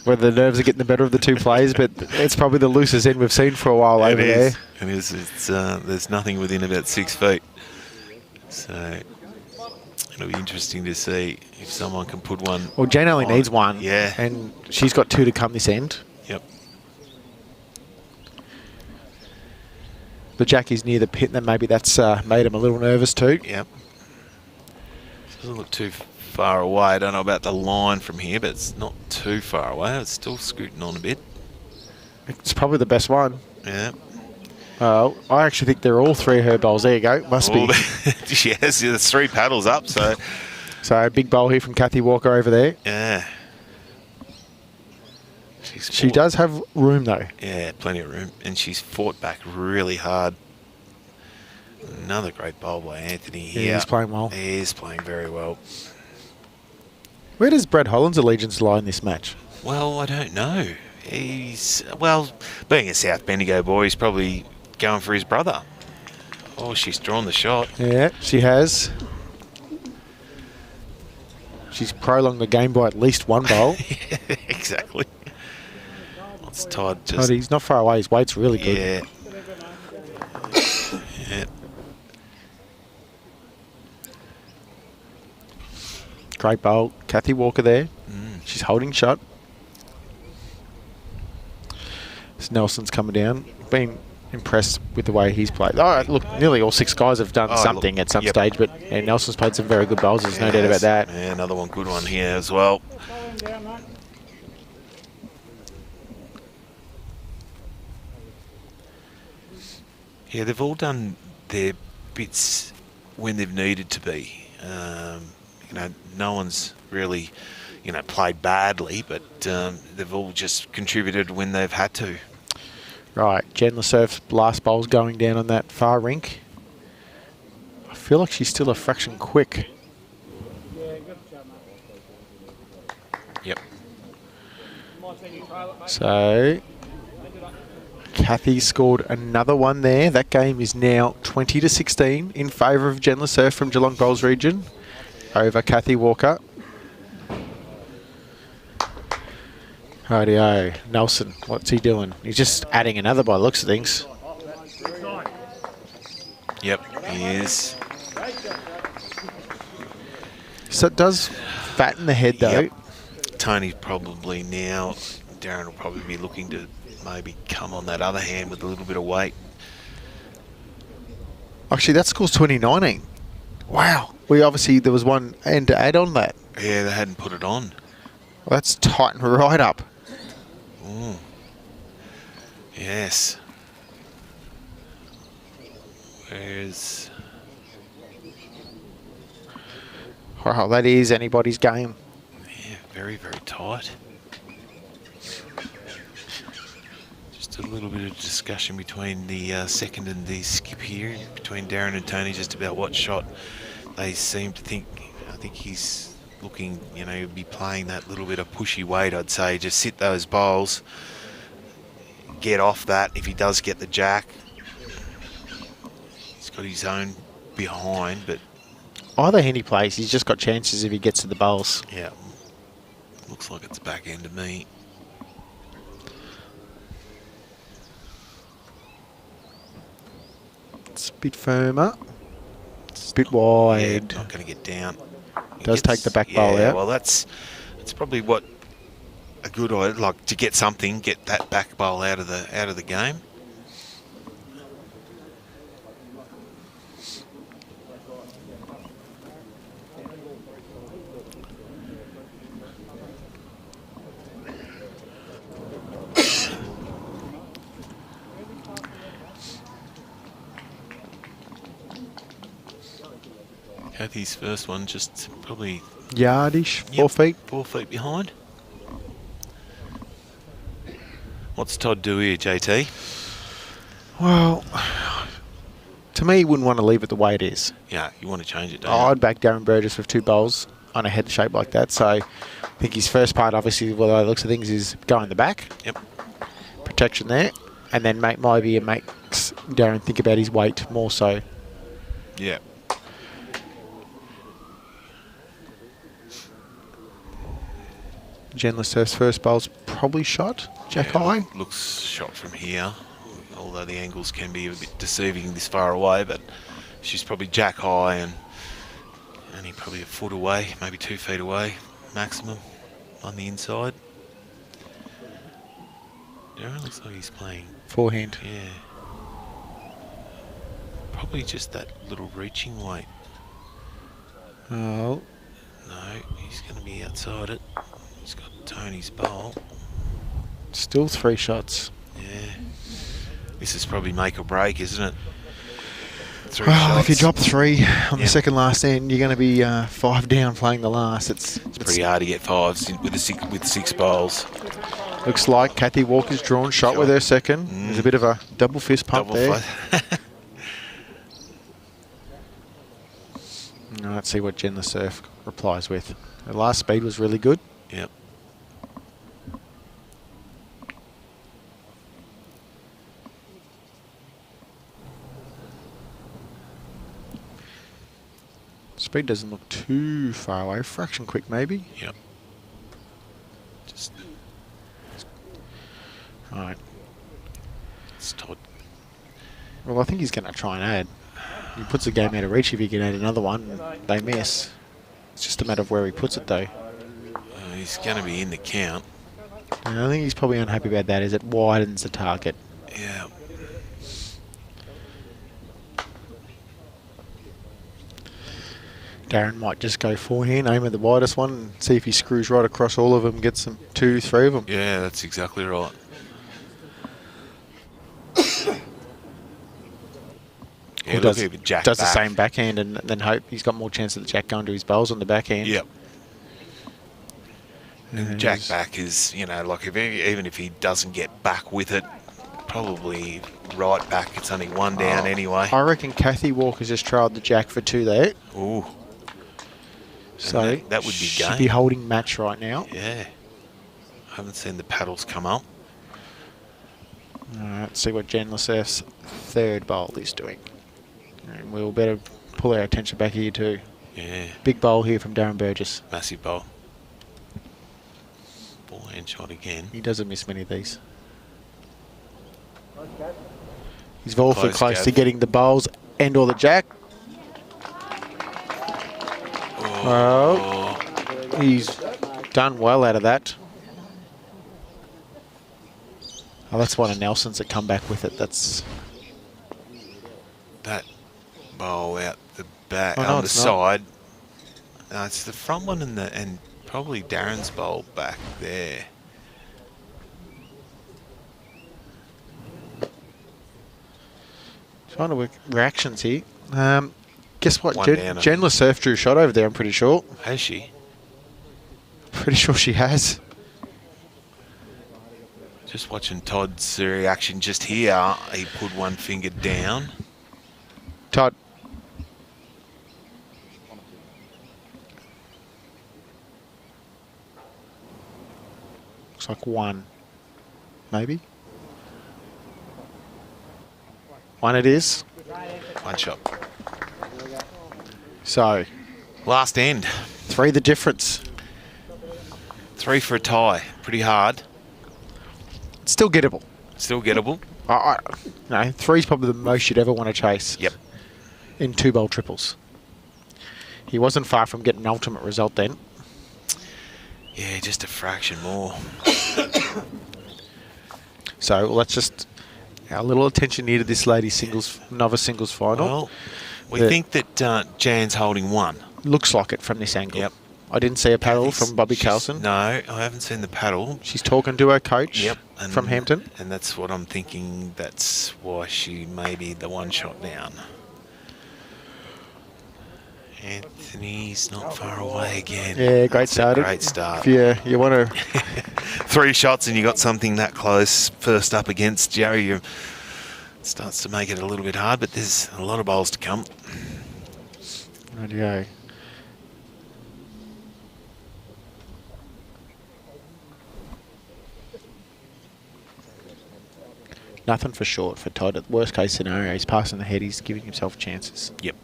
where the nerves are getting the better of the 2 players, but it's probably the loosest end we've seen for a while over there. It is. It's, there's nothing within about 6 feet. So it'll be interesting to see if someone can put one. Well, Jen only needs 1. Yeah. And she's got 2 to come this end. Yep. But Jackie's near the pit, and maybe that's made him a little nervous too. Yep. Doesn't look too far away. I don't know about the line from here, but it's not too far away. It's still scooting on a bit. It's probably the best one. Yeah. I actually think they're all 3 of her bowls. There you go. Must be. Yes, there's 3 paddles up. So a big bowl here from Kathy Walker over there. Yeah. She does have room though. Yeah, plenty of room. And she's fought back really hard. Another great bowl by Anthony here. Yeah, he's playing well. He is playing very well. Where does Brad Holland's allegiance lie in this match? Well, I don't know. He's, being a South Bendigo boy, he's probably going for his brother. Oh, she's drawn the shot. Yeah, she has. She's prolonged the game by at least 1 bowl. Exactly. It's Todd just... But he's not far away. His weight's really good. Yeah. Yeah. Great bowl. Kathy Walker there. She's holding shot. As Nelson's coming down. Been impressed with the way he's played. Oh, look, nearly all 6 guys have done something at some stage, but Nelson's played some very good bowls. There's no doubt about that. Yeah, another good one here as well. Yeah, they've all done their bits when they've needed to be. No one's really, played badly, but they've all just contributed when they've had to. Right, Jen Lesurf's last bowl's going down on that far rink. I feel like she's still a fraction quick. Yep. So, Kathy scored another one there. That game is now 20-16 in favour of Jen Lesurf from Geelong Bowls region over Kathy Walker. Rightio, Nelson, what's he doing? He's just adding another by the looks of things. Yep, he is. So it does fatten the head though. Yep. Tony's probably now Darren will probably be looking to maybe come on that other hand with a little bit of weight. Actually, that score's 2019. Wow. There was one end to add on that. Yeah, they hadn't put it on. Well, that's tightened right up. Ooh. Yes. Where's... Wow, that is anybody's game. Yeah, very, very tight. Just a little bit of discussion between the second and the skip here, between Darren and Tony, just about what shot they seem to think. I think he's looking, you know, he'll be playing that little bit of pushy weight, I'd say. Just sit those bowls, get off that if he does get the jack. He's got his own behind, but... Either hand he plays, he's just got chances if he gets to the bowls. Yeah. Looks like it's back end to me. It's a bit firmer. It's a bit wide. Yeah, not going to get down. Does take the back bowl out. Well, that's probably what a good idea, like to get something, get that back bowl out of the game. Kathy's first one just probably... Yardish, 4 feet. 4 feet behind. What's Todd do here, JT? Well, to me, you wouldn't want to leave it the way it is. Yeah, you want to change it, don't you? I'd back Darren Burgess with 2 bowls on a head shape like that. So I think his first part, obviously, well, the looks of things, is going the back. Yep. Protection there. And then maybe it makes Darren think about his weight more so. Yeah. Jen Surf's first bowl's probably shot. Jack high. Looks shot from here, although the angles can be a bit deceiving this far away, but she's probably jack high and only probably a foot away, maybe 2 feet away maximum on the inside. Darren looks like he's playing Forehand. Yeah. Probably just that little reaching weight. Oh. No, he's going to be outside it. He's got Tony's bowl. Still 3 shots. Yeah. This is probably make or break, isn't it? 3 well, shots. if you drop 3 on the second last end, you're going to be 5 down playing the last. It's pretty hard to get 5s with 6 bowls. Looks like Kathy Walker's drawn shot with her second. There's a bit of a double fist pump there. Let's see what Jen the Surf replies with. Her last speed was really good. Yep. Speed doesn't look too far away. Fraction quick, maybe. Yep. Just. Right. It's Todd. Well, I think he's going to try and add. He puts the game out of reach if he can add another one. They miss. It's just a matter of where he puts it, though. He's going to be in the count. And I think he's probably unhappy about that, as it widens the target. Yeah. Darren might just go forehand, aim at the widest one, and see if he screws right across all of them, gets some 2, 3 of them. Yeah, that's exactly right. Or does the same backhand and then hope he's got more chance of the jack going to his bowls on the backhand. Yep. And jack back is, you know, like even if he doesn't get back with it, probably right back. It's only 1 down anyway. I reckon Kathy Walker's just trailed the jack for 2 there. Ooh. So that would be should game. Be holding match right now. Yeah. I haven't seen the paddles come up. All right, let's see what Jen Lasserf's third bowl is doing. And we'll better pull our attention back here too. Yeah. Big bowl here from Darren Burgess. Massive bowl. Forehand shot again. He doesn't miss many of these. He's awfully close to getting the bowls and or the jack. Oh. Well, he's done well out of that. Oh, that's one of Nelson's that come back with it. That's That bowl out the back, Oh, no, on the it's not. side. No, it's the front one and probably Darren's bowl back there. trying to work reactions here. Guess what? One Jen down, I Jen Lesurf drew a shot over there, I'm pretty sure. Has she? Pretty sure she has. Just watching Todd's reaction just here. He put one finger down. Todd. Looks like one. Maybe. One it is. One shot. So, Last end. 3 the difference. 3 for a tie. Pretty hard. It's still gettable. Still gettable. No, 3's probably the most you'd ever want to chase. Yep. In 2-bowl triples. He wasn't far from getting an ultimate result then. Yeah, just a fraction more. So let's just our little attention here to this ladies singles novice singles final. Well, we The- think that Jan's holding one. Looks like it from this angle. Yep. I didn't see a paddle She's- from Bobby she's- Carlson. No, I haven't seen the paddle. She's talking to her coach Yep. from Hampton. And that's what I'm thinking. That's why she may be the one shot down. Anthony's not far away again. Yeah, great That's a start. Great start. If you want to 3 shots and you got something that close first up against Jerry, it starts to make it a little bit hard, but there's a lot of bowls to come. Radio. Nothing for short for Todd. At worst case scenario, he's passing the head. He's giving himself chances. Yep.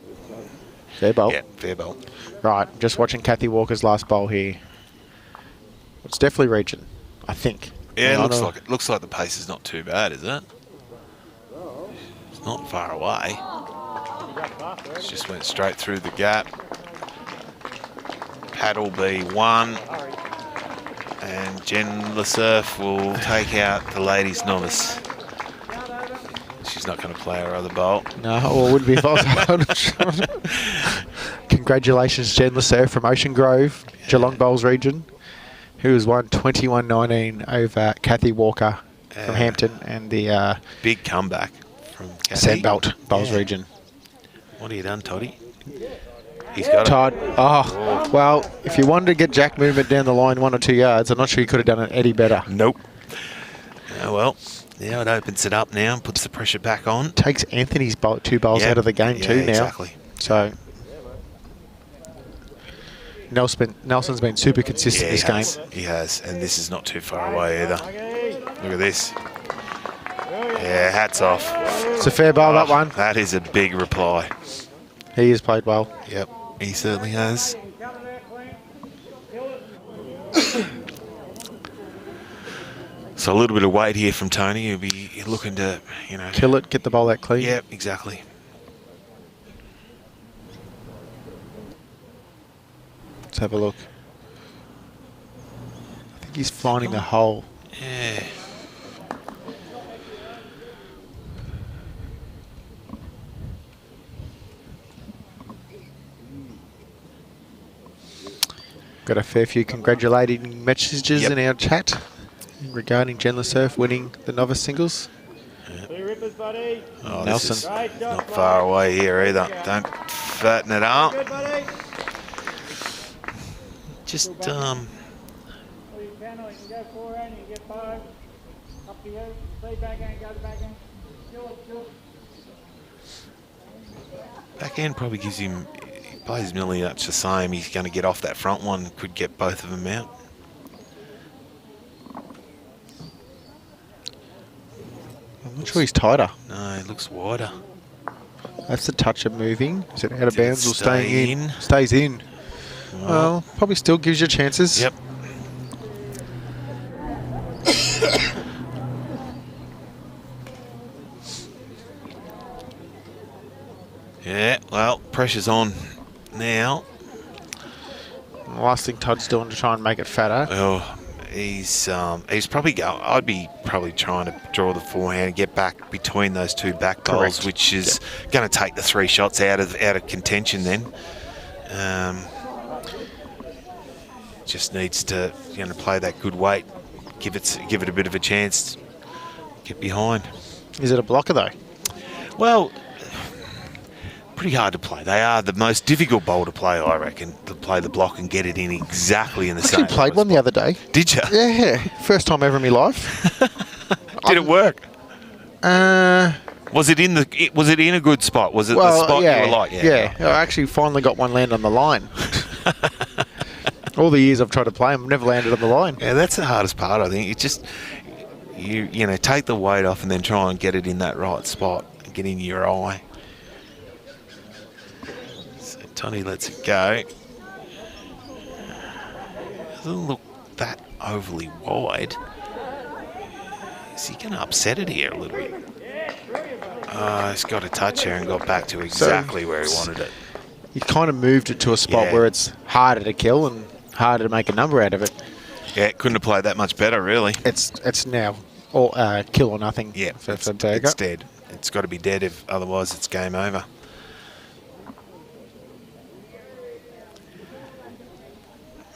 Fair bowl. Yeah, fair bowl. Right, just watching Kathy Walker's last bowl here. It's definitely region, I think. Yeah, I it know- looks like the pace is not too bad, is it? It's not far away. It just went straight through the gap. Paddle B1. And Jen Lesurf will take out the ladies novice. She's not going to play her other bowl. No, or it would be if I was Congratulations, Jen Lesurf from Ocean Grove, Geelong Bowls region, who has won 21-19 over Kathy Walker from Hampton and the Big comeback from Kathy. Sandbelt Bowls Yeah. region. What have you done, Toddy? He's got Todd, well, if you wanted to get jack movement down the line 1 or 2 yards, I'm not sure you could have done it any better. it. Nope. Well, now it opens it up now and puts the pressure back on. Takes Anthony's 2 bowls Yeah. out of the game Yeah, too now. exactly. So Nelson's been super consistent Yeah, this game. He has, and this is not too far away either. Look at this. Yeah, hats off. It's a fair bowl, that one. That is a big reply. He has played well. Yep, he certainly has. So a little bit of weight here from Tony. He'll be looking to, Kill it, get the bowl out clean. Yep, exactly. Let's have a look. I think he's finding the hole. Yeah. Got a fair few congratulating messages Yep. in our chat regarding Jen Lesurf winning the novice singles. Two rippers, buddy. Oh, Nelson. this is not far away here either. Don't fatten it up. Good, buddy. Just, Or you can, or you can go forehand, you can get both. Up to you. Stay backhand, go to backhand. Kill it. backhand probably gives him, he plays nearly much the same. He's going to get off that front one, could get both of them out. I'm not sure he's tighter. No, it looks wider. That's the touch of moving. Is it out of Did it bounds or stay staying in? in? Stays in. Well, probably still gives you chances. Yep. Yeah, well, pressure's on now. The last thing Todd's doing to try and make it fatter. Oh, he's probably I'd be probably trying to draw the forehand and get back between those two back bowls, Correct. which is going to take the 3 shots out of contention then. Just needs to play that good weight, give it a bit of a chance, get behind. Is it a blocker though? Well, pretty hard to play. They are the most difficult bowl to play, I reckon, to play the block and get it in exactly in the same. I actually played one the other day. Did you? Yeah, first time ever in my life. Did it work? Uh, Was it in a good spot? Was it the well, spot yeah, you were like? yeah. I actually finally got one land on the line. All the years I've tried to play them, never landed on the line. Yeah, that's the hardest part, I think. It's just you know, take the weight off and then try and get it in that right spot, get in your eye. So Tony lets it go. Doesn't look that overly wide. Is he going to upset it here a little bit? He's got a touch here and got back to exactly where he wanted it. He kind of moved it to a spot where it's harder to kill and harder to make a number out of it. Yeah, couldn't have played that much better, really. It's now all kill or nothing. Yeah, for it's Burgess. dead. It's got to be dead, if otherwise it's game over.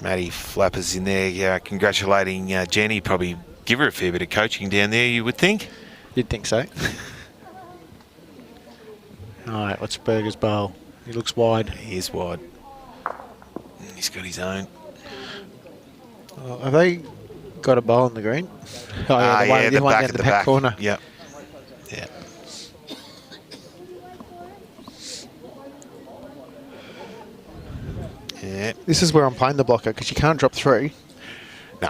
Matty Flappers in there, congratulating Jenny. Probably give her a fair bit of coaching down there, you would think. You'd think so. All right, what's Burgess' bowl? He looks wide. He is wide. He's got his own. Have they got a bowl on the green? Oh, yeah, the one back down at the back corner. Yep. Yeah. Yeah. This is where I'm playing the blocker because you can't drop 3. No.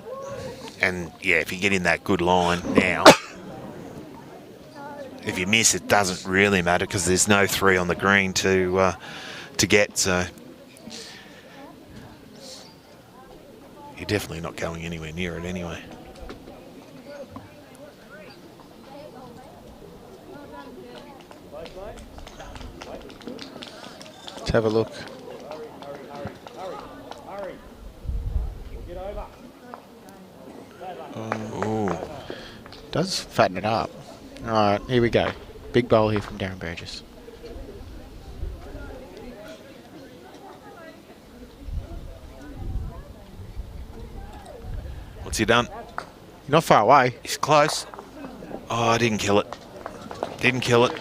And yeah, if you get in that good line now, if you miss, it doesn't really matter because there's no 3 on the green to get. So you're definitely not going anywhere near it anyway. Let's have a look. Ooh. Does fatten it up. All right, here we go. Big bowl here from Darren Burgess. What's he done? You're not far away. He's close. Oh, I didn't kill it. Didn't kill it.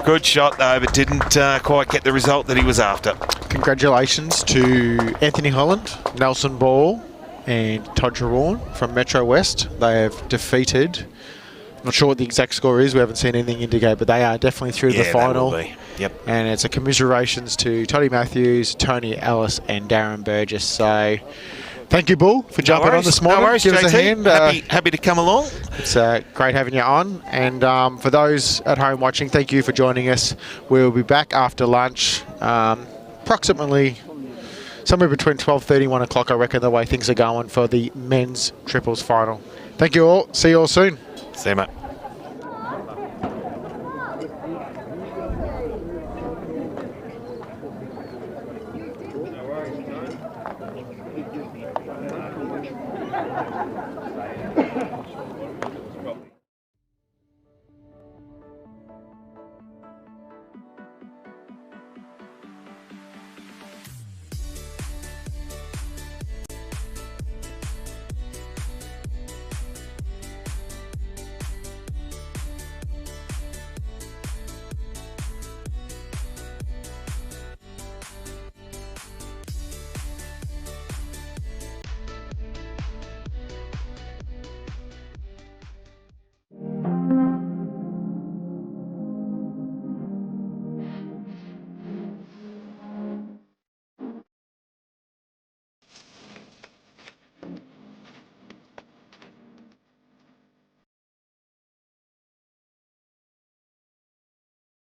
Good shot though, but didn't quite get the result that he was after. Congratulations to Anthony Holland, Nelson Ball, and Todd Trewarne from Metro West. They have defeated, not sure what the exact score is, we haven't seen anything indicate, but they are definitely through to the final. That will be. Yep. And it's a commiserations to Toddy Matthews, Tony Ellis, and Darren Burgess. So thank you, Bull, for jumping on this morning. No worries, Give us a JT. hand. Happy to come along. It's great having you on. And for those at home watching, thank you for joining us. We'll be back after lunch, approximately somewhere between 12:30 and 1 o'clock, I reckon, the way things are going for the men's triples final. Thank you all. See you all soon. See you, mate.